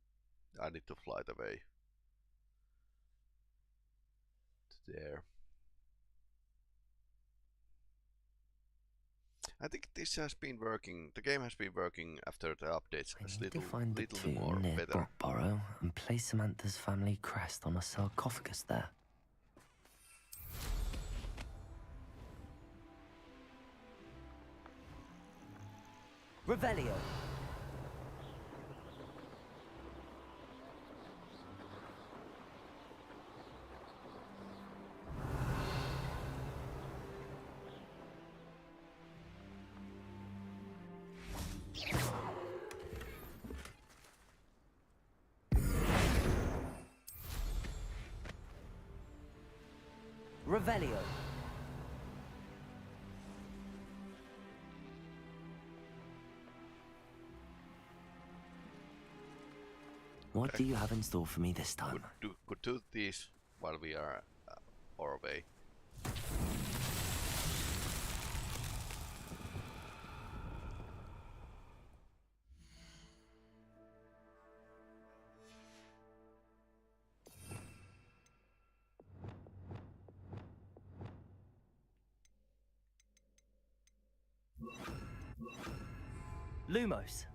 I need to fly the way to there. I think this has been working. The game has been working after the updates.
I
As
need to
little,
find the
little
tomb
more
near
better.
Brockborough and place Samantha's family crest on a sarcophagus there.
Revelio. Revelio.
What do you have in store for me this time?
Could do this while we are our way.
Lumos.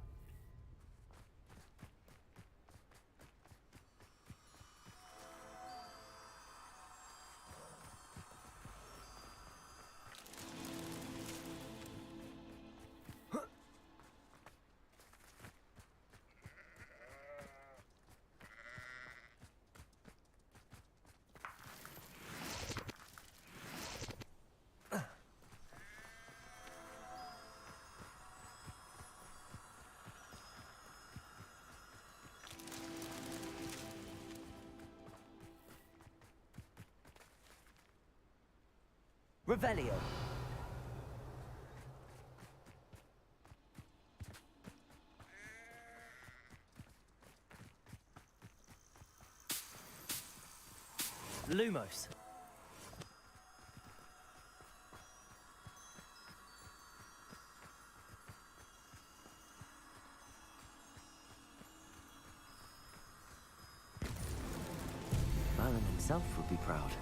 Revelio. Lumos.
Merlin himself would be proud.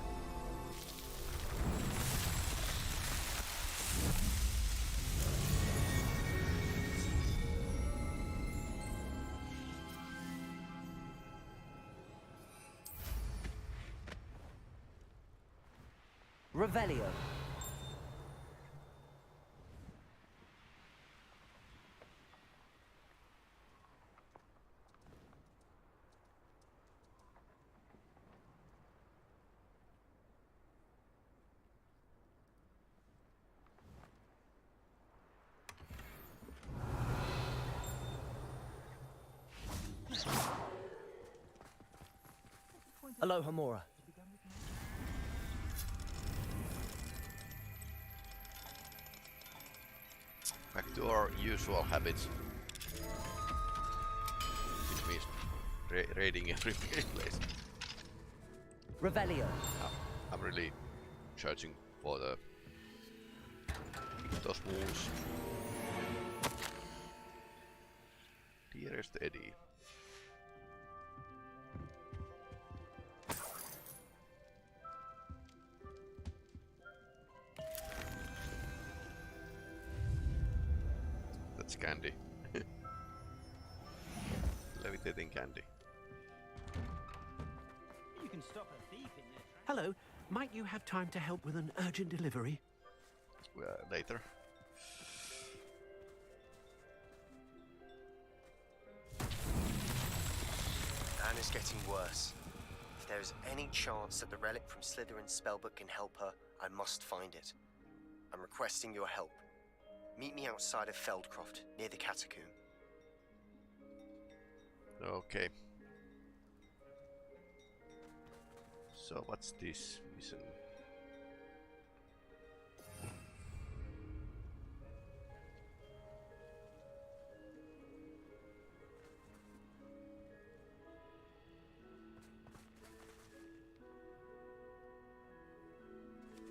Revelio. Aloha Mora.
Back to our usual habits, which means raiding every place.
Revelio.
I'm really searching for the those moves. Nearest Eddie. That's candy. Levitating candy.
You can stop a thief in there. Hello, might you have time to help with an urgent delivery?
Later.
Anna's getting worse. If there is any chance that the relic from Slytherin's spellbook can help her, I must find it. I'm requesting your help. Meet me outside of Feldcroft, near the catacomb.
Okay. So what's this mission?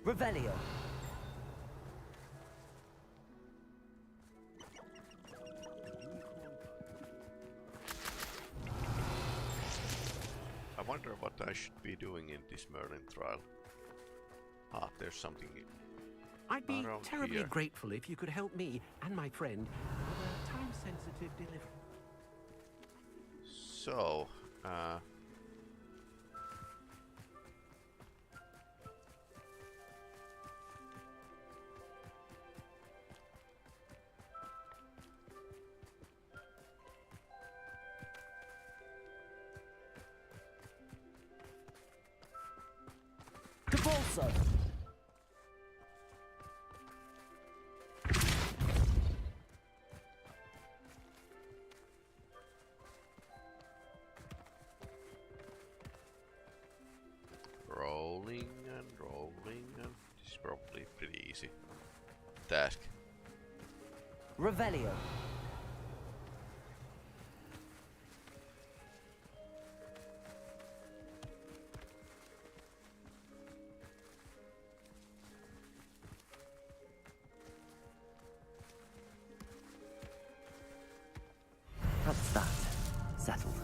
Revelio.
I wonder what I should be doing in this Merlin trial. Ah, there's something
I'd be
around
terribly
here.
grateful if you could help me and my friend with a time-sensitive delivery.
So,
Cabolso.
rolling and rolling, and this is probably pretty easy task.
Revelio.
That's that. Settled.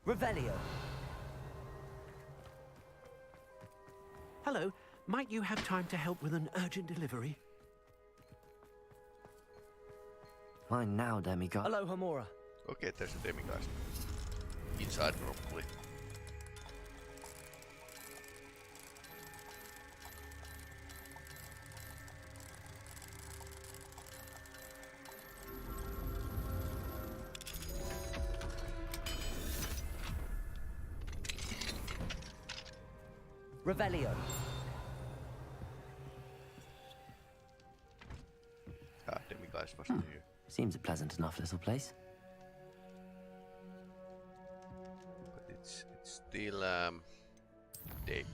Revelio.
Hello, might you have time to help with an urgent delivery?
Mine now, demigod.
Hello, Hamora.
Okay, there's a demigod. Inside probably.
Revelio.
Ah, demigod wasn't here.
Seems a pleasant enough little place.
But it's still day.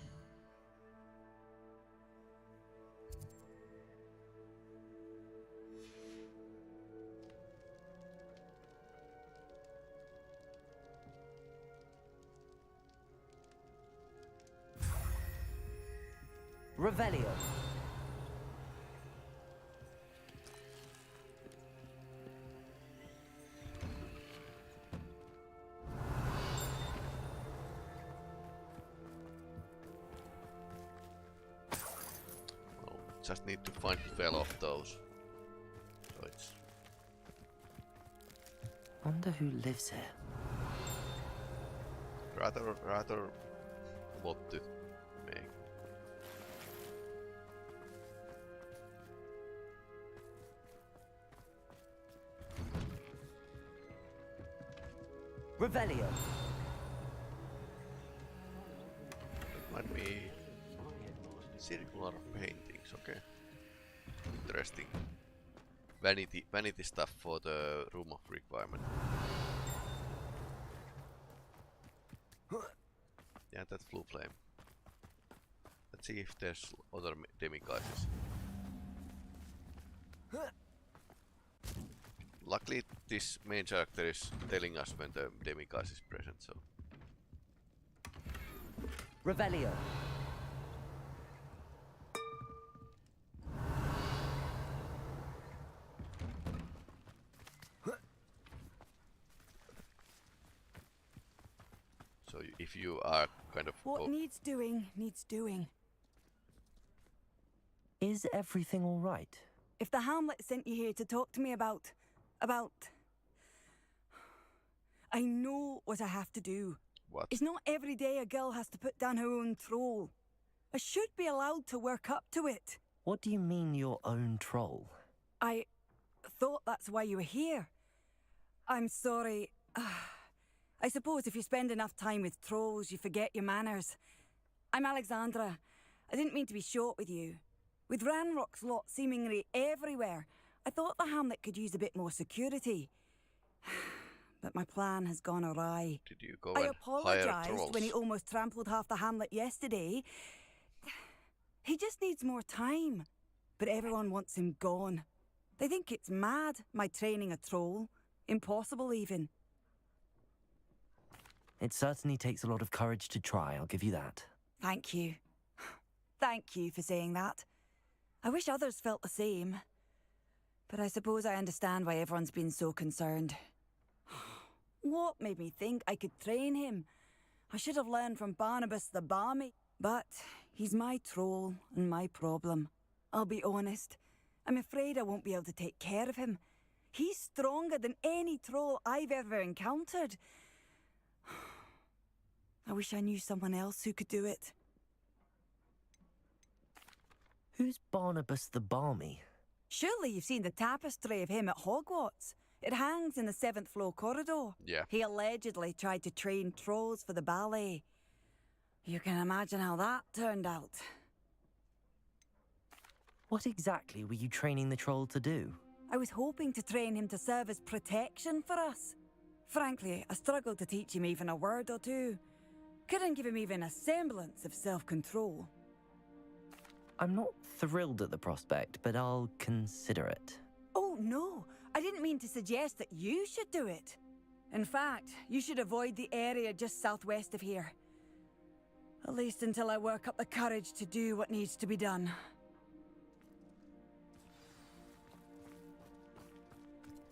Revelio.
Well, just need to find 12 of those. So it's
Wonder who lives here.
rather what to make.
Revelio.
It might be circular paintings, okay. Interesting. Vanity stuff for the room of requirement. Yeah, that blue flame. Let's see if there's other demigods. Luck basically this main character is telling us when the demiguise is present, so.
Revelio.
So if you are kind of...
What needs doing, needs doing.
Is everything all right?
If the Hamlet sent you here to talk to me about... I know what I have to do.
What?
It's not every day a girl has to put down her own troll. I should be allowed to work up to it.
What do you mean your own troll?
I thought that's why you were here. I'm sorry. I suppose if you spend enough time with trolls, you forget your manners. I'm Alexandra. I didn't mean to be short with you. With Ranrock's lot seemingly everywhere, I thought the Hamlet could use a bit more security. But my plan has gone awry.
Did you go
I
and hire
apologised
trolls?
when he almost trampled half the Hamlet yesterday. He just needs more time. But everyone wants him gone. They think it's mad, my training a troll. Impossible, even.
It certainly takes a lot of courage to try, I'll give you that.
Thank you. Thank you for saying that. I wish others felt the same. But I suppose I understand why everyone's been so concerned. What made me think I could train him? I should have learned from Barnabas the Barmy. But he's my troll and my problem. I'll be honest. I'm afraid I won't be able to take care of him. He's stronger than any troll I've ever encountered. I wish I knew someone else who could do it.
Who's Barnabas the Barmy?
Surely you've seen the tapestry of him at Hogwarts. It hangs in the 7th floor corridor.
Yeah.
He allegedly tried to train trolls for the ballet. You can imagine how that turned out.
What exactly were you training the troll to do?
I was hoping to train him to serve as protection for us. Frankly, I struggled to teach him even a word or two. Couldn't give him even a semblance of self-control.
I'm not thrilled at the prospect, but I'll consider it.
Oh, no. I didn't mean to suggest that you should do it. In fact, you should avoid the area just southwest of here. At least until I work up the courage to do what needs to be done.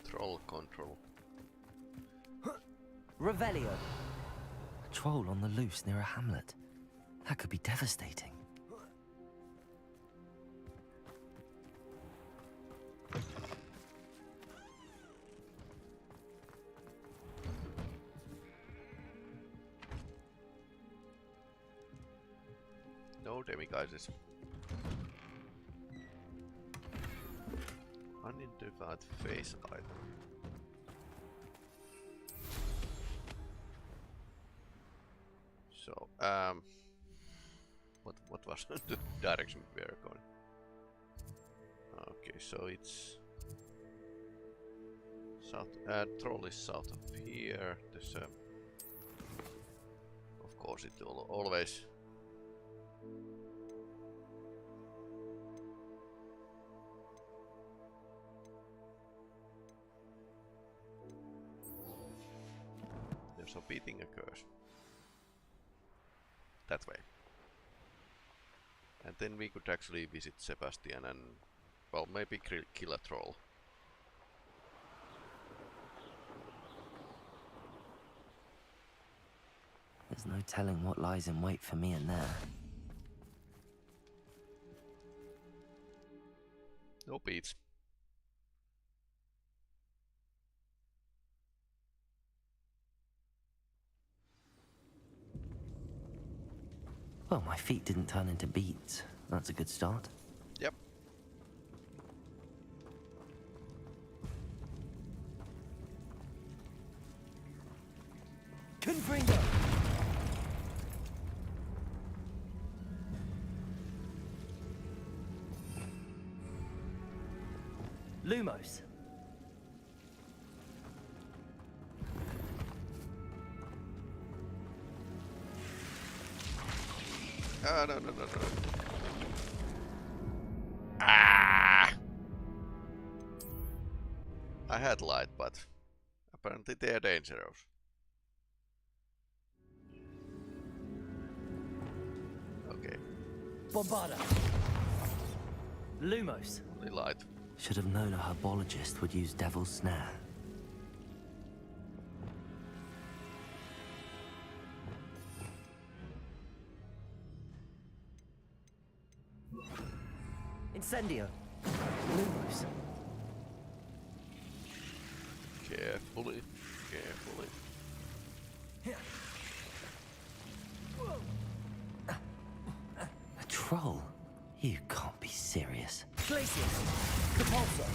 Troll control.
Revelio.
A troll on the loose near a hamlet. That could be devastating.
No demiguises. Unidentified face item. So, what was the direction we are going? Okay, so it's south. Troll is south of here. There's of course, it always. There's a beating occurs. That way. And then we could actually visit Sebastian and, well, maybe kill a troll.
There's no telling what lies in wait for me in there.
No beats.
Well, my feet didn't turn into beats. That's a good start.
Yep.
Confringo. Lumos.
No. Ah! I headlight, but apparently they are dangerous. Okay.
Bombarda. Lumos.
Only light.
Should have known a herbologist would use Devil's Snare.
Incendio. Lumos.
Carefully, carefully.
A troll? You can't be serious.
Glacius. Capulso.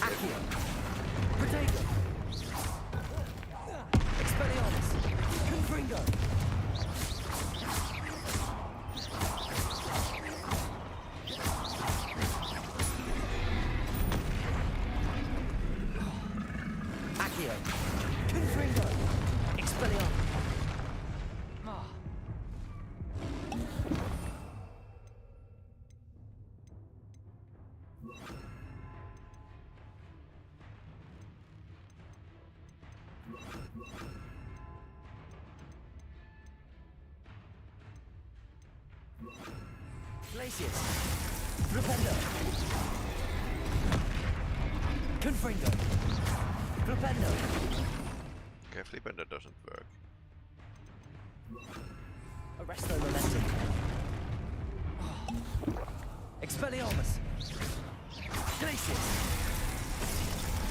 Accio. Protego. Expelliarmus. Confringo. Accio. Confringo. Expelliarmus. Glacius. Flipendo. Confringo. Flipendo.
Okay, Flipendo doesn't work.
Arresto momentum. Expelliarmus. Glacius.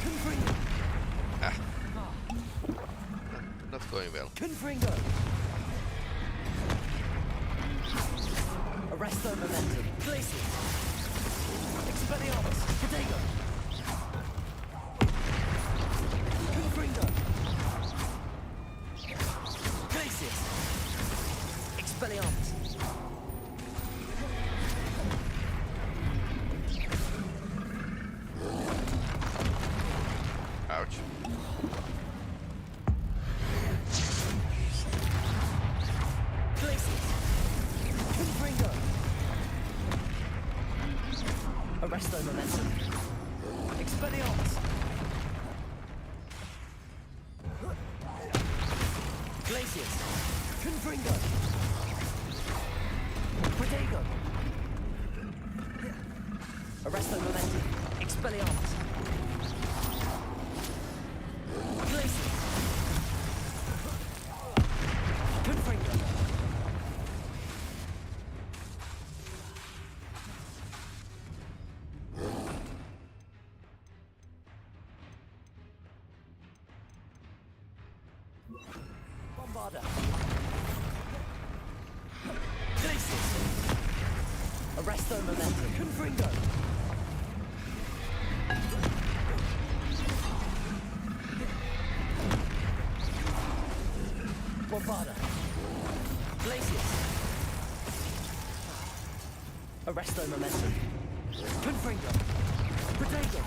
Confringo.
Not going well.
Confringo. Arresto momentum. Glacius. Expelliarmus. Protego. Confringo. Glacius. Expelliarmus.
Ouch.
Glacius. Confringo. Arresto momentum. Expelliarmus. Glacius. Confringo. Protego. Arresto momentum. Expelliarmus. Glacius. Confringo. Bombarda. Glacius. Arresto momentum. Confringo. Bombarda. Glacius. Arresto momentum. Confringo. Protego.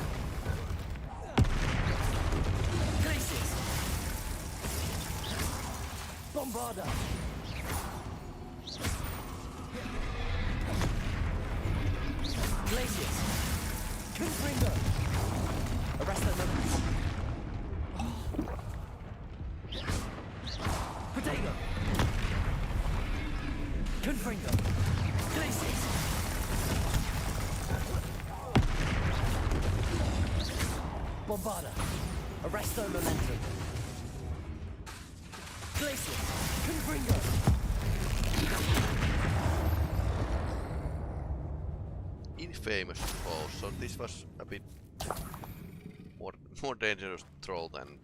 Glacius. Bombarda. Glacius. Confringo. Arresto momentum. Protego. Confringo. Glacius. Bombarda. Arresto momentum. Glacius. Confringo.
Infamous troll, so this was a bit more dangerous troll than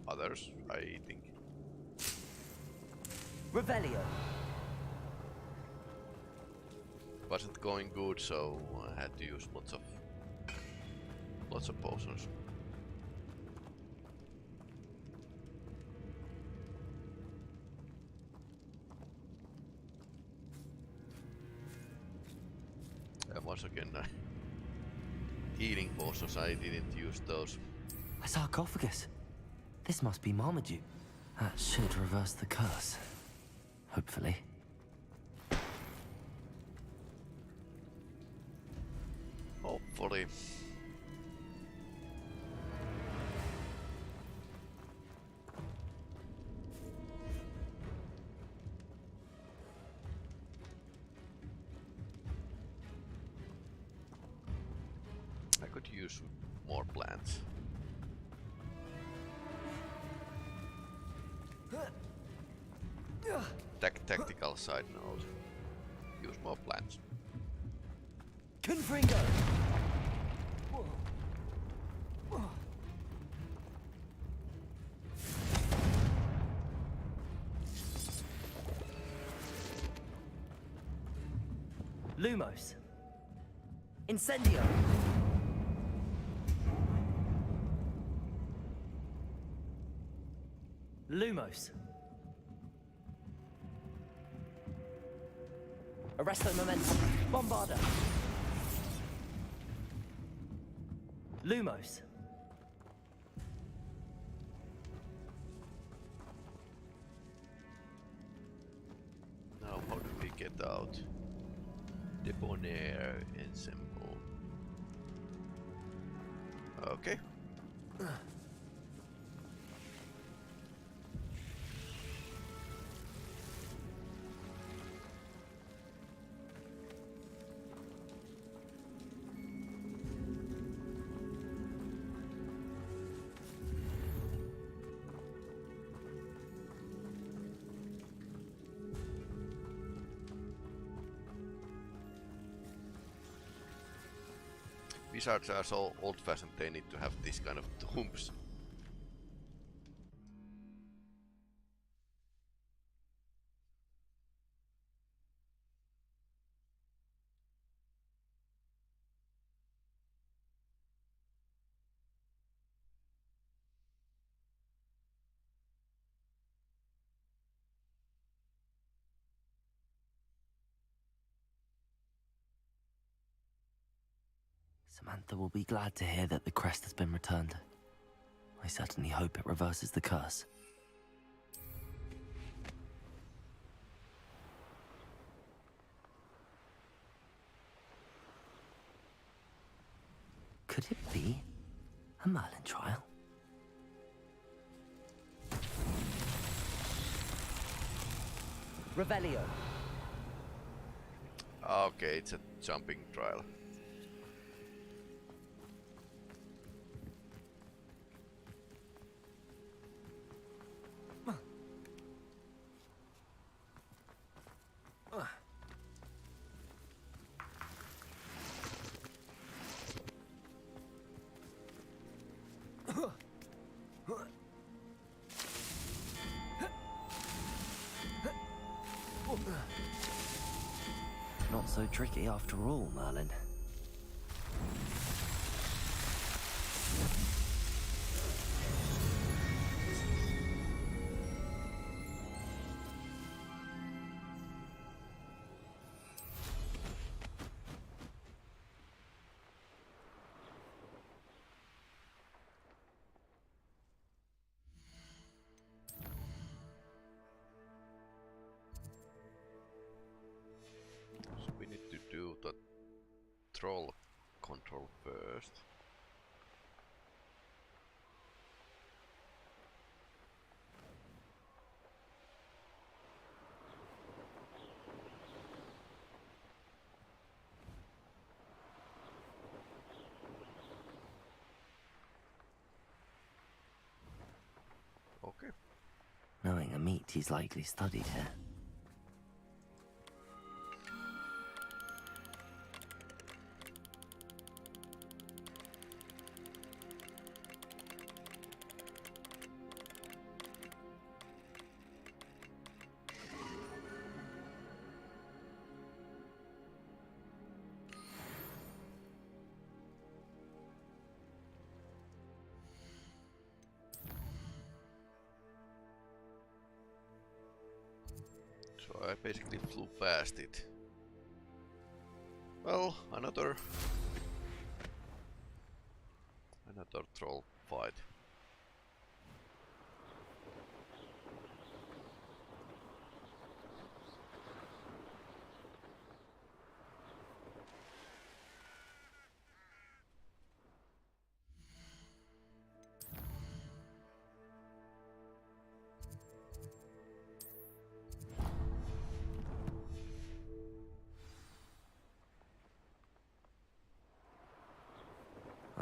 others, I think.
Revelio.
Wasn't going good, so I had to use lots of potions. And once again, healing potions, I didn't use those.
A sarcophagus. This must be Marmaduke. That should reverse the curse. Hopefully.
Hopefully. use more plants. Tactical side note. Use more plants.
Confringo! Lumos. Incendio. Lumos. Arresto momentum. Bombarda. Lumos.
Now how do we get out? Debonair ensemble. Okay. Wizards are so old-fashioned, they need to have this kind of tombs.
Samantha will be glad to hear that the crest has been returned. I certainly hope it reverses the curse. Could it be a Merlin trial?
Revelio.
Okay, it's a jumping trial.
Not so tricky after all, Merlin.
So we need to do the troll control first. Okay.
Knowing a meat he's likely studied here.
So I basically flew past it. Well, another troll fight.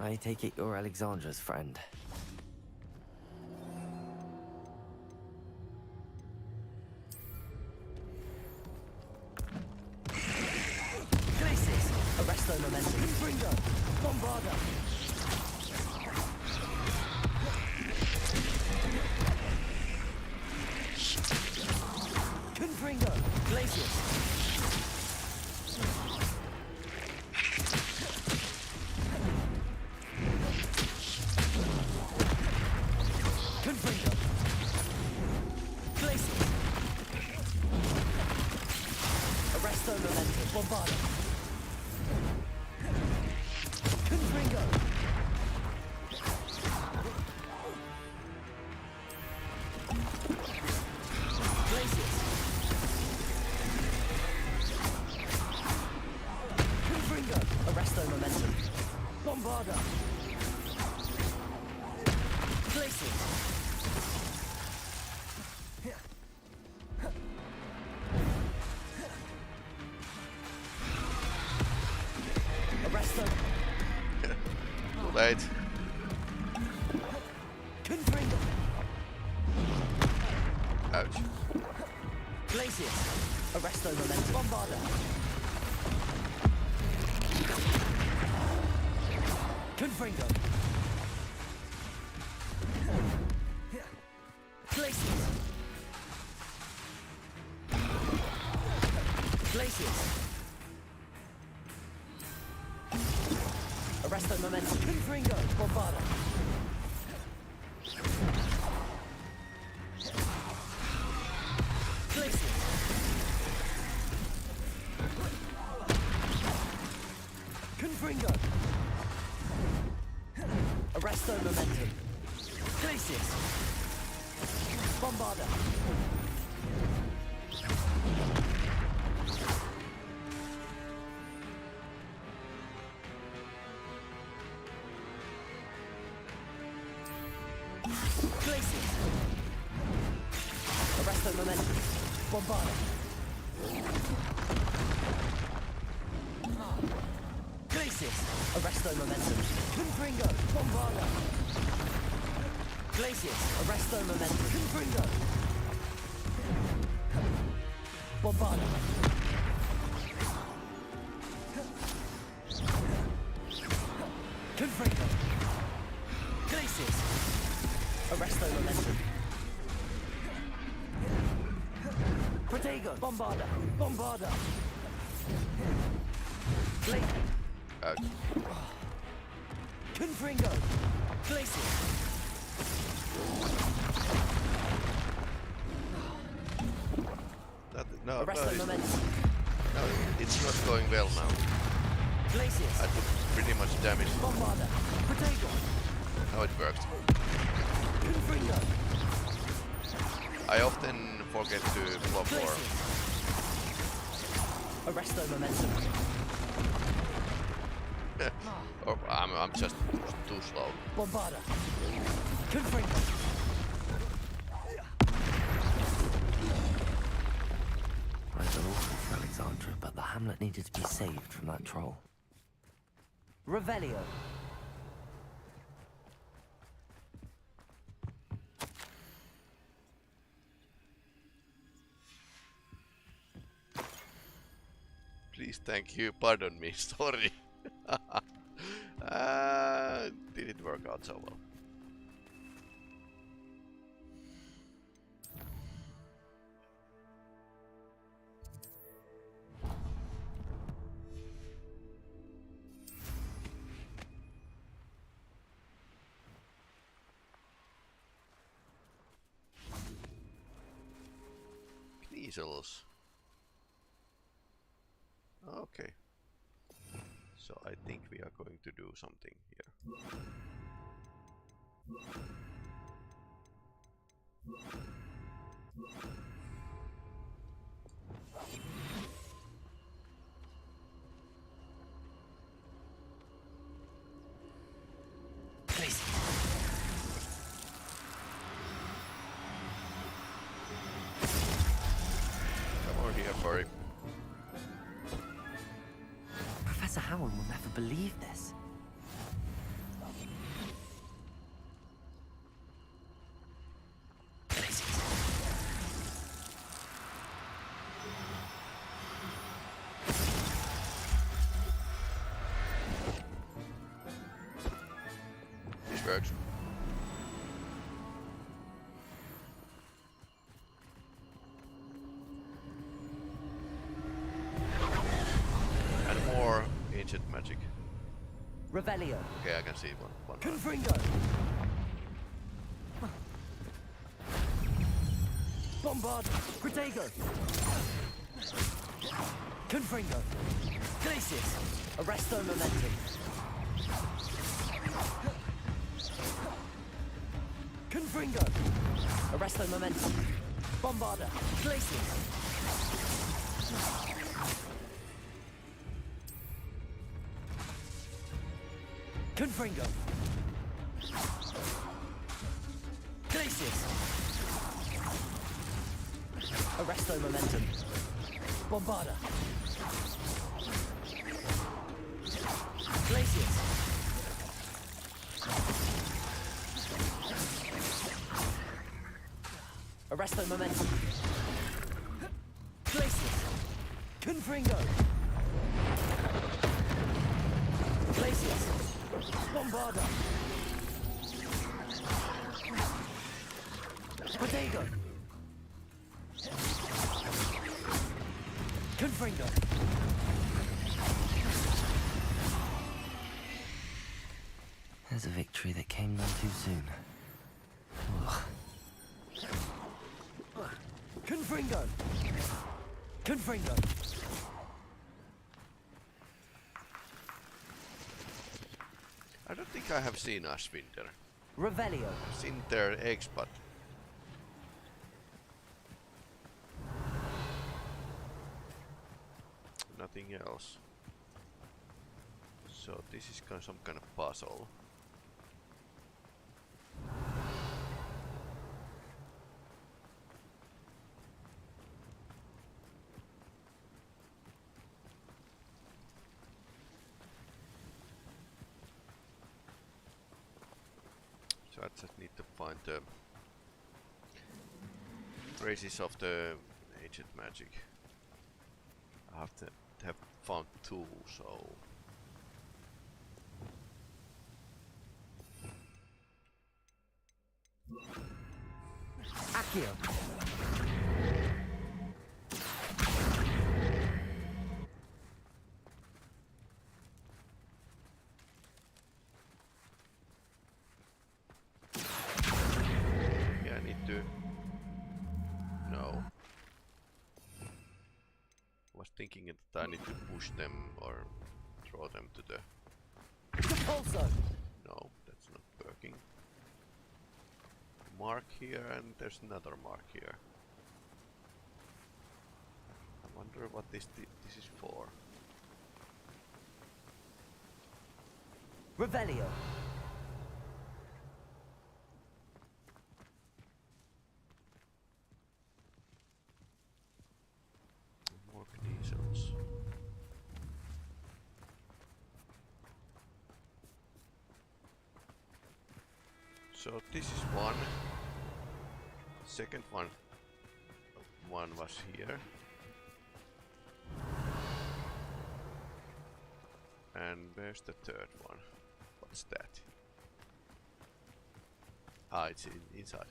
I take it you're Alexandra's friend.
Glacis! Arresto momentum. Confringo! Bombarda! Confringo! Glacius! Confringo! Glacius! Arresto momentum. Bombarda! Confringo! Glacius! Confringo! Arresto momentum. Bombarda! Glacius! Arresto!
Too late.
Confringo!
Ouch.
Glacius! Arresto momentum. Bombarda! Confringo! Glacius! Glacius! Arresto momentum. Confringo! Bombarda! Glacius! Confringo! Arresto momentum. Glacius! Bombarda! Glacius! Arresto momentum. Bombarda! Glacius! Arresto momentum. Confringo! Bombarda! Glacius! Arresto momentum. Confringo! Bombarda! Confringo! Glacius! Arresto momentum. Protego! Bombarda! Bombarda!
Ouch.
Confringo! Glacius!
No,
Arresto momentum.
no, it's not going well now.
Glacius!
I took pretty much damage.
Bombarda! Protego!
Now it worked.
Confringo!
I often forget to block more.
Arresto momentum.
Or I'm just too slow.
Bombarda! Confringo!
I feel awful for Alexandra, but the hamlet needed to be saved from that troll.
Revelio!
Please, thank you, pardon me, sorry. Didn't work out so well. Kniezels. Okay. So I think we are going to do something here.
Please.
Come on here, furry.
Professor Howard will never believe this.
works. And more ancient magic.
Revelio.
Okay, I can see one.
Confringo. Bombard. Protego. Confringo. Glacius. Arresto momentum. Confringo. Arresto momentum. Bombarda. Glacius. Confringo. Glacius. Arresto momentum. Bombarda. Glacius. Arresto momentum. Glacius. Confringo. Glacius. Bombarda. Protego. Confringo.
There's a victory that came none too soon. Ugh.
Confringo. Confringo.
I don't think I have seen Ashwinter.
Revelio.
I've seen their eggs, but nothing else. So this is kind of some kind of puzzle. So I just need to find the traces of the ancient magic. I have to have found two, so
Accio.
yeah, I need to. No. I was thinking that I need to push them or throw them to the.
Repulso.
No, that's not working. Mark here, and there's another mark here. I wonder what this is for.
Revelio.
More diesels. So this is one. Second one was here. And where's the third one? What's that? Ah, it's inside.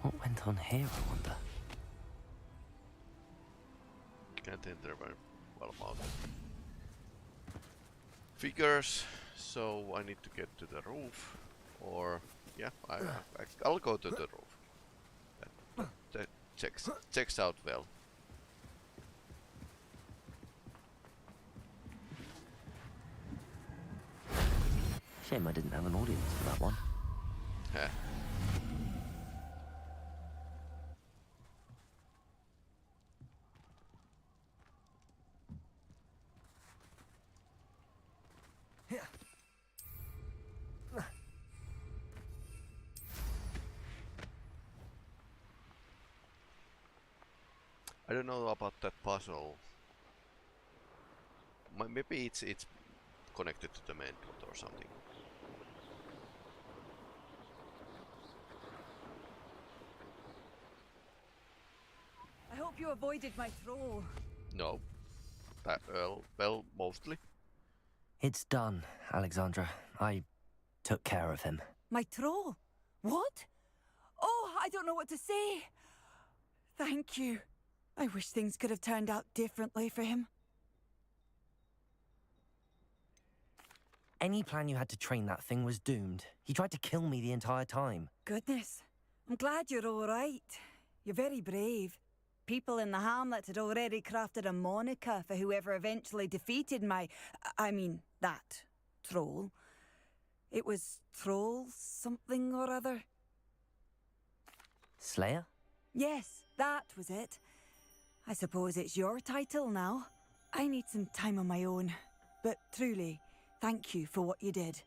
What went on here, I wonder?
Can't enter very well mounted. Figures, so I need to get to the roof, or yeah, I'll go to the roof. That checks out well.
Shame I didn't have an audience for that one.
Heh. I don't know about that puzzle. Maybe it's connected to the main plot or something.
I hope you avoided my throw.
No. That well, mostly.
It's done, Alexandra. I took care of him.
My troll? What? Oh, I don't know what to say. Thank you. I wish things could have turned out differently for him.
Any plan you had to train that thing was doomed. He tried to kill me the entire time.
Goodness. I'm glad you're all right. You're very brave. People in the hamlet had already crafted a moniker for whoever eventually defeated that troll. It was Troll something or other.
Slayer?
Yes, that was it. I suppose it's your title now. I need some time on my own. But truly, thank you for what you did.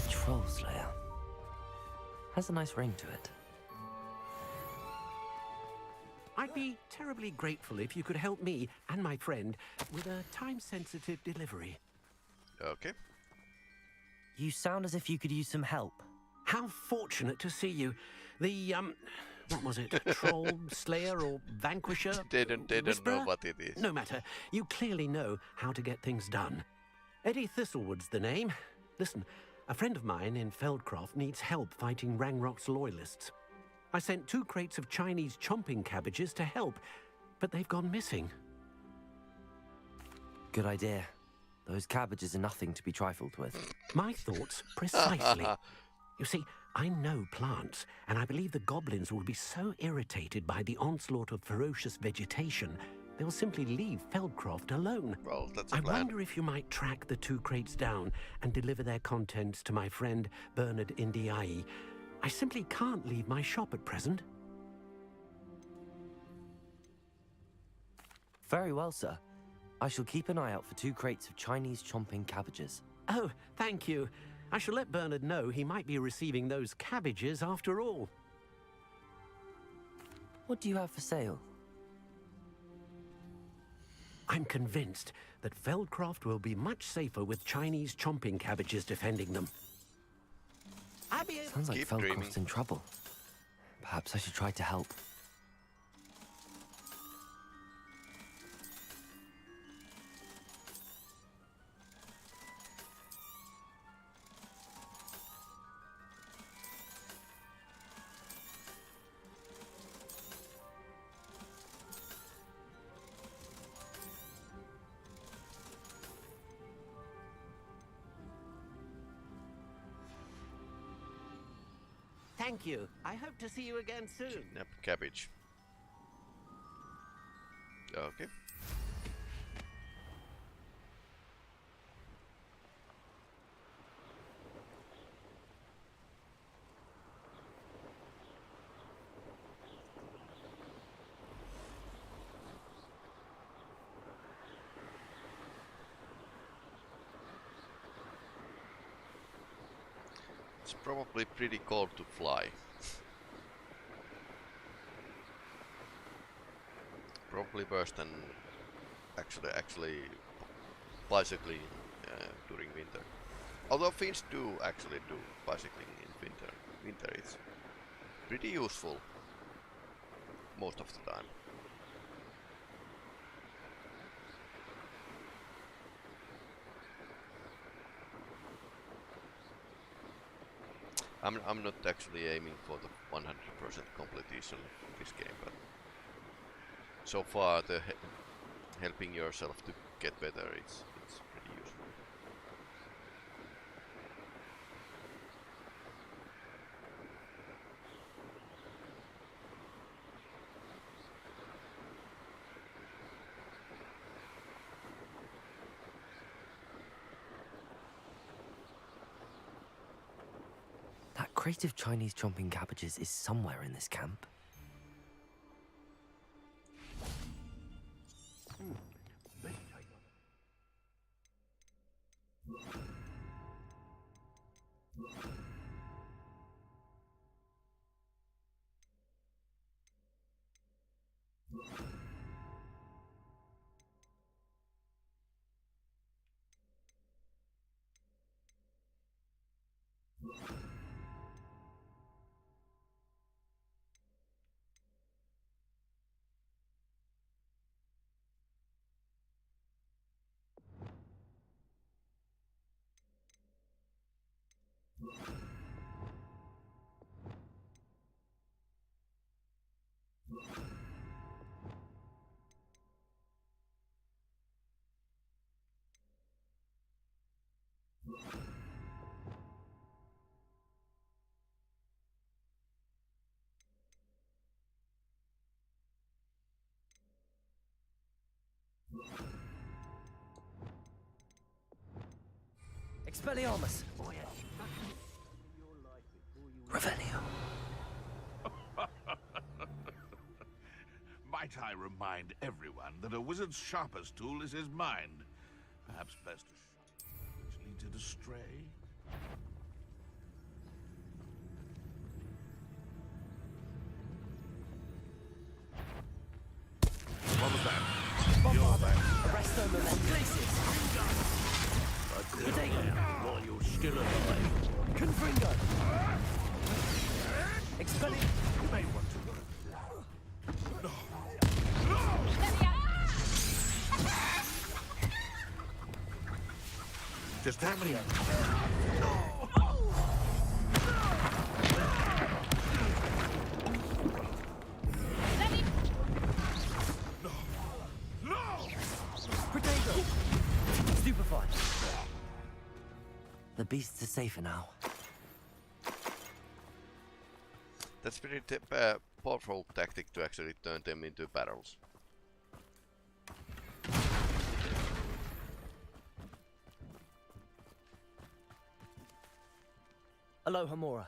Troll Slayer. Has a nice ring to it.
I'd be terribly grateful if you could help me and my friend with a time-sensitive delivery.
Okay.
You sound as if you could use some help.
How fortunate to see you. The, what was it? Troll, Slayer, or Vanquisher?
They don't know
Whisperer?
what it is.
No matter. You clearly know how to get things done. Eddie Thistlewood's the name. Listen, a friend of mine in Feldcroft needs help fighting Rangrock's loyalists. I sent 2 crates of Chinese chomping cabbages to help, but they've gone missing.
Good idea. Those cabbages are nothing to be trifled with.
My thoughts precisely. You see, I know plants, and I believe the goblins will be so irritated by the onslaught of ferocious vegetation, they'll simply leave Feldcroft alone.
Well, that's a
I
plan.
wonder if you might track the 2 crates down and deliver their contents to my friend Bernard Indiai. I simply can't leave my shop at present.
Very well, sir. I shall keep an eye out for 2 crates of Chinese chomping cabbages.
Oh, thank you. I shall let Bernard know he might be receiving those cabbages after all.
What do you have for sale?
I'm convinced that Feldcroft will be much safer with Chinese chomping cabbages defending them.
Sounds like Feldcroft's in trouble. Perhaps I should try to help.
Thank you. I hope to see you again soon.
Yep, cabbage. Okay. It's probably pretty cold to fly. Probably worse than actually bicycling during winter. Although Finns do actually do bicycling in winter. Winter it's pretty useful most of the time. I'm not actually aiming for the 100% completion of this game, but so far the helping yourself to get better it's pretty useful.
That crate of Chinese chomping cabbages is somewhere in this camp.
Expelliarmus! Revelio.
Might I remind everyone that a wizard's sharpest tool is his mind? Perhaps best to shut which leads it astray? What was that? You're back.
Arresto Momentum.
While you're still alive.
Confringo. Expelli.
You may want to. Just how many?
Protego. Stupefied. The beasts are safer now.
That's pretty powerful tactic to actually turn them into barrels.
Aloha Mora.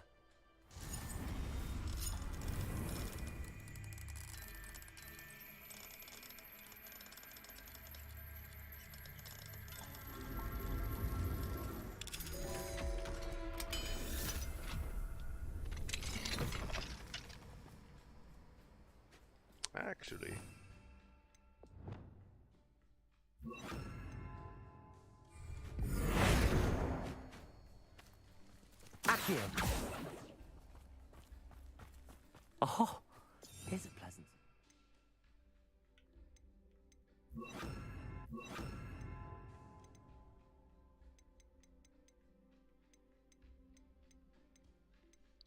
Actually,
Accio. Oh, here's a pleasant.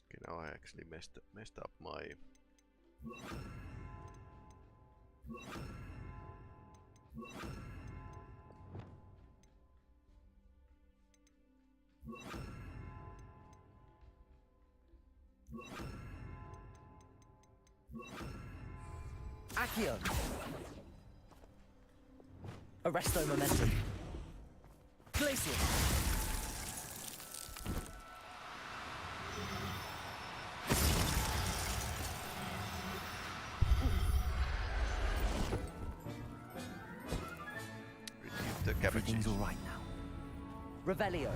okay, now I actually messed up my.
Accio. Arresto Momentum. Glacier.
The
Everything's all right now. Revelio.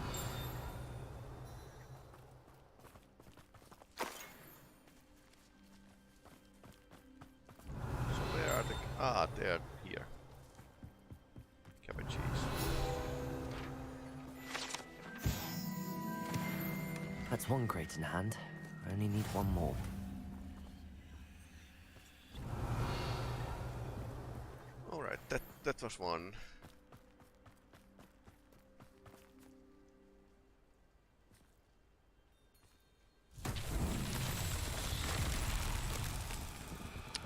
So where are the? Ah, they're here. Cabbages.
That's one crate in hand. I only need one more.
All right, that was one.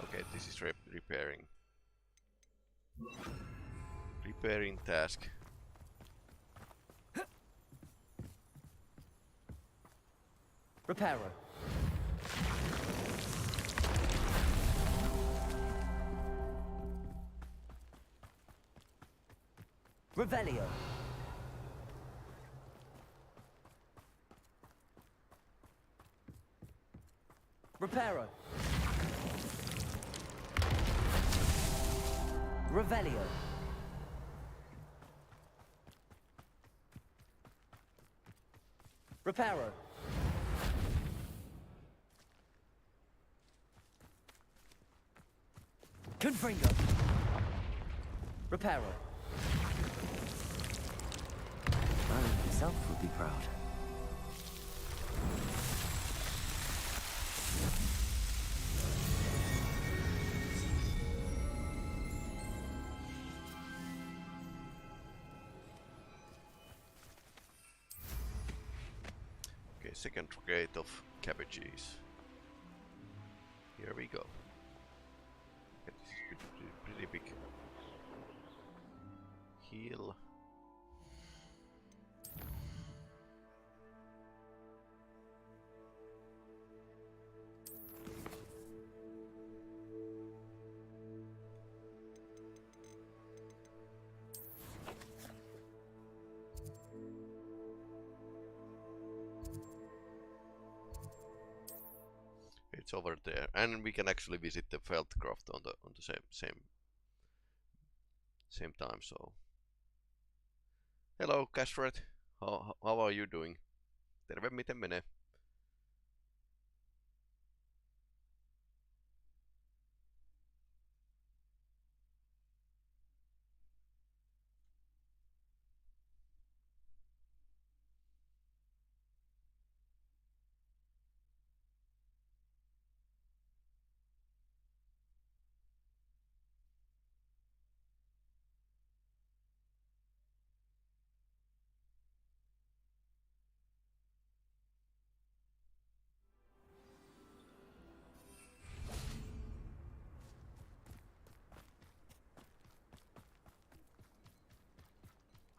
Okay, this is repairing. Repairing task.
Reparo. Revelio. Reparo. Revelio. Reparo. Confringo. Reparo.
Merlin himself would be proud.
Okay, second crate of cabbages. Here we go. Okay, this is pretty big. Heal. it's over there, and we can actually visit the Feldcroft on the same time. So, hello, Castret. How are you doing? Terve, miten menee?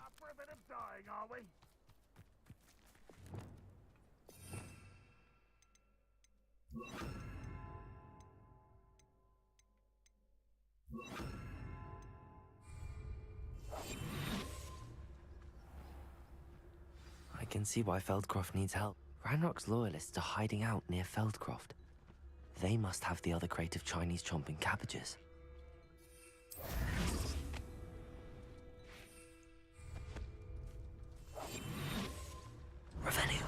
Up for a bit of dying, are we?
I can see why Feldcroft needs help. Ranrock's loyalists are hiding out near Feldcroft. They must have the other crate of Chinese chomping cabbages. Revelio.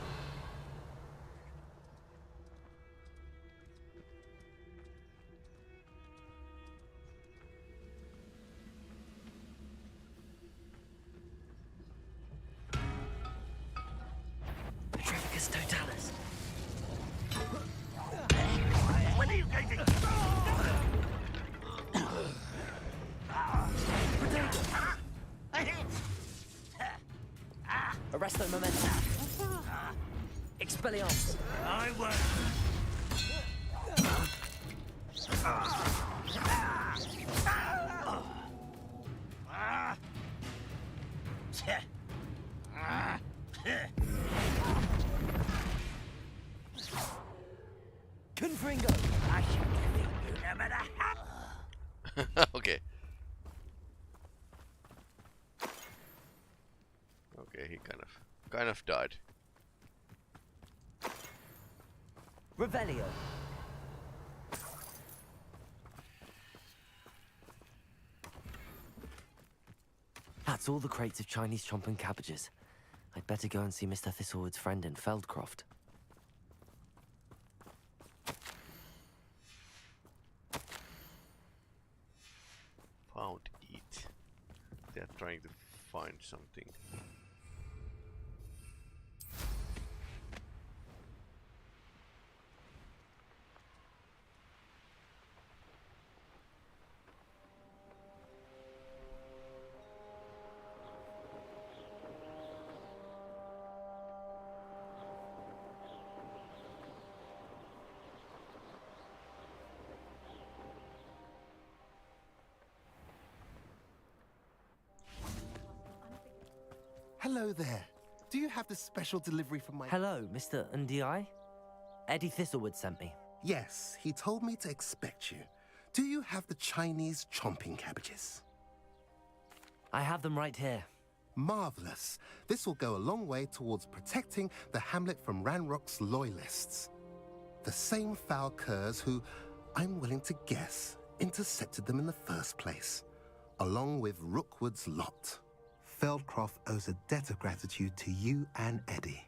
Petrificus totalis.
When are you getting?
Arresto momentum. Expelliarmus.
I won't.
Confringo.
I shall defeat you no matter how.
Okay. Okay, he kind of died.
Revelio.
That's all the crates of Chinese chomping cabbages. I'd better go and see Mr. Thistlewood's friend in Feldcroft.
Found it. They're trying to find something.
Hello there. Do you have the special delivery from my...
Hello, Mr. Ndi? Eddie Thistlewood sent me.
Yes, he told me to expect you. Do you have the Chinese chomping cabbages?
I have them right here.
Marvelous. This will go a long way towards protecting the hamlet from Ranrock's loyalists. The same foul curs who, I'm willing to guess, intercepted them in the first place, along with Rookwood's lot. Feldcroft owes a debt of gratitude to you and Eddie.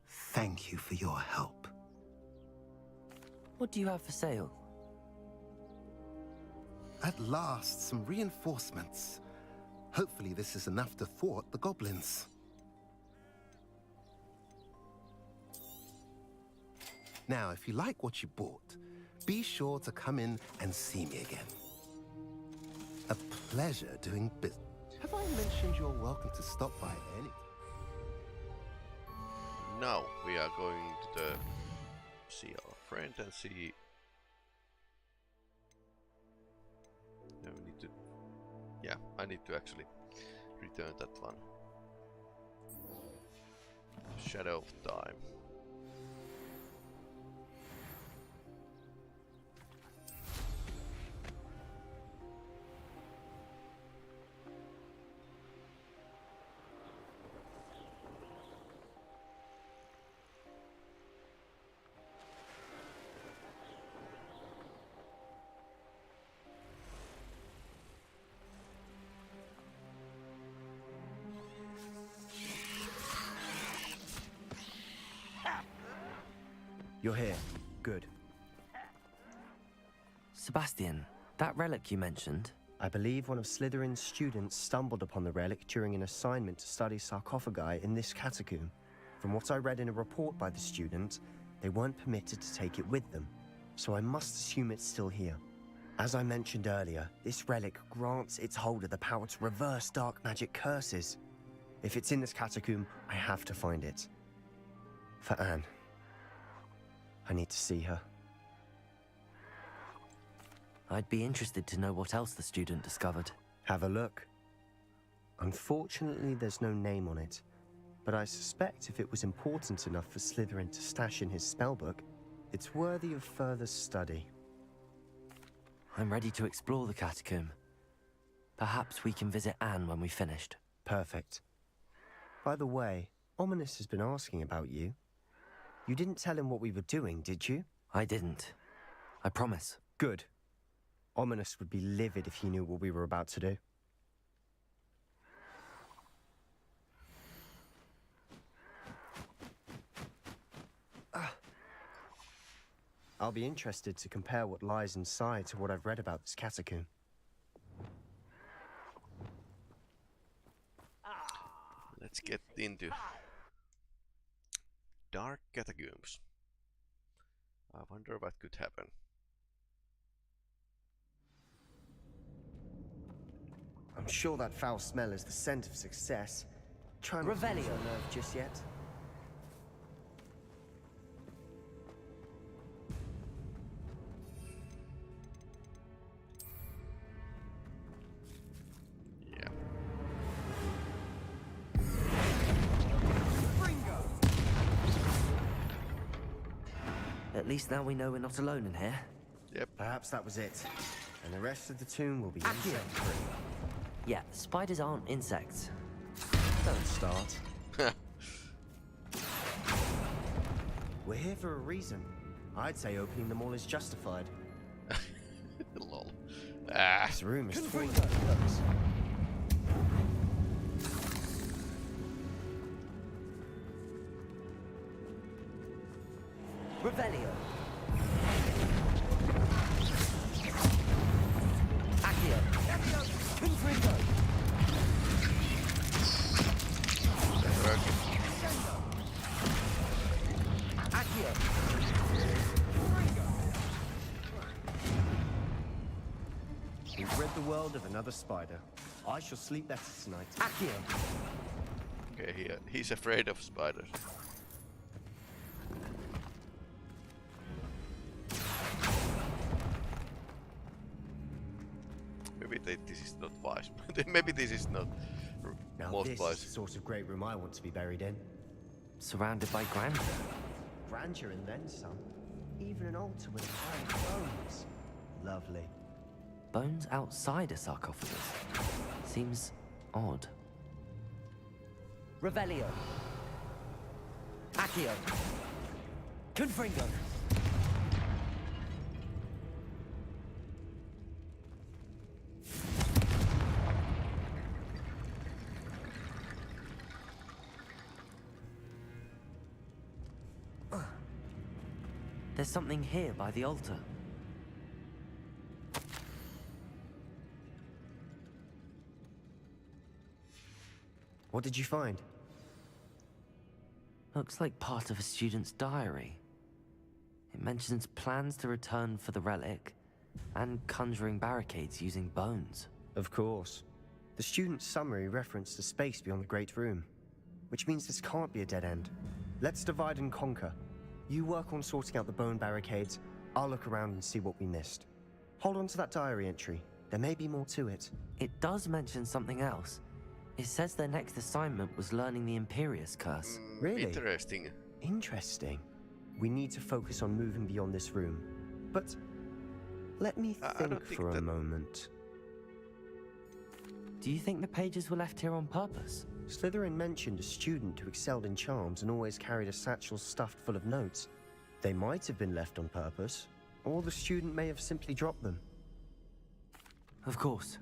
Thank you for your help.
What do you have for sale?
At last, some reinforcements. Hopefully this is enough to thwart the goblins. Now, if you like what you bought, be sure to come in and see me again. A pleasure doing business. Have I mentioned you're welcome to stop by any...
Now we are going to see our friend and see... No, we need to... Yeah, I need to actually return that one. Shadow of Time.
You're here. Good.
Sebastian, that relic you mentioned.
I believe one of Slytherin's students stumbled upon the relic during an assignment to study sarcophagi in this catacomb. From what I read in a report by the student, they weren't permitted to take it with them, so I must assume it's still here. As I mentioned earlier, this relic grants its holder the power to reverse dark magic curses. If it's in this catacomb, I have to find it. For Anne. I need to see her.
I'd be interested to know what else the student discovered.
Have a look. Unfortunately, there's no name on it, but I suspect if it was important enough for Slytherin to stash in his spellbook, it's worthy of further study.
I'm ready to explore the catacomb. Perhaps we can visit Anne when we've finished.
Perfect. By the way, Ominous has been asking about you. You didn't tell him what we were doing, did you?
I didn't. I promise.
Good. Ominous would be livid if he knew what we were about to do. I'll be interested to compare what lies inside to what I've read about this catacomb.
Let's get into dark catacombs. I wonder what could happen.
I'm sure that foul smell is the scent of success. Try not to lose your nerve just yet.
Yeah.
At least now we know we're not alone in here.
Yep.
Perhaps that was it. And the rest of the tomb will be insect-free.
Yeah, spiders aren't insects.
Don't start. We're here for a reason. I'd say opening them all is justified.
Lol. Ah.
This room is full of books.
Revelio. Accio. Confringo. Accio.
We've rid the world of another spider. I shall sleep better tonight.
Accio.
Okay, he's afraid of spiders. Maybe this is not wise. Maybe this is not
Now
most
this
wise.
is the sort of great room I want to be buried in.
Surrounded by grandeur.
Grandeur and then some. Even an altar with giant bones. Lovely.
Bones outside a sarcophagus. Seems odd.
Revelio. Accio. Confringo.
There's something here by the altar.
What did you find?
Looks like part of a student's diary. It mentions plans to return for the relic and conjuring barricades using bones.
Of course. The student's summary referenced a space beyond the Great Room, which means this can't be a dead end. Let's divide and conquer. You work on sorting out the bone barricades. I'll look around and see what we missed. Hold on to that diary entry. There may be more to it.
It does mention something else. It says their next assignment was learning the Imperius Curse.
Really?
Interesting.
Interesting. We need to focus on moving beyond this room. But let me think for a moment.
Do you think the pages were left here on purpose?
Slytherin mentioned a student who excelled in charms and always carried a satchel stuffed full of notes. They might have been left on purpose, or the student may have simply dropped them.
Of course.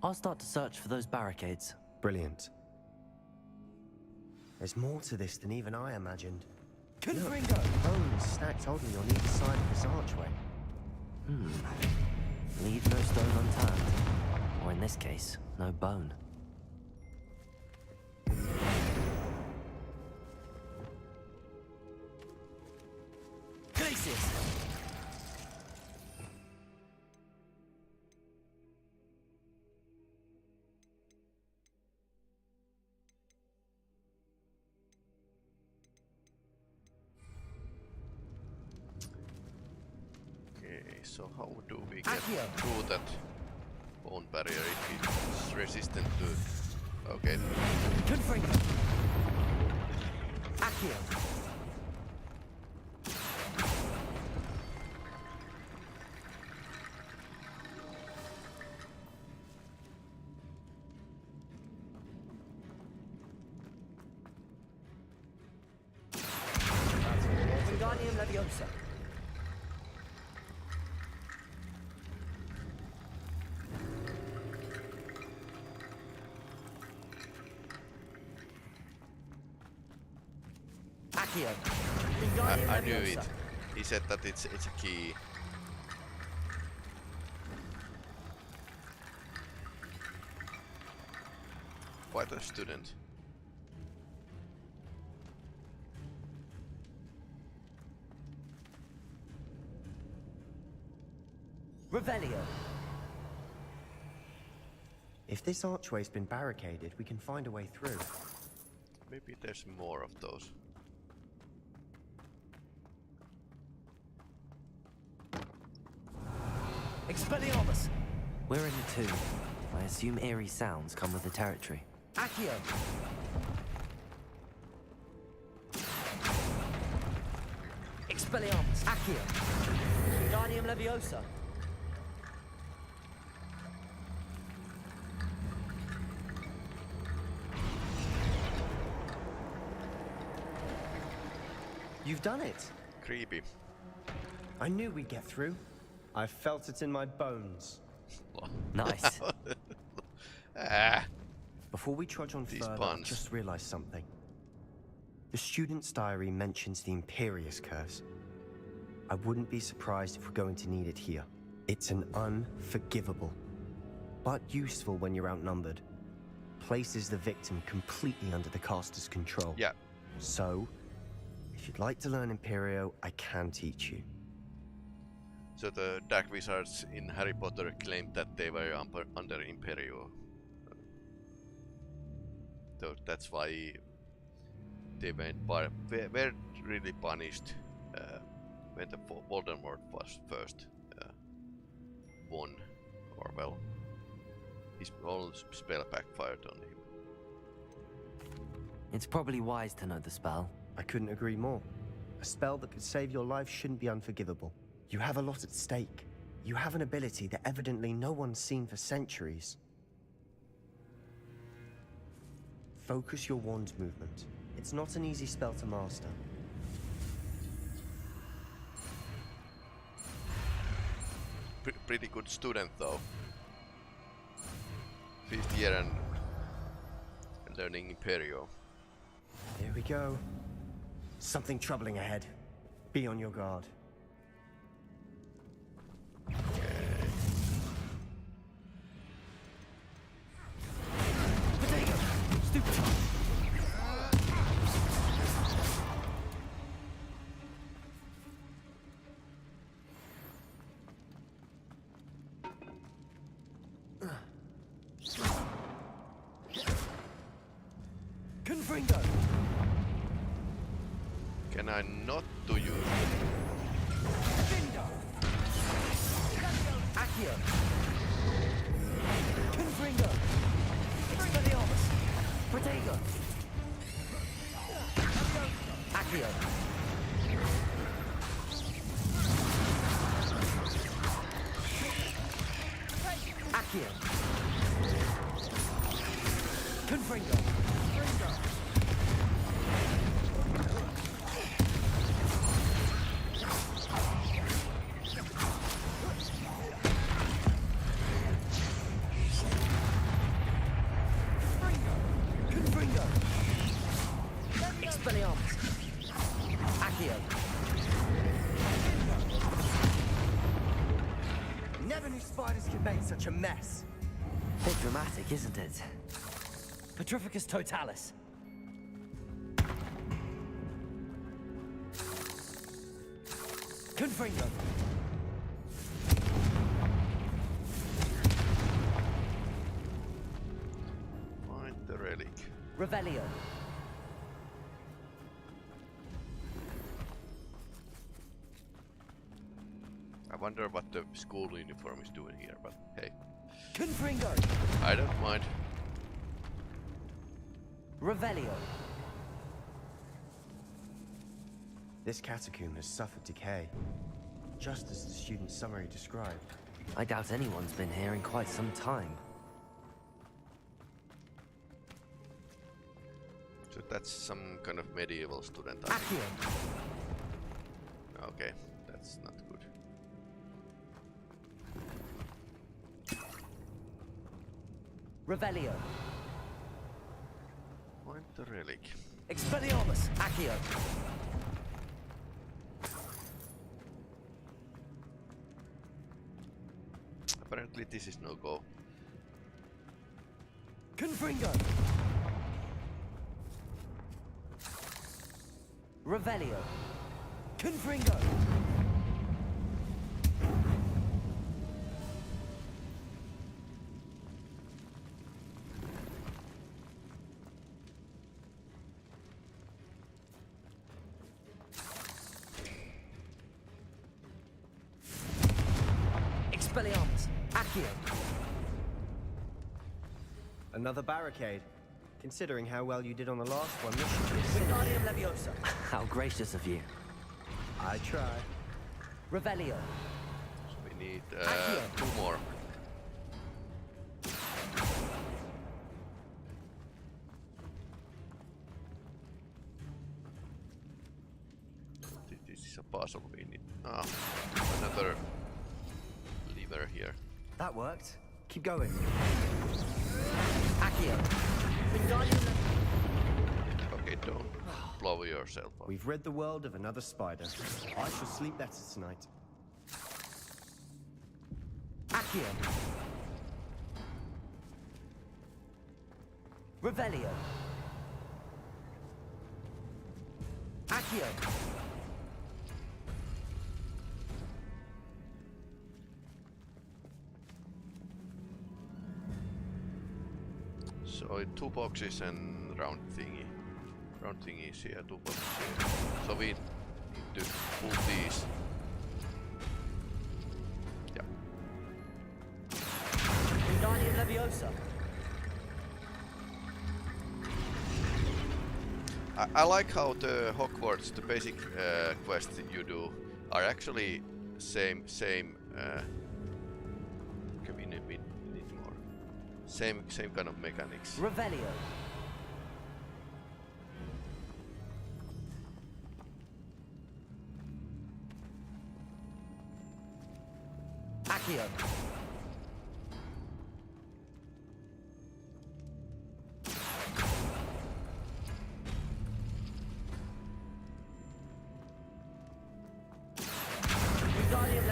I'll start to search for those barricades.
Brilliant. There's more to this than even I imagined. Confringo! Bones stacked oddly on either side of this archway.
Leave no stone unturned. Or in this case, no bone.
Glacius!
Okay, so how do we get through that bone barrier if it's resistant to... Okay.
Confringo! Accio! Wingardium Leviosa. Accio. Wingardium
I knew
Leviosa.
it. He said that it's a key. Quite a student.
Revelio.
If this archway's been barricaded, we can find a way through.
Maybe there's more of those.
Expelliarmus.
We're in the tomb. I assume eerie sounds come with the territory.
Accio. Expelliarmus. Accio. Wingardium Leviosa.
You've done it.
Creepy.
I knew we'd get through. I felt it in my bones.
Nice.
Before we trudge on
These
further, I
puns.
just realized something. The student's diary mentions the Imperious Curse. I wouldn't be surprised if we're going to need it here. It's an unforgivable, but useful when you're outnumbered. Places the victim completely under the caster's control.
Yeah.
So, if you'd like to learn Imperio, I can teach you.
So the dark wizards in Harry Potter claimed that they were under Imperio. So that's why they were really punished when the Voldemort was first won, or well, his whole spell backfired on him.
It's probably wise to know the spell.
I couldn't agree more. A spell that could save your life shouldn't be unforgivable. You have a lot at stake. You have an ability that evidently no one's seen for centuries. Focus your wand's movement. It's not an easy spell to master.
Pretty good student though. 5th year and learning Imperio.
Here we go. Something troubling ahead. Be on your guard.
Potato. Stupid. Confringo.
Can I not to use it?
Accio. Confringo. Expelliarmus. Protego. Accio. Accio. Confringo. Confringo. Expelliarmus. Accio. Accio. Never knew spiders could make such a mess.
Bit dramatic, isn't it?
Petrificus totalis. Confringo.
Find the relic.
Revelio.
I wonder what the school uniform is doing here, but hey.
Confringo.
I don't mind.
Revelio.
This catacomb has suffered decay, just as the student's summary described.
I doubt anyone's been here in quite some time.
So that's some kind of medieval student.
Accio.
Okay, that's not good.
Revelio.
Find the relic.
Expelliarmus. Accio.
Apparently this is no go.
Confringo. Revelio. Confringo. Expelliarmus. Accio.
Another barricade. Considering how well you did on the last one, this should be a
Wingardium Leviosa.
How gracious of you.
I try.
Revelio.
So we need
Accio.
2 more. This is a puzzle we need. Ah, another lever here.
That worked. Keep going.
Accio. Wingardium
Okay, don't blow yourself up.
We've rid the world of another spider. I shall sleep better tonight.
Accio. Revelio. Accio.
So 2 boxes and round thingy. Round thingy is here, 2 boxes here. So we need to pull these. Yeah.
Wingardium Leviosa.
I like how the Hogwarts, the basic quests that you do, are actually same. Okay, we need more. Same kind of mechanics.
Revelio. Accio.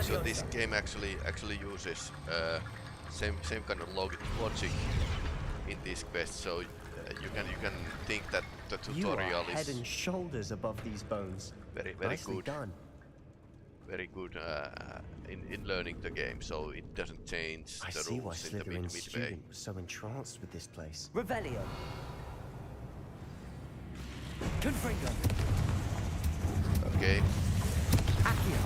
So this game actually uses same kind of logic in this quest. So you can think that the tutorial
You are
is
head and shoulders above these bones.
very
Nicely
good.
done.
Very good in learning the game, so it doesn't change
I
the
see why
rules in the
Slytherin's
midway.
student was so entranced with this place.
Revelio. Confringo.
Okay.
Accio.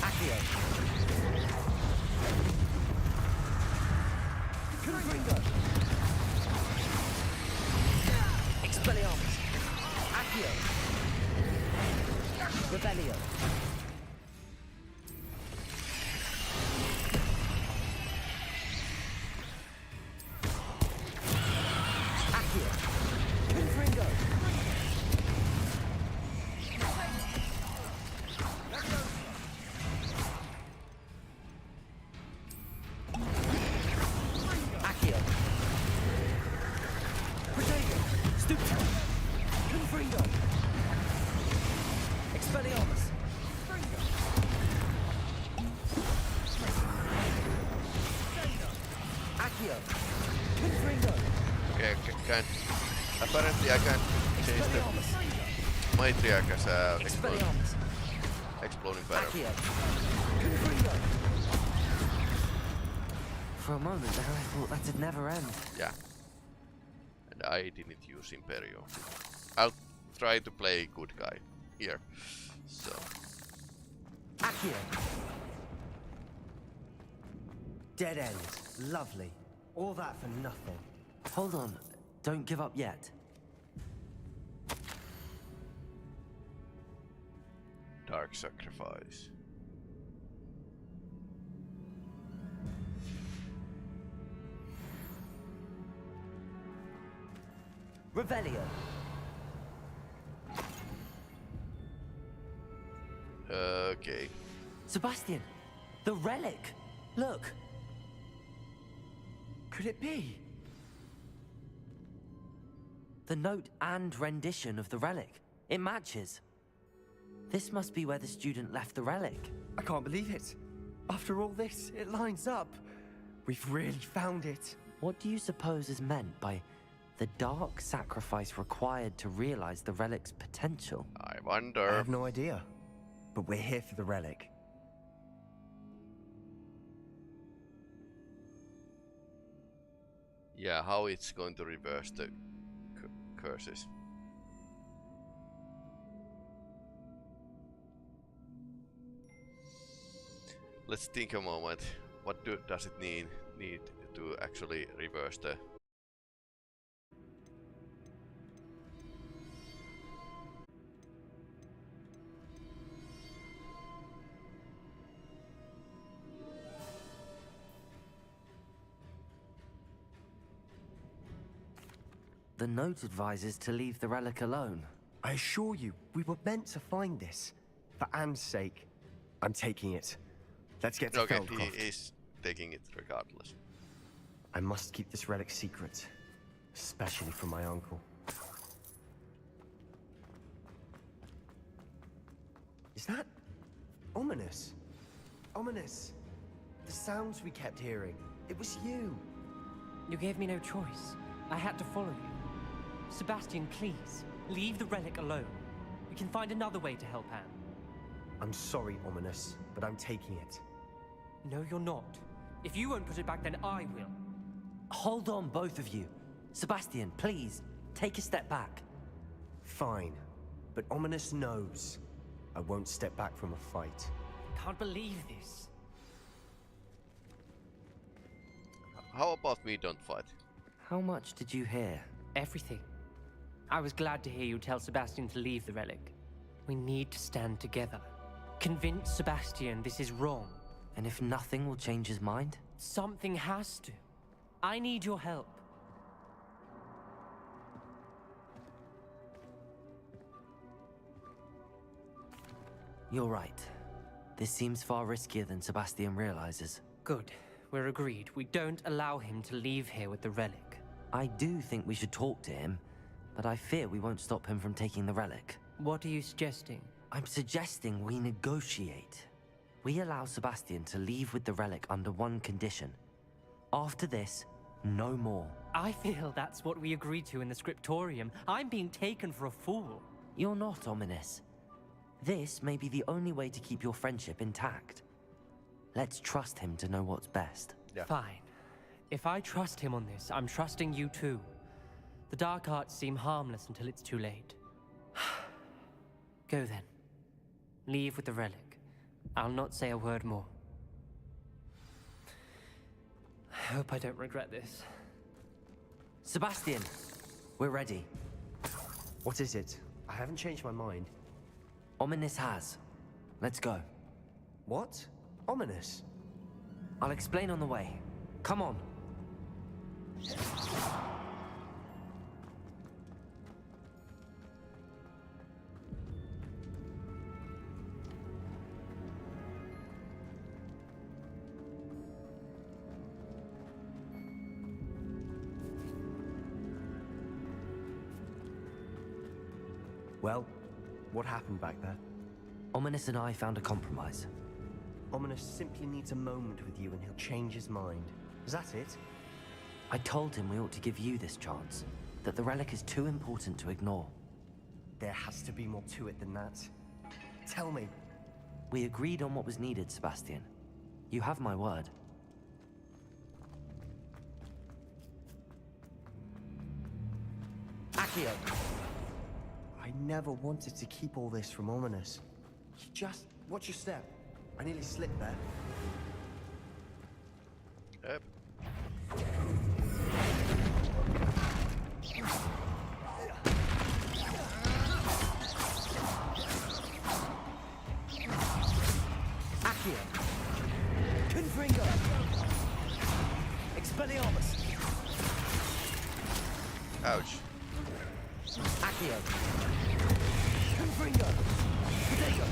Accio. Confringo. Expelliarmus. Accio. Revelio. Accio. Confringo. Confringo! Expelliarmus! Accio! Confringo!
Okay, can't. Apparently, I can't change the Matriarch as a exploding barrel.
For a moment there, I thought that'd never end.
Yeah. And I didn't use Imperio. I'll try to play good guy here. So.
Accio! Dead end. Lovely. All that for nothing.
Hold on. Don't give up yet.
Dark sacrifice.
Revelio.
Okay.
Sebastian, the relic. Look.
Could it be?
The note and rendition of the relic. It matches. This must be where the student left the relic.
I can't believe it. After all this, it lines up. We've really found it.
What do you suppose is meant by the dark sacrifice required to realize the relic's potential?
I wonder.
I have no idea. But we're here for the relic.
Yeah, how it's going to reverse the curses. Let's think a moment. What does it need to actually reverse the...
The note advises to leave the relic alone.
I assure you, we were meant to find this. For Anne's sake. I'm taking it. Let's get to
Okay,
Feldcroft.
he is taking it regardless.
I must keep this relic secret. Especially from my uncle. Is that... ominous? Ominous. The sounds we kept hearing. It was you.
You gave me no choice. I had to follow you. Sebastian, please, leave the relic alone. We can find another way to help Anne.
I'm sorry, Ominous, but I'm taking it.
No, you're not. If you won't put it back, then I will.
Hold on, both of you. Sebastian, please, take a step back.
Fine, but Ominous knows. I won't step back from a fight.
Can't believe this.
How about we don't fight?
How much did you hear?
Everything. I was glad to hear you tell Sebastian to leave the relic. We need to stand together. Convince Sebastian this is wrong.
And if nothing will change his mind?
Something has to. I need your help.
You're right. This seems far riskier than Sebastian realizes.
Good. We're agreed. We don't allow him to leave here with the relic.
I do think we should talk to him, but I fear we won't stop him from taking the relic.
What are you suggesting?
I'm suggesting we negotiate. We allow Sebastian to leave with the relic under one condition. After this, no more.
I feel that's what we agreed to in the scriptorium. I'm being taken for a fool.
You're not, Ominous. This may be the only way to keep your friendship intact. Let's trust him to know what's best.
Yeah.
Fine. If I trust him on this, I'm trusting you too. The dark arts seem harmless until it's too late. Go then. Leave with the relic. I'll not say a word more. I hope I don't regret this.
Sebastian, we're ready.
What is it? I haven't changed my mind.
Ominous has. Let's go.
What? Ominous?
I'll explain on the way. Come on.
Well, what happened back there?
Ominous and I found a compromise.
Ominous simply needs a moment with you and he'll change his mind. Is that it?
I told him we ought to give you this chance, that the relic is too important to ignore.
There has to be more to it than that. Tell me.
We agreed on what was needed, Sebastian. You have my word.
Accio! I never wanted to keep all this from Ominous. Just watch your step. I nearly slipped there.
Yep.
Accio! Confringo! Expelliarmus!
Ouch.
Accio! Confringo! Potato!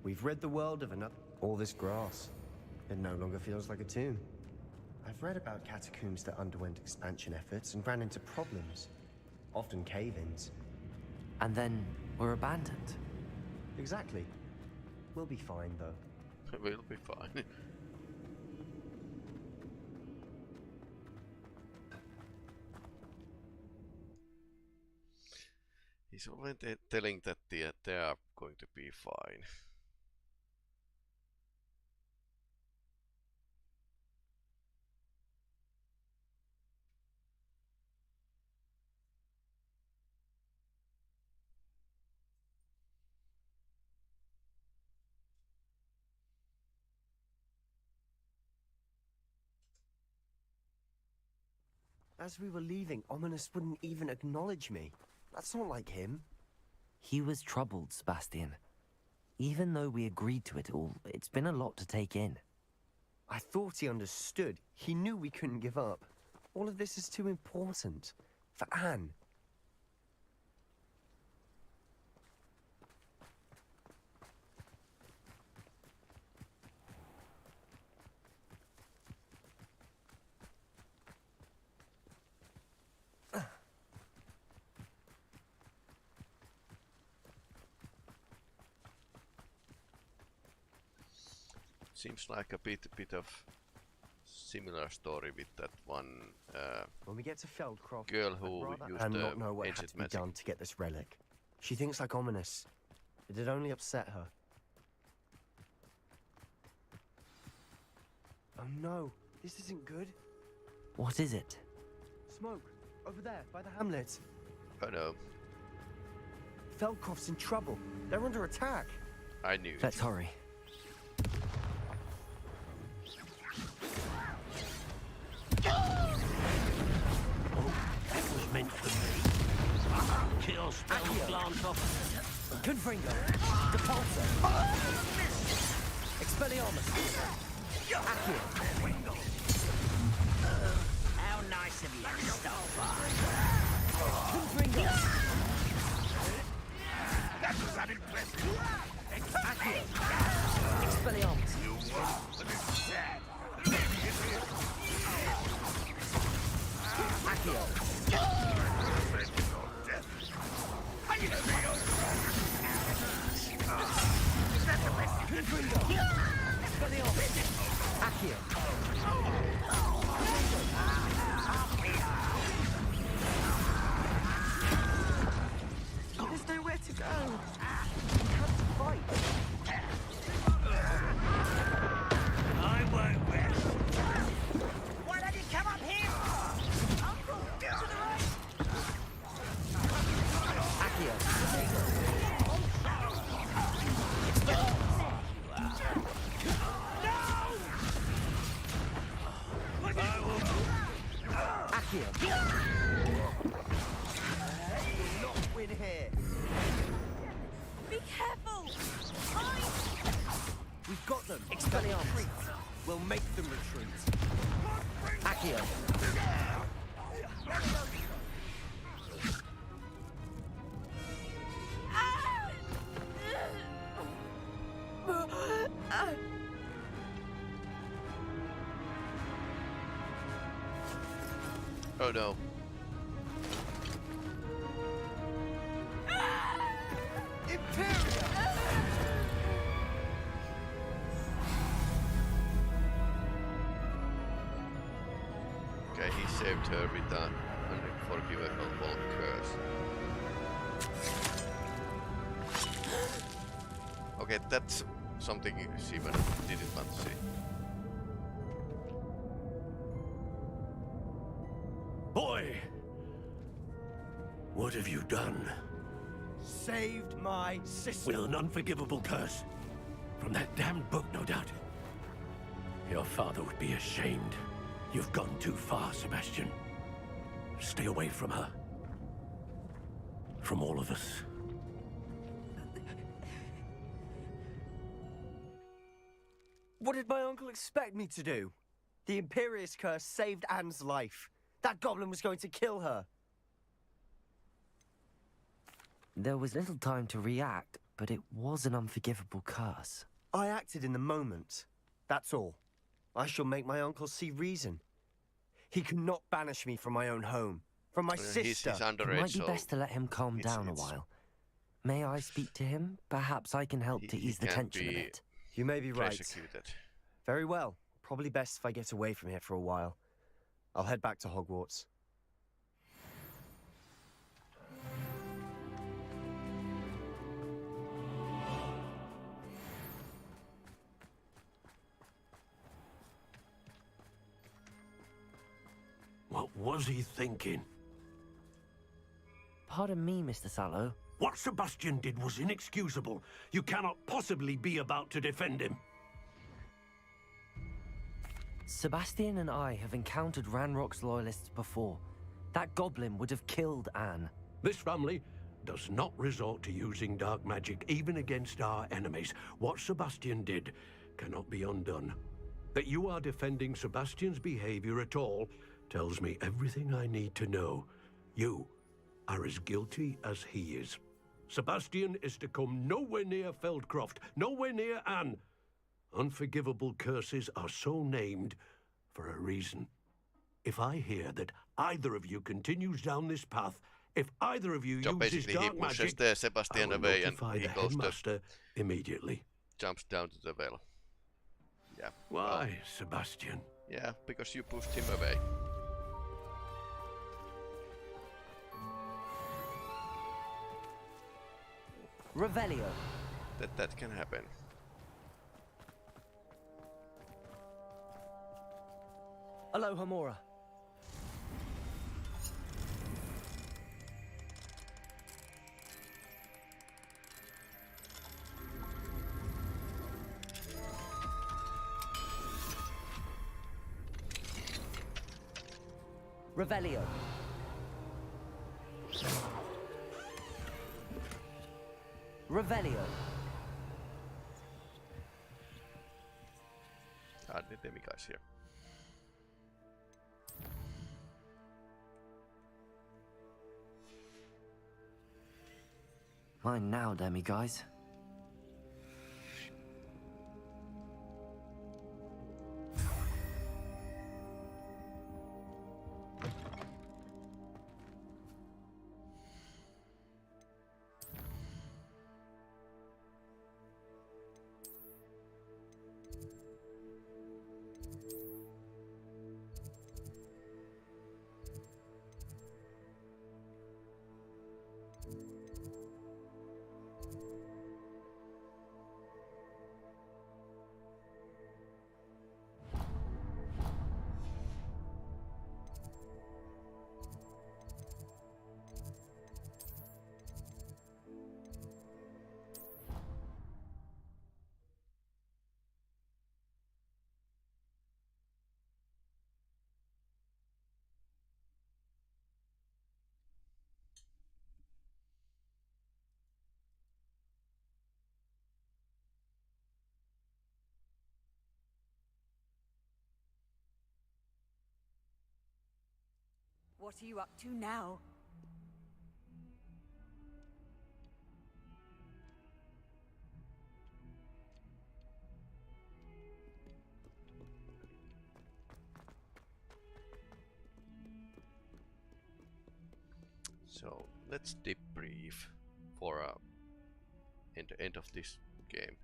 We've rid the world of another. All this grass. It no longer feels like a tomb. I've read about catacombs that underwent expansion efforts and ran into problems. Often cave-ins.
And then were abandoned.
Exactly. We'll be fine, though.
We'll be fine. He's already telling that they are going to be fine.
As we were leaving, Ominous wouldn't even acknowledge me. That's not like him.
He was troubled, Sebastian. Even though we agreed to it all, it's been a lot to take in.
I thought he understood. He knew we couldn't give up. All of this is too important. For Anne.
Seems like a bit of similar story with that one
when we get to Feldcroft,
girl who used
and not know what had
ancient
to be
magic.
done to get this relic. She thinks like Ominous. It'd only upset her. Oh no, this isn't good.
What is it?
Smoke, over there, by the hamlet.
Oh no.
Feldcroft's in trouble. They're under attack.
I knew
Let's hurry.
That was meant for me. Kill spell glance off.
Confringo! Depulso! Expelliarmus! Accio!
How nice of you to stop by.
Confringo!
That was unimpressive.
Accio! Expelliarmus!
You want what is said.
Accio! Confringo! Expelliarmus! Accio!
There's nowhere to go.
got them. Expelliarmus. We'll make them retreat. Accio.
Oh no. Okay, he saved her with an unforgivable curse. Okay, that's something Simon didn't want to see.
Boy! What have you done?
Saved my sister.
With an unforgivable curse. From that damned book, no doubt. Your father would be ashamed. You've gone too far, Sebastian. Stay away from her. From all of us.
What did my uncle expect me to do? The Imperious curse saved Anne's life. That goblin was going to kill her.
There was little time to react, but it was an unforgivable curse.
I acted in the moment. That's all. I shall make my uncle see reason. He cannot banish me from my own home, from my sister.
He's underage,
It might be
so
best to let him calm down a while. May I speak to him? Perhaps I can help to ease the tension a bit.
You may be right.
Persecuted.
Very well. Probably best if I get away from here for a while. I'll head back to Hogwarts.
What was he thinking?
Pardon me, Mr. Sallow.
What Sebastian did was inexcusable. You cannot possibly be about to defend him.
Sebastian and I have encountered Ranrock's loyalists before. That goblin would have killed Anne.
This family does not resort to using dark magic even against our enemies. What Sebastian did cannot be undone. That you are defending Sebastian's behavior at all tells me everything I need to know. You are as guilty as he is. Sebastian is to come nowhere near Feldcroft, nowhere near Anne. Unforgivable curses are so named for a reason. If I hear that either of you continues down this path, if either of you
So
uses
basically he
dark
pushes
magic,
the Sebastian
I will
away and
notify
he
the
goes to
headmaster immediately.
jumps down to the well. Yeah.
Why, Sebastian?
Yeah, because you pushed him away.
Revelio.
That can happen.
Aloha Mora. Revelio. Revelio.
The demiguys here.
Mine now, demiguys.
What are you up to now?
So let's debrief for end of this game.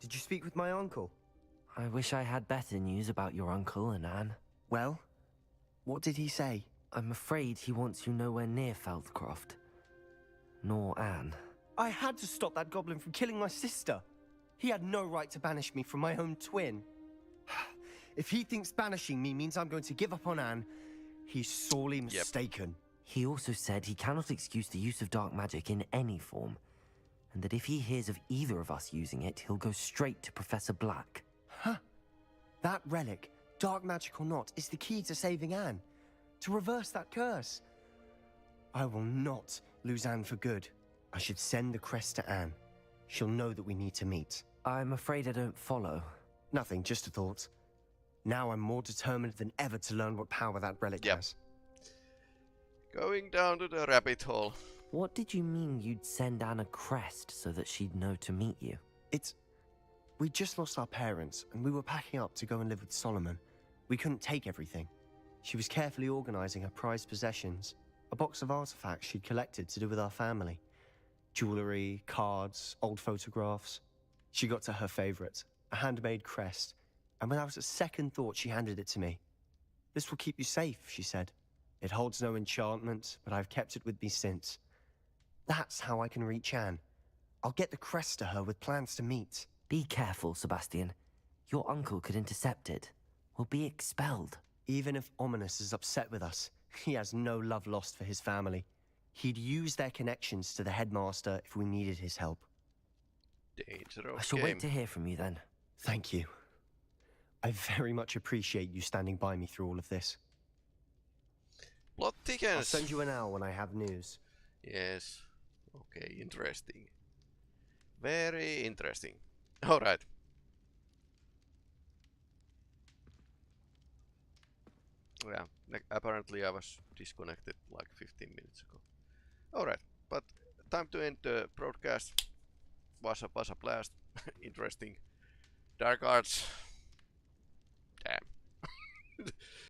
Did you speak with my uncle?
I wish I had better news about your uncle and Anne.
Well, what did he say?
I'm afraid he wants you nowhere near Feldcroft. Nor Anne.
I had to stop that goblin from killing my sister. He had no right to banish me from my own twin. If he thinks banishing me means I'm going to give up on Anne, he's sorely mistaken.
He also said he cannot excuse the use of dark magic in any form, and that if he hears of either of us using it, he'll go straight to Professor Black.
Huh? That relic, dark magic or not, is the key to saving Anne. To reverse that curse. I will not lose Anne for good. I should send the crest to Anne. She'll know that we need to meet.
I'm afraid I don't follow.
Nothing, just a thought. Now I'm more determined than ever to learn what power that relic has.
Going down to the rabbit hole.
What did you mean you'd send Anne a crest so that she'd know to meet you?
We just lost our parents, and we were packing up to go and live with Solomon. We couldn't take everything. She was carefully organizing her prized possessions, a box of artifacts she'd collected to do with our family. Jewelry, cards, old photographs. She got to her favorite, a handmade crest, and without a second thought she handed it to me. This will keep you safe, she said. It holds no enchantment, but I've kept it with me since. That's how I can reach Anne. I'll get the crest to her with plans to meet.
Be careful, Sebastian. Your uncle could intercept it. We'll be expelled.
Even if Ominous is upset with us, he has no love lost for his family. He'd use their connections to the headmaster if we needed his help.
Dangerous
I shall wait to hear from you then.
Thank you. I very much appreciate you standing by me through all of this.
Plot thickens.
I'll send you an hour when I have news.
Yes. Okay, interesting. Very interesting. Alright. Yeah, apparently I was disconnected like 15 minutes ago. Alright, but time to end the broadcast. Was a blast. Interesting. Dark Arts. Damn.